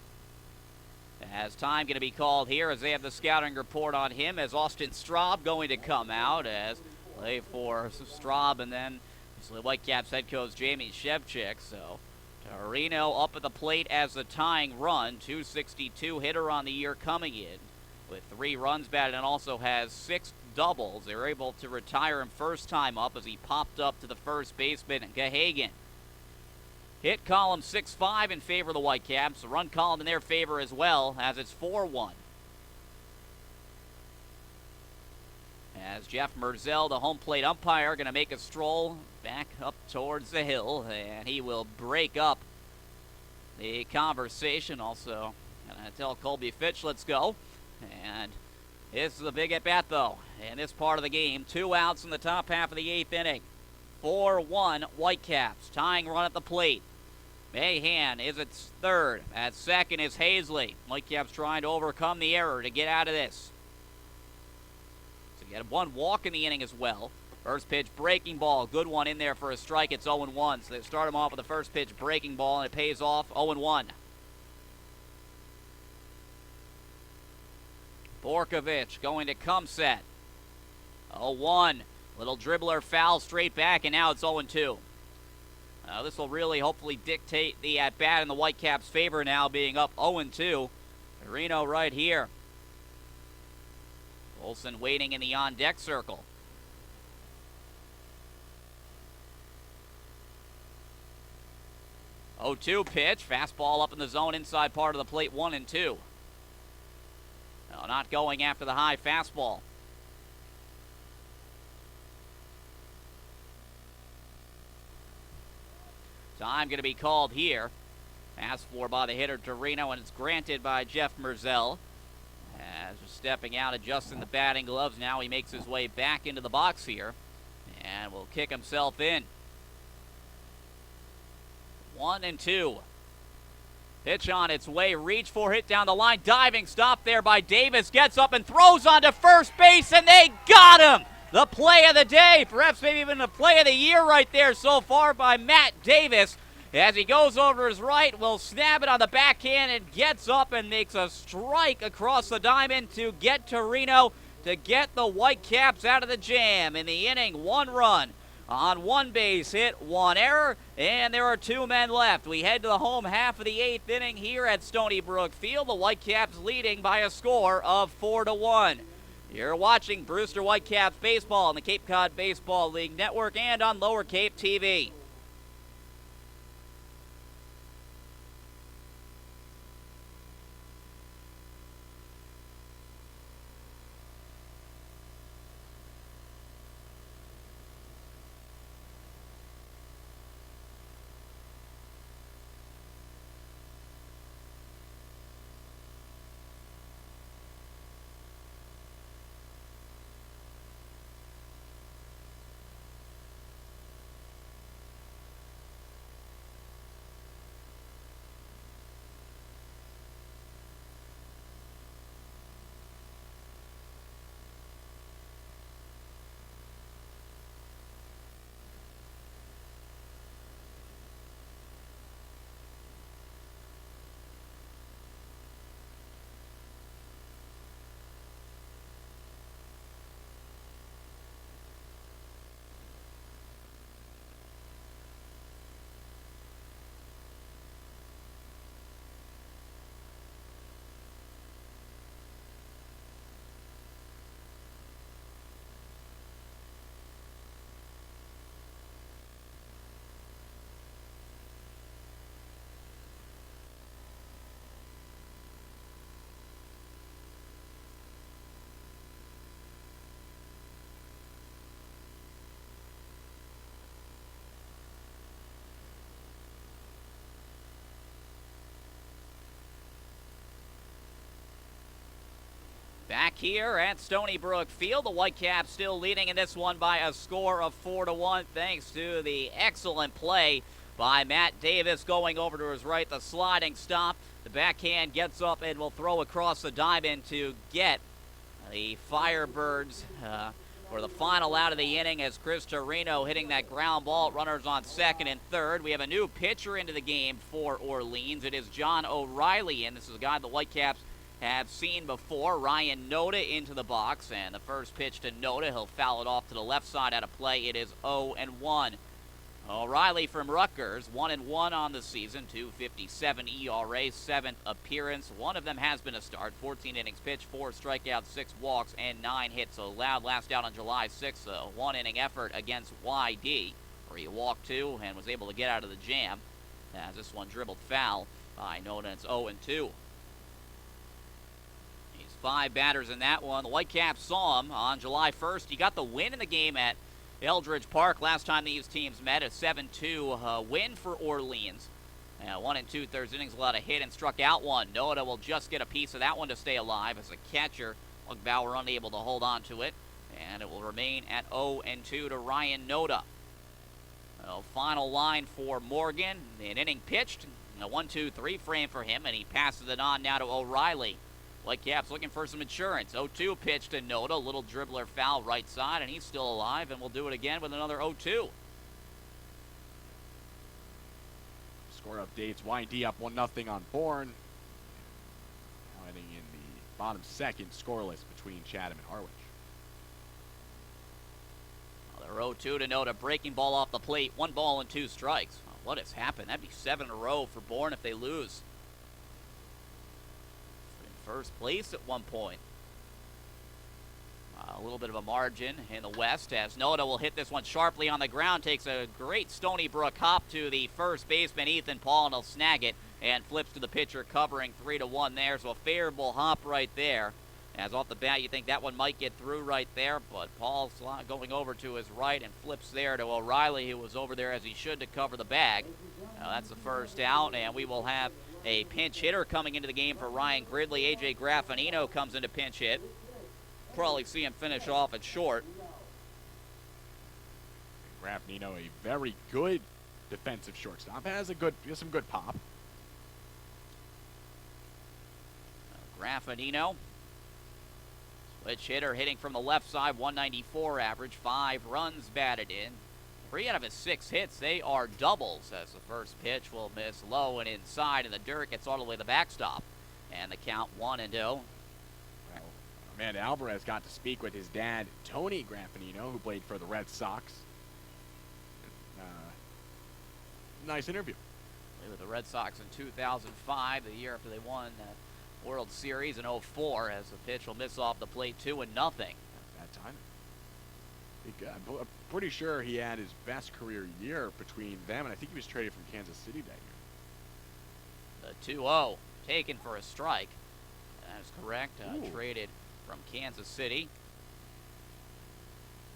As time going to be called here as they have the scouting report on him, as Austin Straub going to come out as play for Straub, and then the Whitecaps head coach Jamie Shevchik. So Reno up at the plate as the tying run. 262 hitter on the year coming in with 3 runs batted and also has 6 doubles. They were able to retire him first time up as he popped up to the first baseman, Gahagan. Hit column 6-5 in favor of the Whitecaps. The run column in their favor as well, as it's 4-1. As Jeff Merzel, the home plate umpire, going to make a stroll back up towards the hill, and he will break up the conversation. Also, going to tell Colby Fitch, let's go. And this is a big at-bat, though, in this part of the game. 2 outs in the top half of the 8th inning. 4-1 Whitecaps. Tying run at the plate. Mahan is at third. At second is Hazley. Whitecaps trying to overcome the error to get out of this. So you had 1 walk in the inning as well. First pitch breaking ball. Good one in there for a strike. It's 0-1. So they start him off with the first pitch breaking ball, and it pays off. 0-1. Borkovich going to come set. 0-1. Little dribbler foul straight back, and now it's 0-2. This will really hopefully dictate the at-bat in the Whitecaps' favor now, being up 0-2. Reno right here. Olsen waiting in the on-deck circle. Oh, 2 pitch. Fastball up in the zone inside part of the plate, 1-2. No, not going after the high fastball. Time going to be called here. Asked for by the hitter Torino, and it's granted by Jeff Merzel. As stepping out, adjusting the batting gloves. Now he makes his way back into the box here. and will kick himself in. 1-2. Pitch on its way, reach for, hit down the line, diving stop there by Davis, gets up and throws onto first base, and they got him! The play of the day, perhaps maybe even the play of the year right there so far by Matt Davis. As he goes over his right, will snap it on the backhand and gets up and makes a strike across the diamond to get Torino to get the Whitecaps out of the jam. In the inning, 1 run on 1 base hit, 1 error, and there are 2 men left. We head to the home half of the 8th inning here at Stony Brook Field. The Whitecaps leading by a score of 4-1. You're watching Brewster Whitecaps baseball on the Cape Cod Baseball League Network and on Lower Cape TV. Back here at Stony Brook Field, the Whitecaps still leading in this one by a score of 4-1 thanks to the excellent play by Matt Davis going over to his right, the sliding stop. The backhand gets up and will throw across the diamond to get the Firebirds for the final out of the inning as Chris Torino hitting that ground ball. Runners on second and third. We have a new pitcher into the game for Orleans. It is John O'Reilly, and this is a guy the Whitecaps have seen before. Ryan Noda into the box, and the first pitch to Noda. He'll foul it off to the left side out of play. It is 0-1. O'Reilly from Rutgers, 1-1 on the season, 2.57 ERA, 7th appearance. One of them has been a start. 14 innings pitched, 4 strikeouts, 6 walks, and 9 hits allowed. Last out on July 6th, a 1-inning effort against YD, where he walked 2 and was able to get out of the jam. As this one dribbled foul by Noda, it's 0-2. 5 batters in that one. The Whitecaps saw him on July 1st. He got the win in the game at Eldridge Park last time these teams met. A 7-2 win for Orleans. 1 2/3 innings, allowed a hit and struck out 1. Noda will just get a piece of that one to stay alive as a catcher. Bauer unable to hold on to it. And it will remain at 0-2 to Ryan Noda. Final line for Morgan. An inning pitched. A 1-2-3 frame for him, and he passes it on now to O'Reilly. Whitecaps looking for some insurance. 0-2 pitch to Noda. A little dribbler foul right side, and he's still alive, and we'll do it again with another 0-2. Score updates. YD up 1-0 on Bourne. Now heading in the bottom second, scoreless between Chatham and Harwich. Another 0-2 to Noda. Breaking ball off the plate. 1 ball and 2 strikes. What has happened? That'd be 7 in a row for Bourne if they lose. First place at one point. A little bit of a margin in the West as Noda will hit this one sharply on the ground. Takes a great Stony Brook hop to the first baseman, Ethan Paul, and he'll snag it and flips to the pitcher, covering 3-1 there. So a favorable hop right there. As off the bat, you think that one might get through right there, but Paul's going over to his right and flips there to O'Reilly, who was over there as he should to cover the bag. Now that's the first out, and we will have a pinch hitter coming into the game for Ryan Gridley. A.J. Graffinino comes into pinch hit. Probably see him finish off at short. Graffinino, a very good defensive shortstop, has some good pop. Graffinino, switch hitter, hitting from the left side, 194 average, 5 runs batted in. 3 out of his 6 hits, they are doubles, as the first pitch will miss low and inside, and the dirt gets all the way to the backstop. And the count 1-0. Well, Amanda Alvarez got to speak with his dad, Tony Graffinino, who played for the Red Sox. Nice interview. Played with the Red Sox in 2005, the year after they won the World Series in 04, as the pitch will miss off the plate 2-0. That time. I'm pretty sure he had his best career year between them, and I think he was traded from Kansas City that year. The 2-0 taken for a strike. That is correct. Traded from Kansas City.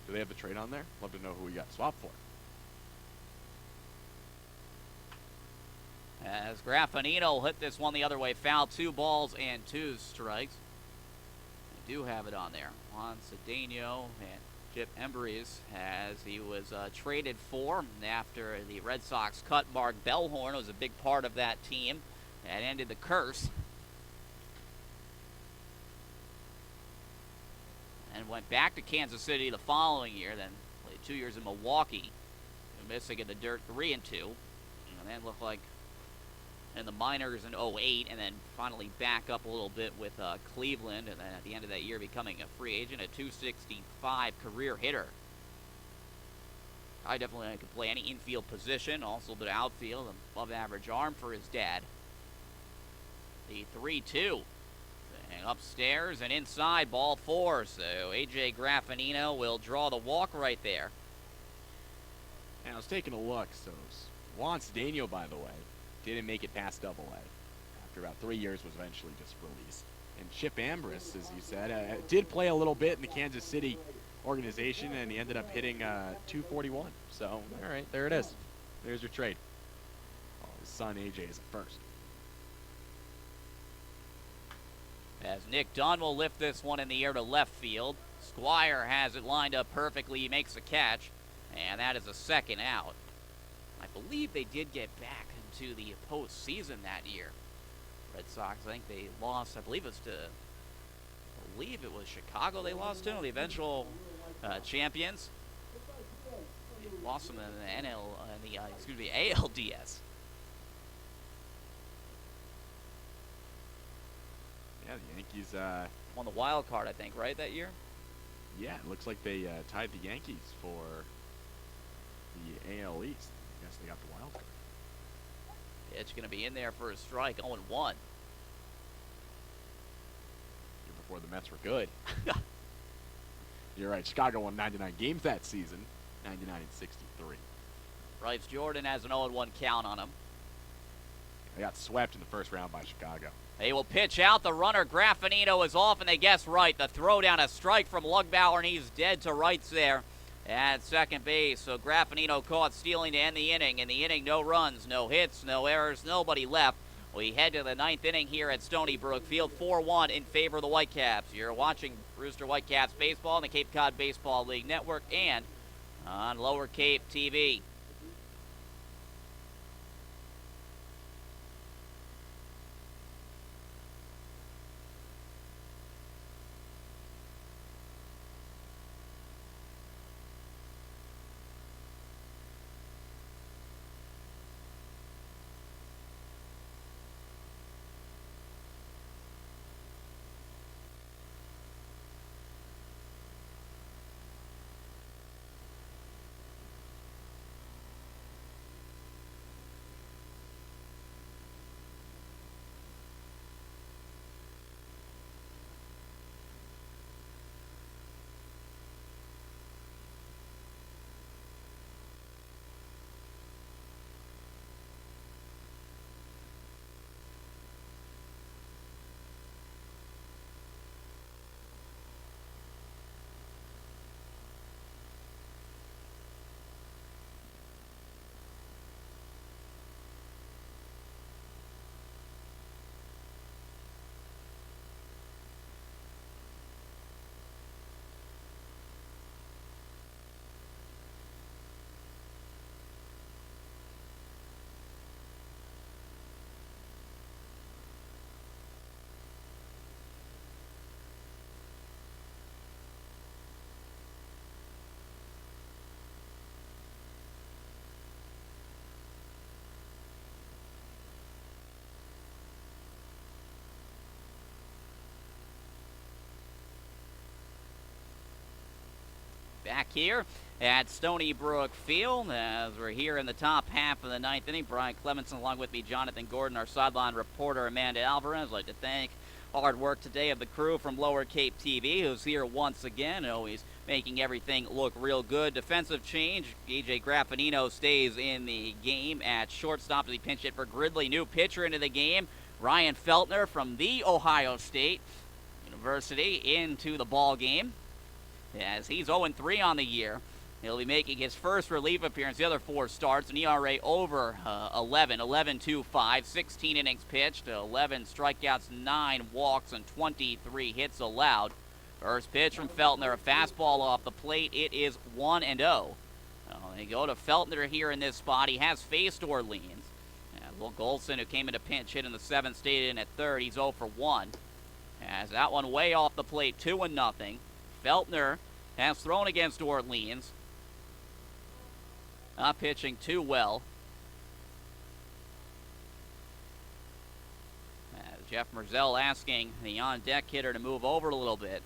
Do they have the trade on there? Love to know who he got swapped for. As Graffinino hit this one the other way, foul, 2 balls and 2 strikes. They do have it on there. Juan Cedeno and Chip Embrees, as he was traded for after the Red Sox cut Mark Bellhorn, was a big part of that team. That ended the curse. And went back to Kansas City the following year, then played 2 years in Milwaukee, missing in the dirt 3-2, and then looked like in the minors in 08, and then finally back up a little bit with Cleveland, and then at the end of that year becoming a free agent, a 265 career hitter. I definitely could play any infield position, also a bit of outfield, an above average arm for his dad. The 3-2. And upstairs and inside, ball 4. So A.J. Graffinino will draw the walk right there. And I was taking a look, so Juan Cedeno, by the way, didn't make it past Double-A. After about 3 years, was eventually just released. And Chip Embrees, as you said, did play a little bit in the Kansas City organization, and he ended up hitting 241. So, all right, there it is. There's your trade. Oh, his son A.J. is at first. As Nick Dunn will lift this one in the air to left field. Squire has it lined up perfectly. He makes the catch, and that is a second out. I believe they did get back into the postseason that year. Red Sox, I think they lost, I believe it was Chicago they lost to, the eventual champions. They lost them in the ALDS. Yeah, the Yankees Won the wild card, I think, right, that year? Yeah, it looks like they tied the Yankees for the AL East. I guess they got the wild card. It's going to be in there for a strike, 0-1. Year before the Mets were good. You're right, Chicago won 99 games that season, 99 and 63. Bryce Jordan has an 0-1 count on him. They got swept in the first round by Chicago. They will pitch out. The runner, Graffinino, is off, and they guess right. The throw down, a strike from Lugbauer, and he's dead to rights there at second base. So Graffinino caught stealing to end the inning. In the inning, no runs, no hits, no errors, nobody left. We head to the 9th inning here at Stony Brook Field, 4-1 in favor of the Whitecaps. You're watching Brewster Whitecaps baseball on the Cape Cod Baseball League Network and on Lower Cape TV. Back here at Stony Brook Field as we're here in the top half of the ninth inning. Brian Clemenson along with me, Jonathan Gordon, our sideline reporter Amanda Alvarez. I'd like to thank hard work today of the crew from Lower Cape TV, who's here once again, always making everything look real good. Defensive change. AJ Graffinino stays in the game at shortstop as he pinch hit for Gridley. New pitcher into the game, Ryan Feltner from the Ohio State University into the ball game as he's 0-3 on the year. He'll be making his first relief appearance. The other 4 starts, an ERA over 11, 11.25, 16 innings pitched, 11 strikeouts, 9 walks, and 23 hits allowed. First pitch from Feltner, a fastball off the plate. It is 1-0. They go to Feltner here in this spot. He has faced Orleans. Will Golson, who came into pinch hit in the 7th, stayed in at third. He's 0 for 1. As that one way off the plate, 2-0. Feltner has thrown against Orleans. Not pitching too well. Jeff Merzell asking the on-deck hitter to move over a little bit.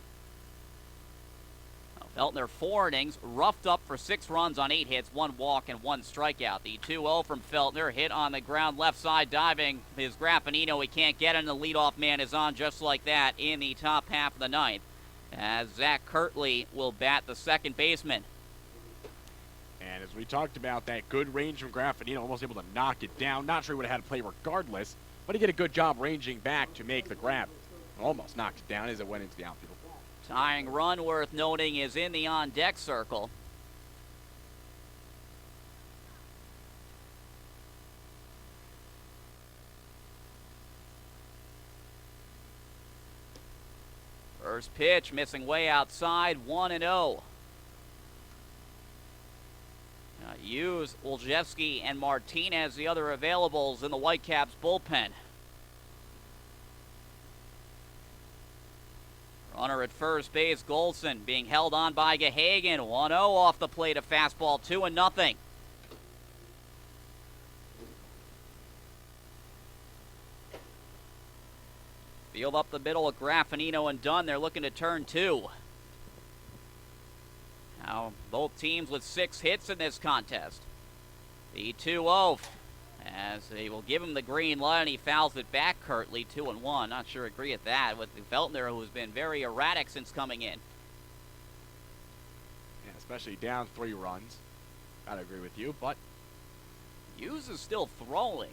Feltner 4 innings, roughed up for 6 runs on 8 hits, 1 walk, and 1 strikeout. The 2-0 from Feltner, hit on the ground, left side diving. His Graffinino, he can't get in. The leadoff man is on just like that in the top half of the ninth. As Zach Kirtley will bat the second baseman. And as we talked about, that good range from Graffinino, almost able to knock it down. Not sure he would have had to play regardless, but he did a good job ranging back to make the grab. Almost knocked it down as it went into the outfield. Tying run worth noting is in the on-deck circle. First pitch, missing way outside, 1-0. Hughes, Woljewski, and Martinez, the other availables in the Whitecaps bullpen. Runner at first base, Golson being held on by Gahagan. 1-0 off the plate, a fastball, 2-0. Field up the middle with Graffinino and Dunn. They're looking to turn 2. Now, both teams with 6 hits in this contest. The 2-0, as they will give him the green light, and he fouls it back curtly, 2-1. Not sure I agree with that with Feltner, who's been very erratic since coming in. Yeah, especially down 3 runs. Gotta agree with you, but Hughes is still throwing.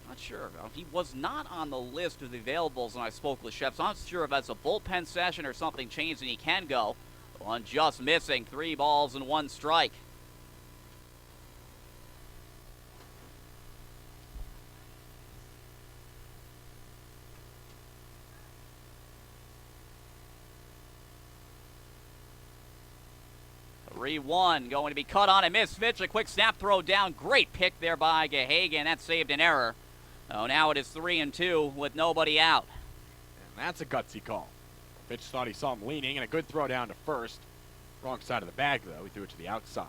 Not sure. He was not on the list of the availables when I spoke with Shep, so I'm not sure if that's a bullpen session or something changed and he can go. One just missing, 3 balls and 1 strike. One going to be cut on and missed. Pitch, a quick snap throw down. Great pick there by Gahagan. That saved an error. Oh, now it is 3-2 with nobody out. And that's a gutsy call. Fitch thought he saw him leaning, and a good throw down to first. Wrong side of the bag, though. He threw it to the outside.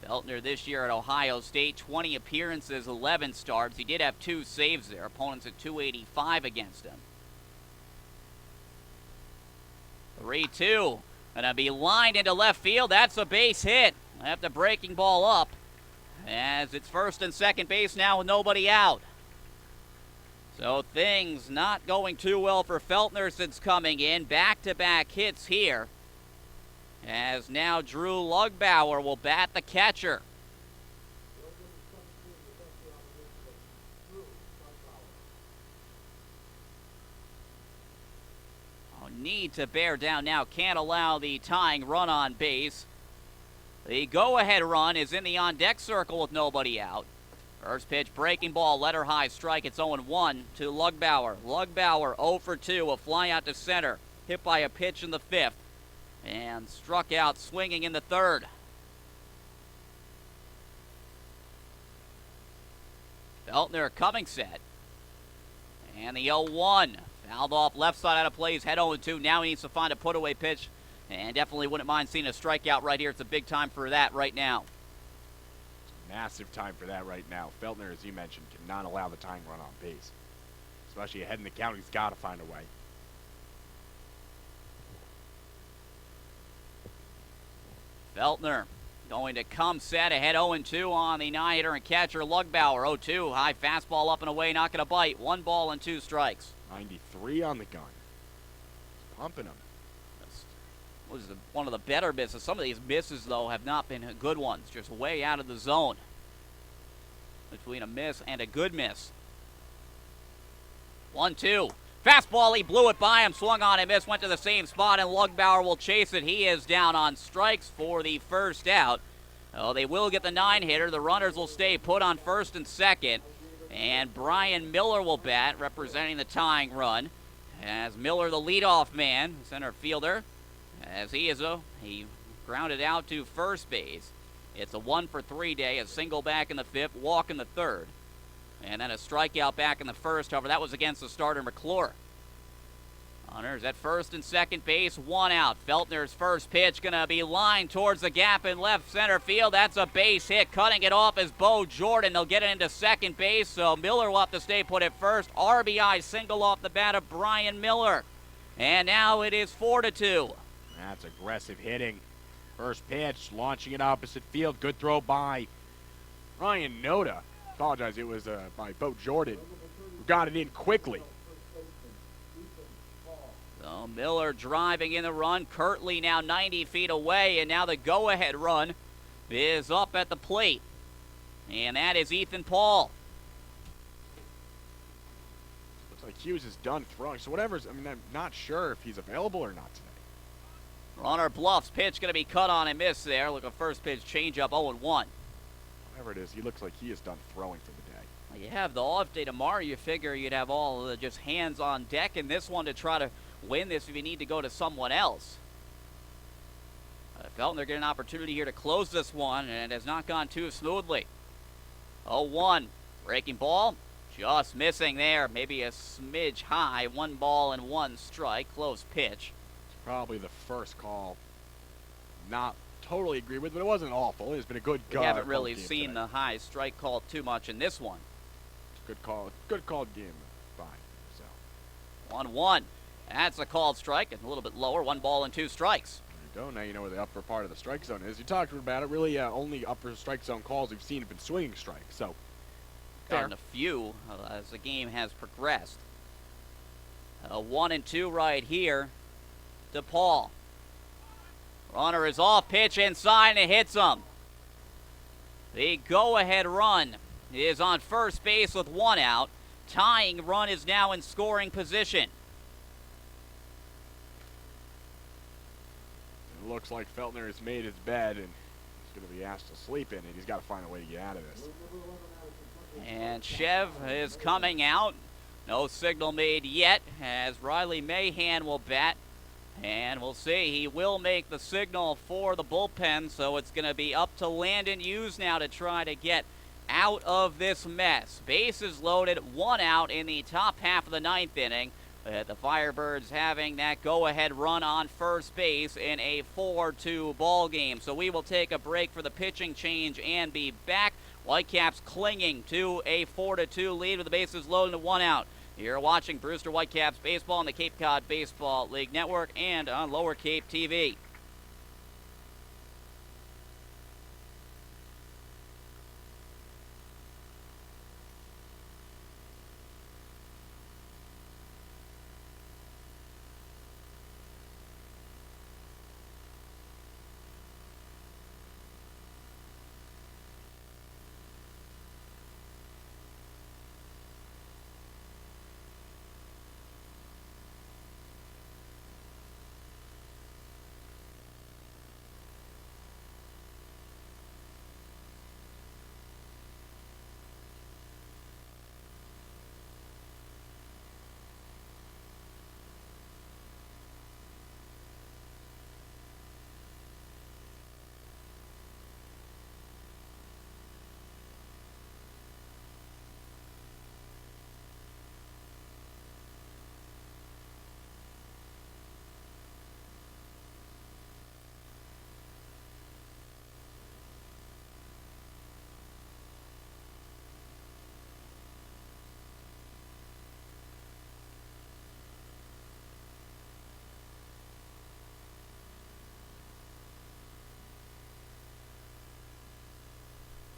Feltner this year at Ohio State, 20 appearances, 11 starts. He did have 2 saves there. Opponents at .285 against him. 3-2. Gonna be lined into left field. That's a base hit. Left the breaking ball up. As it's first and second base now with nobody out. So things not going too well for Feltner since coming in. Back-to-back hits here. As now Drew Lugbauer will bat the catcher. Need to bear down now. Can't allow the tying run on base. The go-ahead run is in the on-deck circle with nobody out. First pitch, breaking ball, letter high strike. It's 0-1 to Lugbauer. Lugbauer 0 for 2, a fly out to center. Hit by a pitch in the 5th. And struck out swinging in the 3rd. Feltner coming set. And the 0-1. Fouled off left side out of play. He's head 0-2. Now he needs to find a put-away pitch. And definitely wouldn't mind seeing a strikeout right here. It's a big time for that right now. Massive time for that right now. Feltner, as you mentioned, cannot allow the tying run on base. Especially ahead in the count, he's got to find a way. Feltner going to come set ahead 0-2 on the 9-hitter and catcher Lugbauer. 0-2, high fastball up and away, not going to bite. 1 ball and 2 strikes. 93 on the gun. Pumping him. Was one of the better misses. Some of these misses, though, have not been good ones. Just way out of the zone. Between a miss and a good miss. 1-2. Fastball, he blew it by him, swung on and missed, went to the same spot, and Lugbauer will chase it. He is down on strikes for the first out. Oh, they will get the 9-hitter. The runners will stay put on first and second. And Brian Miller will bat, representing the tying run. As Miller, the leadoff man, center fielder, as he grounded out to first base. It's a 1-for-3 day, a single back in the 5th, walk in the 3rd, and then a strikeout back in the 1st. However, that was against the starter McClure. Runners at first and second base, 1 out. Feltner's first pitch going to be lined towards the gap in left center field. That's a base hit. Cutting it off is Bo Jordan. They'll get it into second base, so Miller will have to stay put at first. RBI single off the bat of Brian Miller. And now it is 4-2. That's aggressive hitting. First pitch, launching it opposite field. Good throw by Ryan Noda. Apologize, it was by Bo Jordan, who got it in quickly. So Miller driving in the run. Kirtley now 90 feet away, and now the go-ahead run is up at the plate. And that is Ethan Paul. Looks like Hughes is done throwing. So whatever's, I'm not sure if he's available or not today. Runner bluffs. Pitch going to be cut on and missed there. Look, a first pitch changeup 0-1. Whatever it is, he looks like he is done throwing for the day. Well, you have the off day tomorrow. You figure you'd have all the just hands on deck in this one to try to win this if you need to go to someone else. Feltner get an opportunity here to close this one, and it has not gone too smoothly. 0-1. Breaking ball. Just missing there. Maybe a smidge high. 1 ball and 1 strike. Close pitch. Probably the first call not totally agree with, but it wasn't awful. It's been a good We haven't really seen the high strike call too much in this one. Good called game by. So 1-1. That's a called strike, and a little bit lower. 1 ball and 2 strikes. there you go. Now you know where the upper part of the strike zone is. You talked about it. Really, only upper strike zone calls we've seen have been swinging strikes. So Gotten a few as the game has progressed. 1-2 right here to Paul. Runner is off, pitch inside, and it hits him. The go-ahead run is on first base with 1 out. Tying run is now in scoring position. it looks like Feltner has made his bed, and he's going to be asked to sleep in it. He's got to find a way to get out of this. And Chev is coming out. No signal made yet, as Riley Mahan will bat. And we'll see. He will make the signal for the bullpen, so it's going to be up to Landon Hughes now to try to get out of this mess. Bases loaded, 1 out in the top half of the 9th inning. The Firebirds having that go-ahead run on first base in a 4-2 ball game. So we will take a break for the pitching change and be back. Whitecaps clinging to a 4-2 lead with the bases loaded and 1 out. You're watching Brewster Whitecaps baseball on the Cape Cod Baseball League Network and on Lower Cape TV.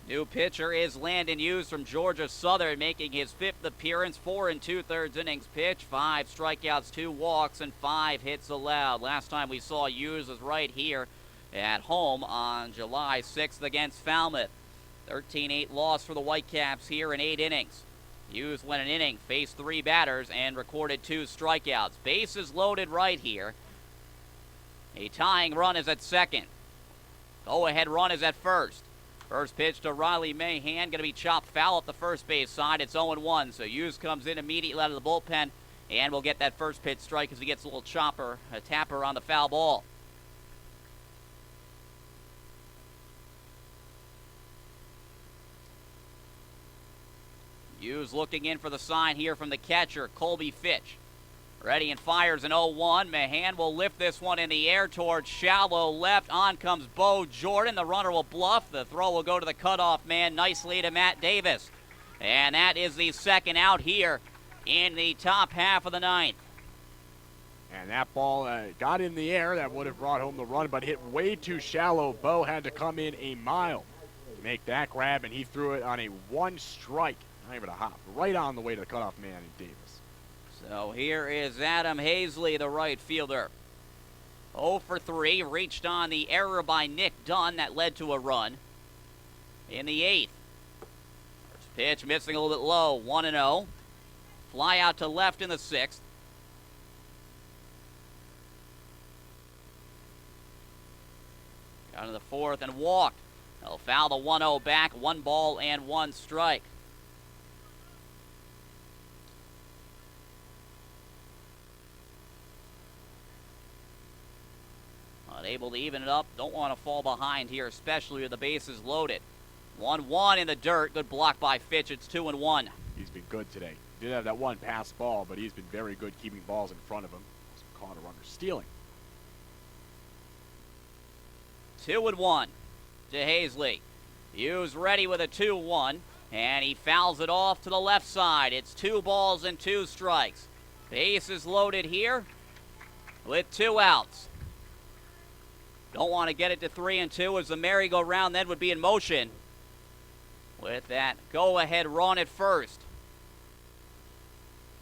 New pitcher is Landon Hughes from Georgia Southern, making his 5th appearance, 4 2/3 innings pitched, 5 strikeouts, 2 walks, and 5 hits allowed. Last time we saw Hughes was right here at home on July 6th against Falmouth. 13-8 loss for the Whitecaps here in 8 innings. Hughes went an inning, faced 3 batters, and recorded 2 strikeouts. Bases loaded right here. A tying run is at second. Go-ahead run is at first. First pitch to Riley Mahan, going to be chopped foul up the first base side. It's 0-1, so Hughes comes in immediately out of the bullpen, and we'll get that first pitch strike as he gets a little tapper on the foul ball. Hughes looking in for the sign here from the catcher, Colby Fitch. Ready and fires an 0-1. Mahan will lift this one in the air towards shallow left. On comes Bo Jordan. The runner will bluff. The throw will go to the cutoff man nicely to Matt Davis. And that is the second out here in the top half of the 9th. And that ball got in the air. That would have brought home the run, but hit way too shallow. Bo had to come in a mile to make that grab, and he threw it on a 1 strike. Not even a hop. Right on the way to the cutoff man and Davis. So here is Adam Hazley, the right fielder. 0 for 3, reached on the error by Nick Dunn that led to a run in the 8th. First pitch missing a little bit low, 1-0. Fly out to left in the 6th. Got to the 4th and walked. They'll foul the 1-0 back, 1 ball and 1 strike. Able to even it up. Don't want to fall behind here, especially with the bases loaded. 1-1 in the dirt. Good block by Fitch. It's 2-1. He's been good today. Did have that 1 pass ball, but he's been very good keeping balls in front of him. Also caught a runner stealing. 2-1 to Hazley. Hughes ready with a 2-1, and he fouls it off to the left side. It's 2 balls and 2 strikes. Bases loaded here with 2 outs. Don't want to get it to 3-2 as the merry-go-round then would be in motion with that go-ahead run at first.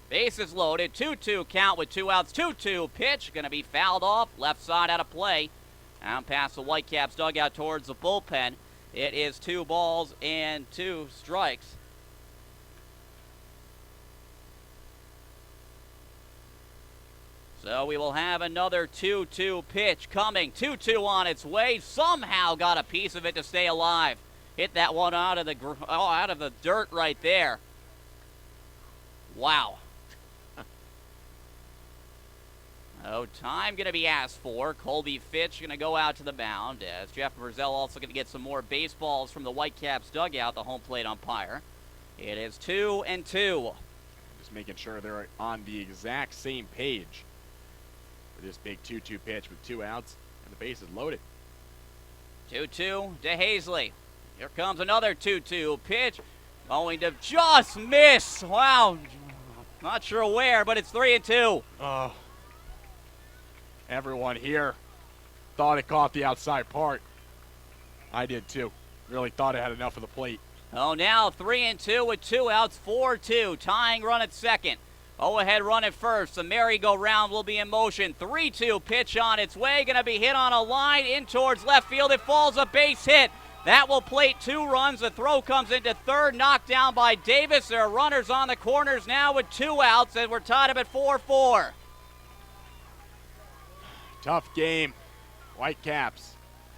Bases loaded, 2-2 count with 2 outs, 2-2 pitch, going to be fouled off, left side out of play. Down past the Whitecaps dugout towards the bullpen. It is 2 balls and 2 strikes. So we will have another 2-2 pitch coming. 2-2 on its way. Somehow got a piece of it to stay alive. Hit that one out of the dirt right there. Wow. Oh, time going to be asked for. Colby Fitch going to go out to the mound as Jeff Merzell also going to get some more baseballs from the Whitecaps dugout, the home plate umpire. It is 2-2. Just making sure they're on the exact same page. This big 2-2 pitch with 2 outs and the bases loaded. 2-2 to Hazley. Here comes another 2-2 pitch. Going to just miss. Wow. Not sure where, but it's 3-2. Everyone here thought it caught the outside part. I did too. Really thought it had enough of the plate. Oh, now 3-2 with 2 outs, 4-2. Tying run at second. Ahead run at first. The merry-go-round will be in motion. 3-2 pitch on its way. Going to be hit on a line in towards left field. It falls a base hit. That will plate 2 runs. The throw comes into third. Knocked down by Davis. There are runners on the corners now with 2 outs, and we're tied up at 4-4. Tough game. Whitecaps,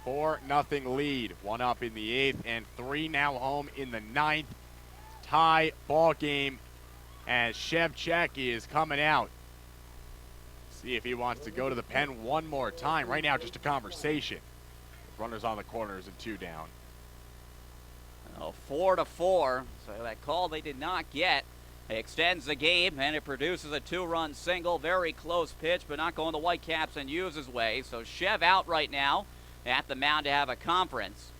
4-0 lead. 1 up in the 8th and 3 now home in the 9th. Tie ball game as Shevchuk is coming out. See if he wants to go to the pen one more time. Right now, just a conversation. Runners on the corners and 2 down. 4-4. So that call they did not get extends the game, and it produces a 2-run single. Very close pitch, but not going the Whitecaps and Hughes' way. So Shev out right now at the mound to have a conference.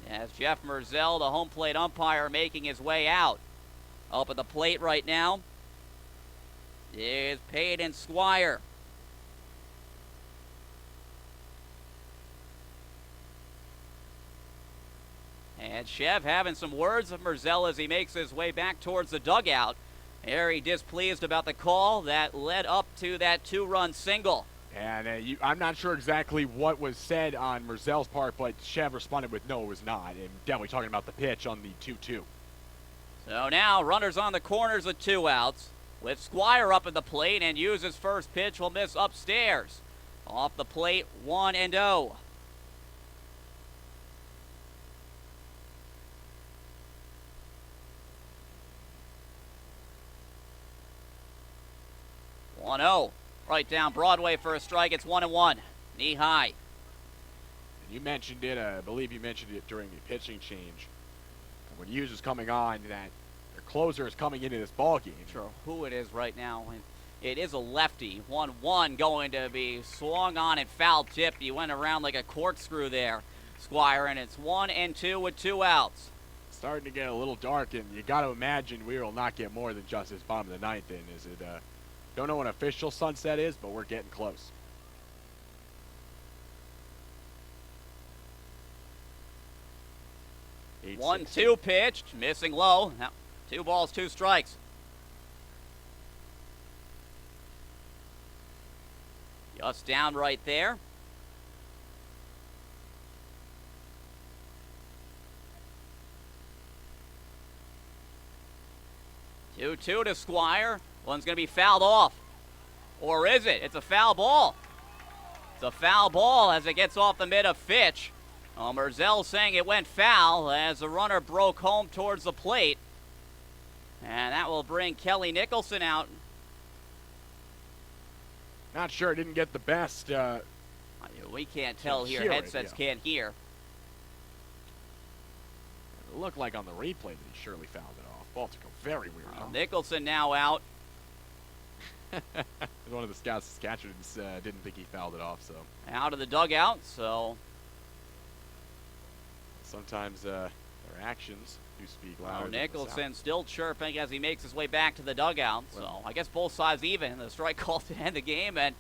As Jeff Merzell, the home plate umpire, making his way out. Up at the plate right now is Peyton Squire. And Chev having some words of Merzell as he makes his way back towards the dugout. Very displeased about the call that led up to that 2-run single. And I'm not sure exactly what was said on Merzell's part, but Chev responded with no, it was not. And definitely talking about the pitch on the 2-2. So now runners on the corners with 2 outs. With Squire up at the plate, and Hughes' first pitch will miss upstairs. Off the plate, 1-0. Right down Broadway for a strike. It's 1-1. Knee high. And you mentioned it, I believe you mentioned it during the pitching change. When Hughes is coming on, that their closer is coming into this ball game. Sure, who it is right now. And it is a lefty. 1-1 going to be swung on and foul tipped. He went around like a corkscrew there, Squire, and it's 1-2 with 2 outs. Starting to get a little dark, and you got to imagine we will not get more than just this bottom of the 9th in. Is it? Don't know when official sunset is, but we're getting close. Eight, 1-2 pitched, missing low. Now, 2 balls, 2 strikes. Just down right there. Two to Squire. One's going to be fouled off. Or is it? It's a foul ball. It's a foul ball as it gets off the mid of Fitch. Merzell saying it went foul as the runner broke home towards the plate. And that will bring Kelly Nicholson out. Not sure, didn't get the best. We can't tell here. Hear it, Headsets yeah. can't hear. It looked like on the replay that he surely fouled it off. Ball took a very weird angle. Nicholson now out. One of the scouts, Saskatchewan, didn't think he fouled it off, so. Out of the dugout, so. Sometimes their actions do speak louder than the Nicholson sound. still chirping as he makes his way back to the dugout. So I guess both sides even. The strike call to end the game, and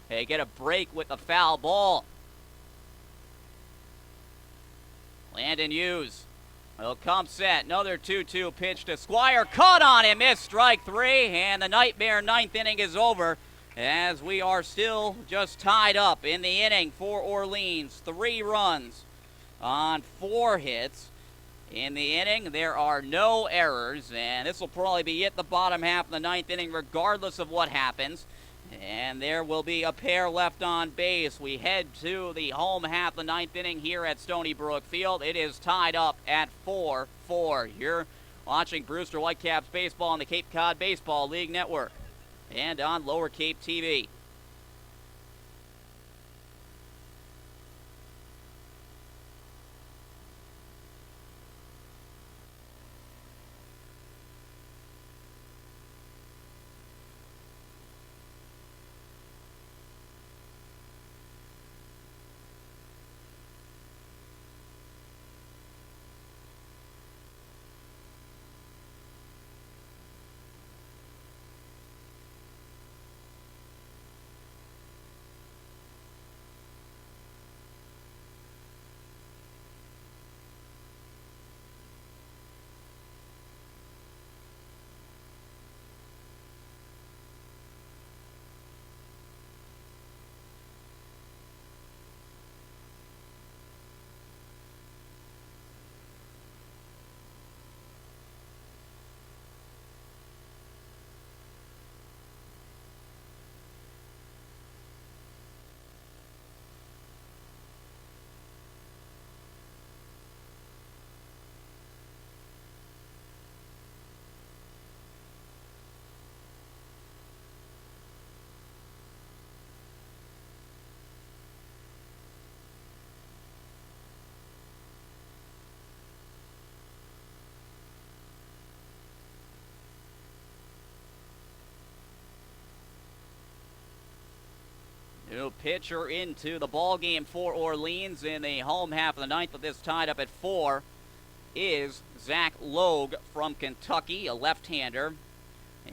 they get a break with the foul ball. Landon Hughes will come set. Another 2-2 pitch to Squire. Caught on him, missed strike 3, and the nightmare 9th inning is over as we are still just tied up in the inning for Orleans. 3 runs on 4 hits. In the inning, there are no errors, and this will probably be it the bottom half of the 9th inning regardless of what happens. And there will be a pair left on base. We head to the home half of the 9th inning here at Stony Brook Field. It is tied up at 4-4. You're watching Brewster Whitecaps baseball on the Cape Cod Baseball League Network and on Lower Cape TV. New pitcher into the ball game for Orleans in the home half of the 9th, but this tied up at 4 is Zach Logue from Kentucky, a left-hander.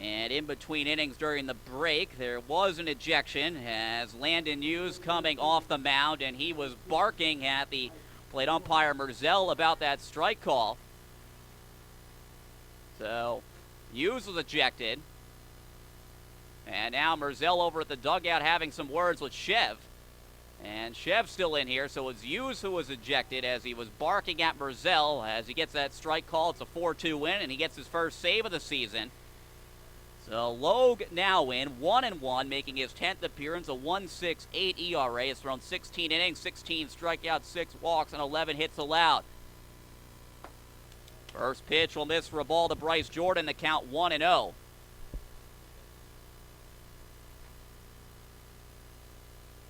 And in between innings during the break, there was an ejection as Landon Hughes coming off the mound, and he was barking at the Played umpire Merzel about that strike call. So Hughes was ejected. And now Merzel over at the dugout having some words with Chev. And Chev's still in here, so it's Hughes who was ejected as he was barking at Merzel. As he gets that strike call, it's a 4-2 win, and he gets his first save of the season. So Logue now in, 1-1, making his 10th appearance, a 1.68 ERA. Has thrown 16 innings, 16 strikeouts, 6 walks, and 11 hits allowed. First pitch will miss for a ball to Bryce Jordan, the count 1-0.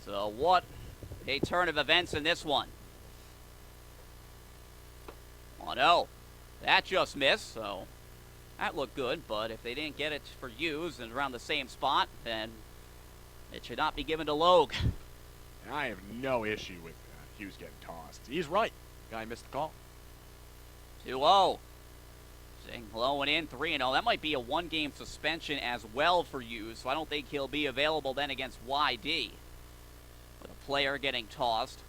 So what a turn of events in this one. 1-0. That just missed, so that looked good, but if they didn't get it for Hughes and around the same spot, then it should not be given to Logue. I have no issue with Hughes getting tossed. He's right. Guy missed the call. 2-0. Blowing in 3-0. That might be a one-game suspension as well for Hughes, so I don't think he'll be available then against YD. With a player getting tossed.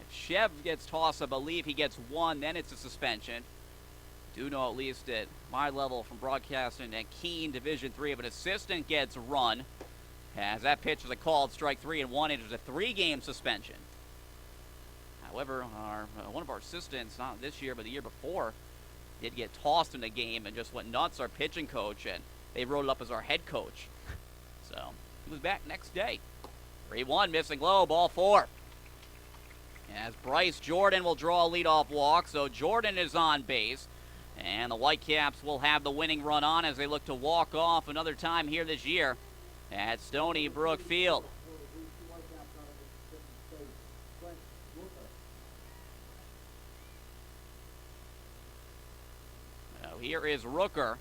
If Chev gets tossed, I believe he gets one, then it's a suspension. Do know at least at my level from broadcasting at Keene Division III, if an assistant gets run, as that pitch is a called strike 3-1, it is a 3-game suspension. However, one of our assistants, not this year but the year before, did get tossed in the game and just went nuts, our pitching coach, and they wrote it up as our head coach. So he was back next day. 3-1, missing low, ball 4. As Bryce Jordan will draw a leadoff walk, so Jordan is on base. And the Whitecaps will have the winning run on as they look to walk off another time here this year at Stony Brook Field. Now here is Rooker.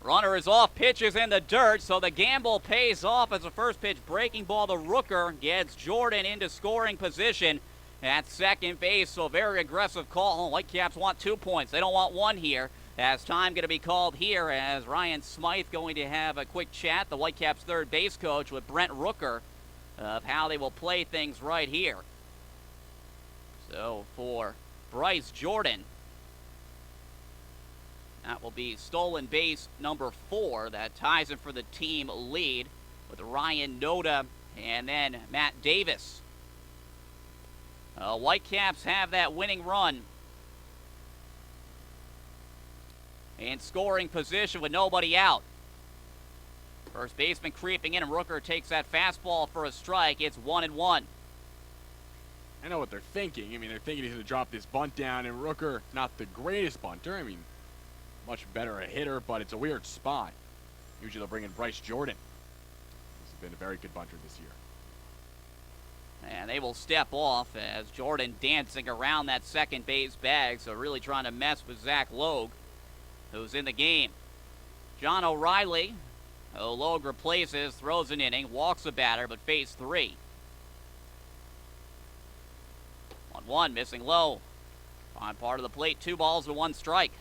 Runner is off, pitches in the dirt, so the gamble pays off as the first pitch breaking ball to Rooker gets Jordan into scoring position at second base. So very aggressive call. Whitecaps want 2 points. They don't want one here. As time going to be called here as Ryan Smythe going to have a quick chat, the Whitecaps third base coach, with Brent Rooker of how they will play things right here. So for Bryce Jordan, that will be stolen base number 4. That ties him for the team lead with Ryan Noda and then Matt Davis. Whitecaps have that winning run in scoring position with nobody out. First baseman creeping in, and Rooker takes that fastball for a strike. It's 1-1. I know what they're thinking. I mean, they're thinking he's going to drop this bunt down, and Rooker, not the greatest bunter. I mean, much better a hitter, but it's a weird spot. Usually they'll bring in Bryce Jordan. He's been a very good bunter this year. And they will step off as Jordan dancing around that second base bag, so really trying to mess with Zach Logue, who's in the game. John O'Reilly, who Logue replaces, throws an inning, walks a batter, but phase 3. 1-1, missing low. On part of the plate, 2 balls to 1 strike.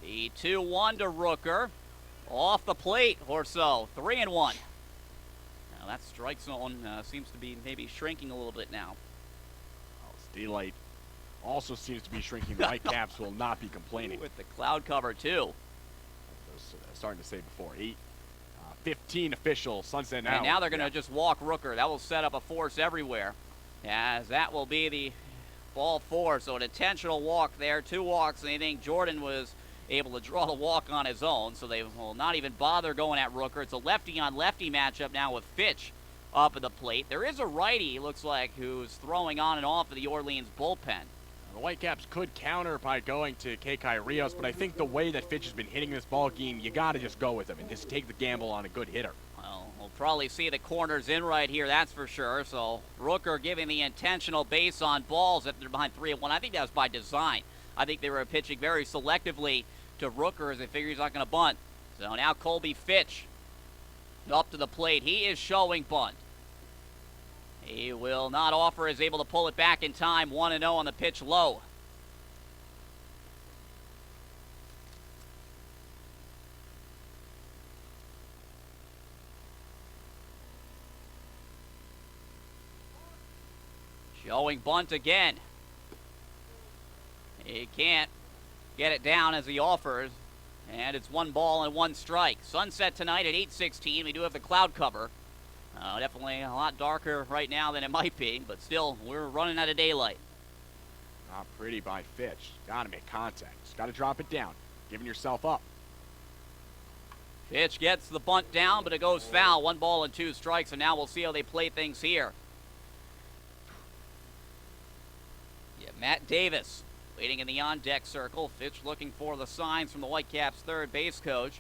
The 2-1 to Rooker. Off the plate or so. 3-1. Now that strike zone seems to be maybe shrinking a little bit now. Well, daylight also seems to be shrinking. The Whitecaps will not be complaining. With the cloud cover, too. I was starting to say before. 8:15 official sunset now. And now they're going to just walk Rooker. That will set up a force everywhere. As that will be the ball 4. So an intentional walk there. 2 walks. And I think Jordan was able to draw the walk on his own, so they will not even bother going at Rooker. It's a lefty-on-lefty matchup now with Fitch up at the plate. There is a righty, looks like, who's throwing on and off of the Orleans bullpen. The Whitecaps could counter by going to Kekai Rios, but I think the way that Fitch has been hitting this ball game, you got to just go with him and just take the gamble on a good hitter. Well, we'll probably see the corners in right here, that's for sure. So Rooker giving the intentional base on balls if they're behind 3-1. I think that was by design. I think they were pitching very selectively to Rooker as they figure he's not going to bunt. So now Colby Fitch up to the plate. He is showing bunt. He will not offer, is able to pull it back in time. 1-0 on the pitch low. Showing bunt again. He can't get it down as he offers. And it's 1 ball and 1 strike. Sunset tonight at 8:16. We do have the cloud cover. Definitely a lot darker right now than it might be, but still, we're running out of daylight. Not pretty by Fitch. Got to make contact. Just got to drop it down. Giving yourself up. Pitch gets the bunt down, but it goes foul. 1 ball and 2 strikes, and now we'll see how they play things here. Yeah, Matt Davis waiting in the on-deck circle. Fitch looking for the signs from the Whitecaps' third base coach,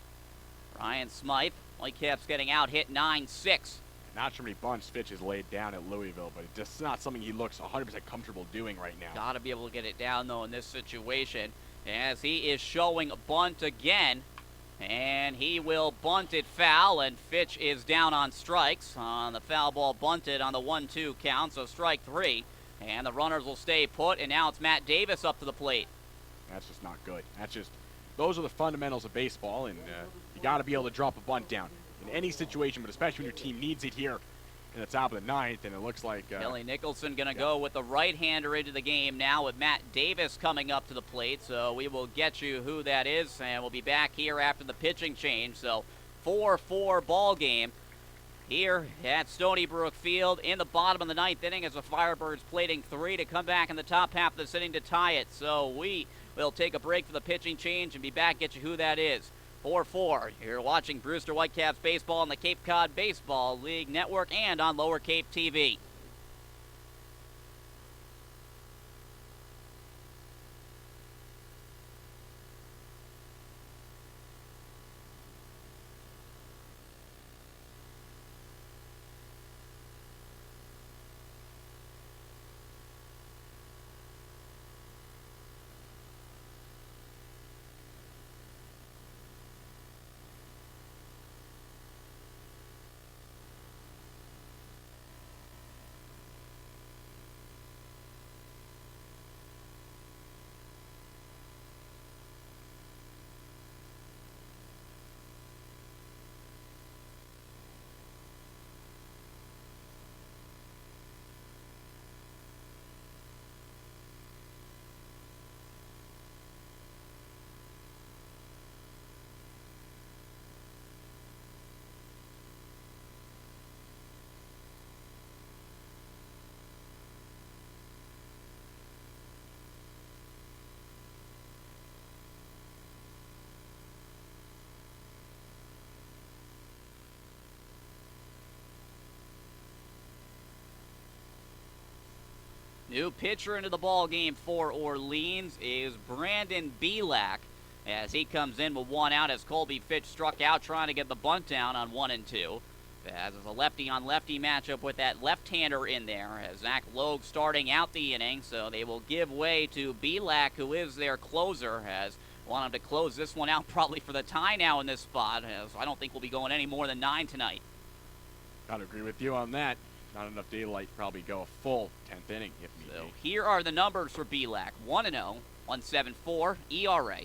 Ryan Smythe. Whitecaps getting out, hit 9-6. Not sure how many bunts Fitch has laid down at Louisville, but it's just not something he looks 100% comfortable doing right now. Got to be able to get it down, though, in this situation, as he is showing a bunt again. And he will bunt it foul, and Fitch is down on strikes on the foul ball bunted on the 1-2 count, so strike 3. And the runners will stay put, and now it's Matt Davis up to the plate. That's just not good. Those are the fundamentals of baseball, and you got to be able to drop a bunt down in any situation, but especially when your team needs it here in the top of the 9th, and it looks like Kelly Nicholson going to go with the right-hander into the game now with Matt Davis coming up to the plate, so we will get you who that is, and we'll be back here after the pitching change. So 4-4 ball game here at Stony Brook Field in the bottom of the 9th inning as the Firebirds plating 3 to come back in the top half of this inning to tie it. So we will take a break for the pitching change and be back, get you who that is. 4-4. You're watching Brewster Whitecaps baseball on the Cape Cod Baseball League Network and on Lower Cape TV. New pitcher into the ball game for Orleans is Brandon Belak, as he comes in with 1 out as Colby Fitch struck out trying to get the bunt down on 1 and 2. As it's a lefty-on-lefty matchup with that left-hander in there, as Zach Logue starting out the inning, so they will give way to Belak, who is their closer, as want him to close this one out probably for the tie now in this spot, as I don't think we'll be going any more than 9 tonight. Gotta agree with you on that. Not enough daylight to probably go a full 10th inning if need So be. here are the numbers for Belak. 1-0, 1.74 ERA,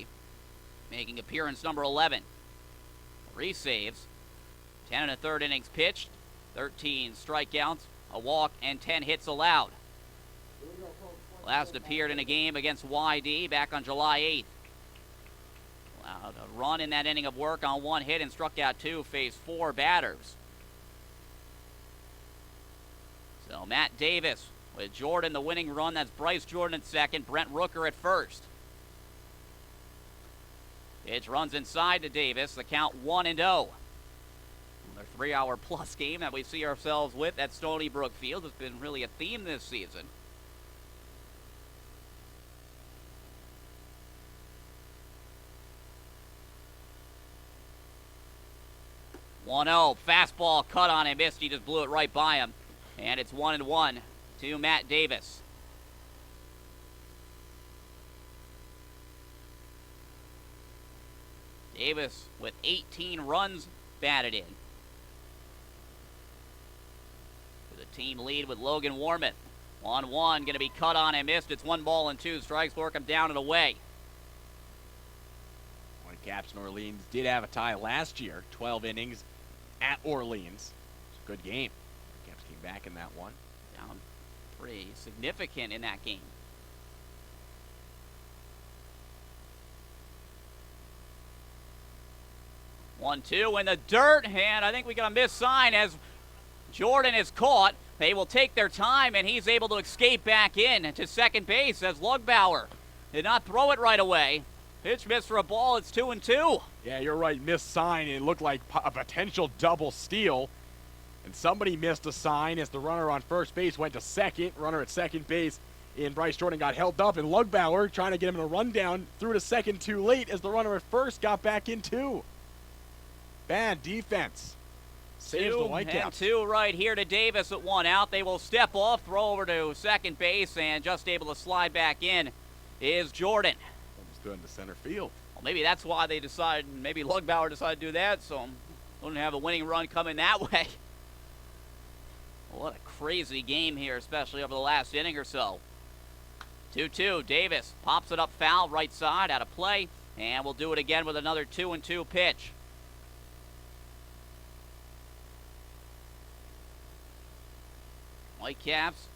making appearance number 11. 3 saves, 10 1/3 innings pitched, 13 strikeouts, a walk, and 10 hits allowed. Last appeared in a game against YD back on July 8th. Allowed a run in that inning of work on 1 hit and struck out 2, faced 4 batters. So Matt Davis with Jordan the winning run. That's Bryce Jordan at second, Brent Rooker at first. Pitch runs inside to Davis. The count 1-0. Another 3-hour plus game that we see ourselves with at Stony Brook Field. Has been really a theme this season. Fastball cut on him, missed. He just blew it right by him. And it's 1-1 to Matt Davis. Davis with 18 runs batted in. With a team lead with Logan Warmouth. 1-1, going to be cut on and missed. It's 1-2 strikes. Work him down and away. Whitecaps and Orleans did have a tie last year, 12 innings at Orleans. It's a good game. Whitecaps came back in that one. Down pretty significant in that game. One, two in the dirt, and I think we got a missed sign as Jordan is caught. They will take their time, and he's able to escape back in to second base as Lugbauer did not throw it right away. Pitch missed for a ball. It's 2-2. Yeah, you're right. Missed sign. It looked like a potential double steal. And somebody missed a sign as the runner on first base went to second. Runner at second base in Bryce Jordan got held up. And Lugbauer, trying to get him in a rundown, threw to second too late as the runner at first got back in too. Bad defense. Saves the Whitecaps. And 2 right here to Davis at 1 out. They will step off, throw over to second base, and just able to slide back in is Jordan. Almost doing to center field. Well, maybe that's why they decided, maybe Lugbauer decided to do that, so wouldn't have a winning run coming that way. What a crazy game here, especially over the last inning or so. 2-2, Davis pops it up foul, right side, out of play, and we'll do it again with another 2-2 pitch. Whitecaps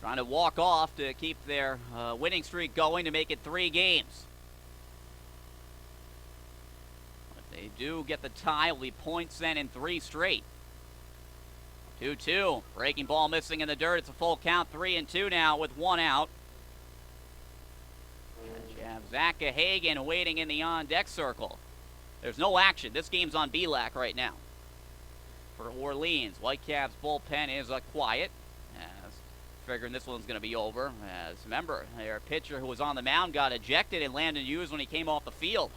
trying to walk off to keep their winning streak going to make it 3 games. If they do get the tie, it'll be points then in 3 straight. 2-2. Breaking ball missing in the dirt. It's a full count. 3-2 now with 1 out. And you have Zach Hagen waiting in the on-deck circle. There's no action. This game's on BLAC right now. For Orleans, Whitecaps bullpen is quiet. Figuring this one's going to be over. As remember, their pitcher who was on the mound got ejected and Landon Hughes when he came off the field.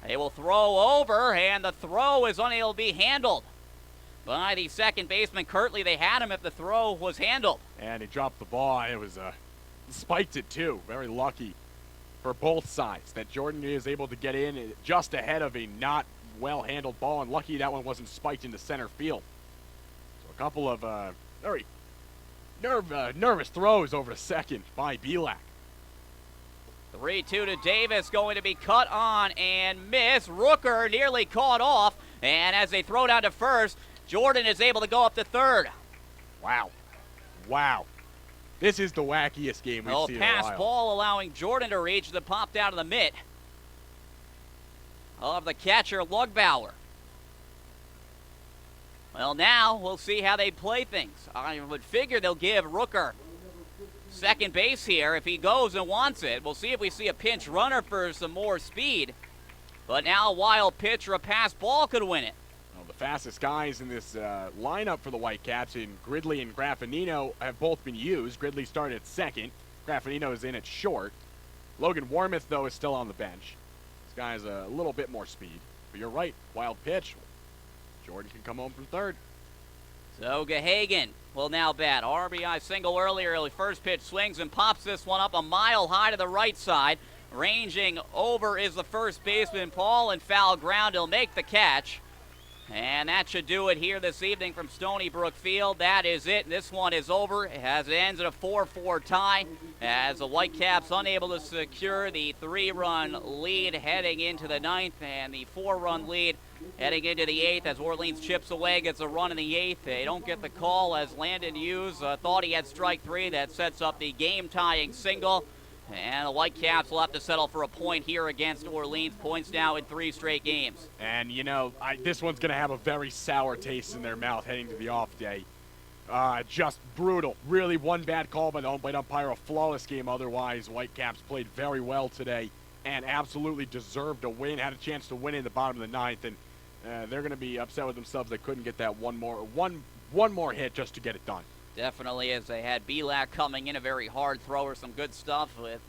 They will throw over, and the throw is unable to be handled by the second baseman Kirtley. They had him if the throw was handled. And he dropped the ball. It was spiked it too. Very lucky for both sides that Jordan is able to get in just ahead of a not well-handled ball, and lucky that one wasn't spiked into center field. A couple of very nervous throws over to second by Belak. 3-2 to Davis, going to be cut on and miss. Rooker nearly caught off, and as they throw down to first, Jordan is able to go up to third. Wow. This is the wackiest game we've seen in a while. Pass ball allowing Jordan to reach the pop down to the mitt of the catcher Lugbauer. Well, now we'll see how they play things. I would figure they'll give Rooker second base here if he goes and wants it. We'll see if we see a pinch runner for some more speed. But now a wild pitch or a pass ball could win it. Well, the fastest guys in this lineup for the Whitecaps in Gridley and Graffinino have both been used. Gridley started at second. Graffinino is in at short. Logan Warmouth, though, is still on the bench. This guy's a little bit more speed. But you're right, wild pitch. Jordan can come home from third. So Gahagan will now bat. RBI single earlier. First pitch swings and pops this one up a mile high to the right side. Ranging over is the first baseman, Paul, and foul ground. He'll make the catch. And that should do it here this evening from Stony Brook Field. That is it. This one is over as it ends in a 4-4 tie as the Whitecaps unable to secure the 3-run lead heading into the 9th and the 4-run lead heading into the 8th as Orleans chips away, gets a run in the 8th. They don't get the call as Landon Hughes thought he had strike 3. That sets up the game-tying single. And the Whitecaps will have to settle for a point here against Orleans. Points now in 3 straight games. And, you know, this one's going to have a very sour taste in their mouth heading to the off day. Just brutal. Really one bad call by the home plate umpire. A flawless game otherwise. Whitecaps played very well today and absolutely deserved a win. Had a chance to win in the bottom of the 9th. And they're going to be upset with themselves they couldn't get that one more hit just to get it done. Definitely, as they had Belak coming in, a very hard thrower, some good stuff with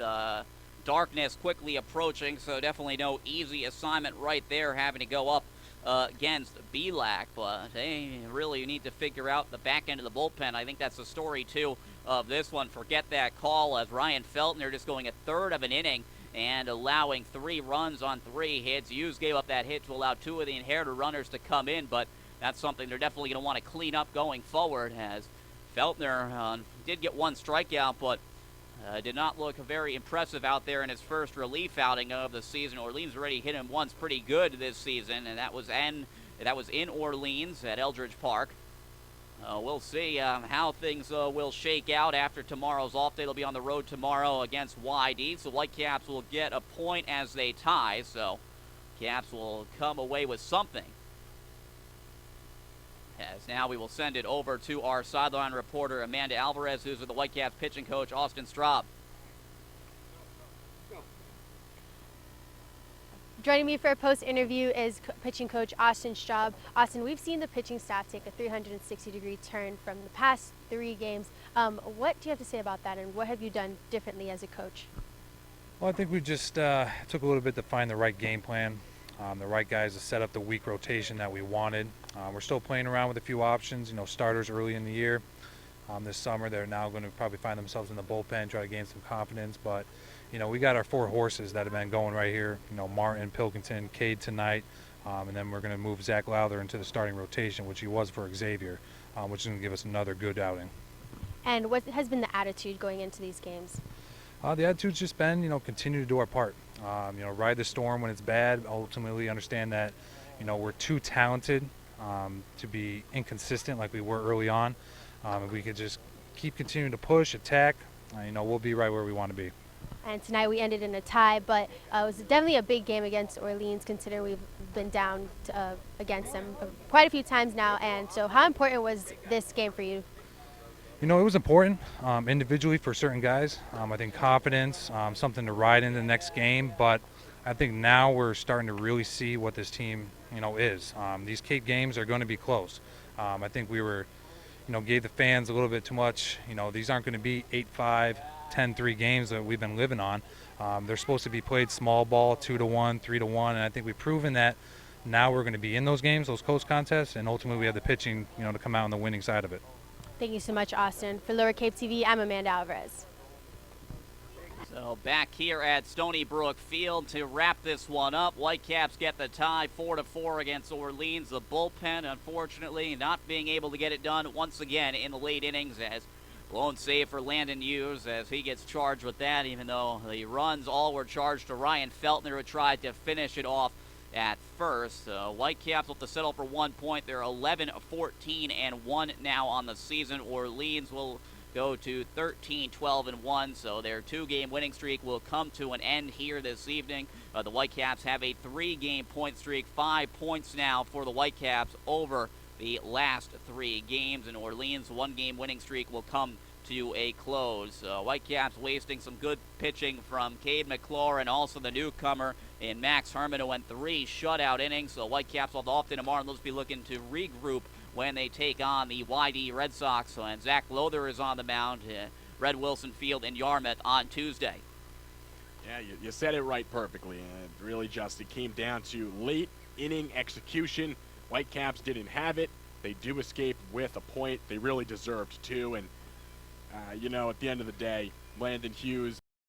darkness quickly approaching, so definitely no easy assignment right there having to go up against Belak, but they really need to figure out the back end of the bullpen. I think that's the story, too, of this one. Forget that call as Ryan Feltner just going a third of an inning and allowing 3 runs on 3 hits. Hughes gave up that hit to allow 2 of the inherited runners to come in, but that's something they're definitely going to want to clean up going forward, as Feltner did get one strikeout, but did not look very impressive out there in his first relief outing of the season. Orleans already hit him once pretty good this season, and that was in Orleans at Eldridge Park. We'll see how things will shake out after tomorrow's off day. They'll be on the road tomorrow against YD, so Whitecaps will get a point as they tie, so Caps will come away with something. As now we will send it over to our sideline reporter, Amanda Alvarez, who's with the Whitecaps pitching coach, Austin Straub. Joining me for a post-interview is pitching coach Austin Straub. Austin, we've seen the pitching staff take a 360-degree turn from the past 3 games. What do you have to say about that, and what have you done differently as a coach? Well, I think we just took a little bit to find the right game plan, the right guys to set up the week rotation that we wanted. We're still playing around with a few options, starters early in the year. This summer, they're now going to probably find themselves in the bullpen, try to gain some confidence, but we got our 4 horses that have been going right here. Martin, Pilkington, Cade tonight, and then we're going to move Zach Lowther into the starting rotation, which he was for Xavier, which is going to give us another good outing. And what has been the attitude going into these games? The attitude's just been, continue to do our part. Ride the storm when it's bad. Ultimately, understand that, we're too talented to be inconsistent like we were early on. If we could just keep continuing to push, attack, we'll be right where we want to be. And tonight we ended in a tie, but it was definitely a big game against Orleans, considering we've been down against them quite a few times now. And so how important was this game for you? It was important individually for certain guys. I think confidence, something to ride into the next game, but I think now we're starting to really see what this team, is. These Cape games are going to be close. I think we were, gave the fans a little bit too much. These aren't going to be 8-5, 10-3 games that we've been living on. They're supposed to be played small ball, 2-1, 3-1, and I think we've proven that now we're going to be in those games, those close contests, and ultimately we have the pitching, to come out on the winning side of it. Thank you so much, Austin. For Lower Cape TV, I'm Amanda Alvarez. So back here at Stony Brook Field to wrap this one up. Whitecaps get the tie 4-4 against Orleans. The bullpen, unfortunately, not being able to get it done once again in the late innings, as blown save for Landon Hughes as he gets charged with that, even though the runs all were charged to Ryan Feltner, who tried to finish it off at first. Whitecaps will have to settle for 1 point. They're 11-14-1 now on the season. Orleans will go to 13-12-1, so their 2-game winning streak will come to an end here this evening. The Whitecaps have a 3-game point streak, 5 points now for the Whitecaps over the last 3 games, and Orleans' 1-game winning streak will come to a close. Whitecaps wasting some good pitching from Cade McClure and also the newcomer in Max Herman, who went 3 shutout innings. So Whitecaps will have the off day tomorrow, and they'll just be looking to regroup when they take on the YD Red Sox. And Zach Lowther is on the mound at Red Wilson Field in Yarmouth on Tuesday. Yeah, you said it right perfectly. It came down to late inning execution. Whitecaps didn't have it. They do escape with a point. They really deserved to. And, at the end of the day, Landon Hughes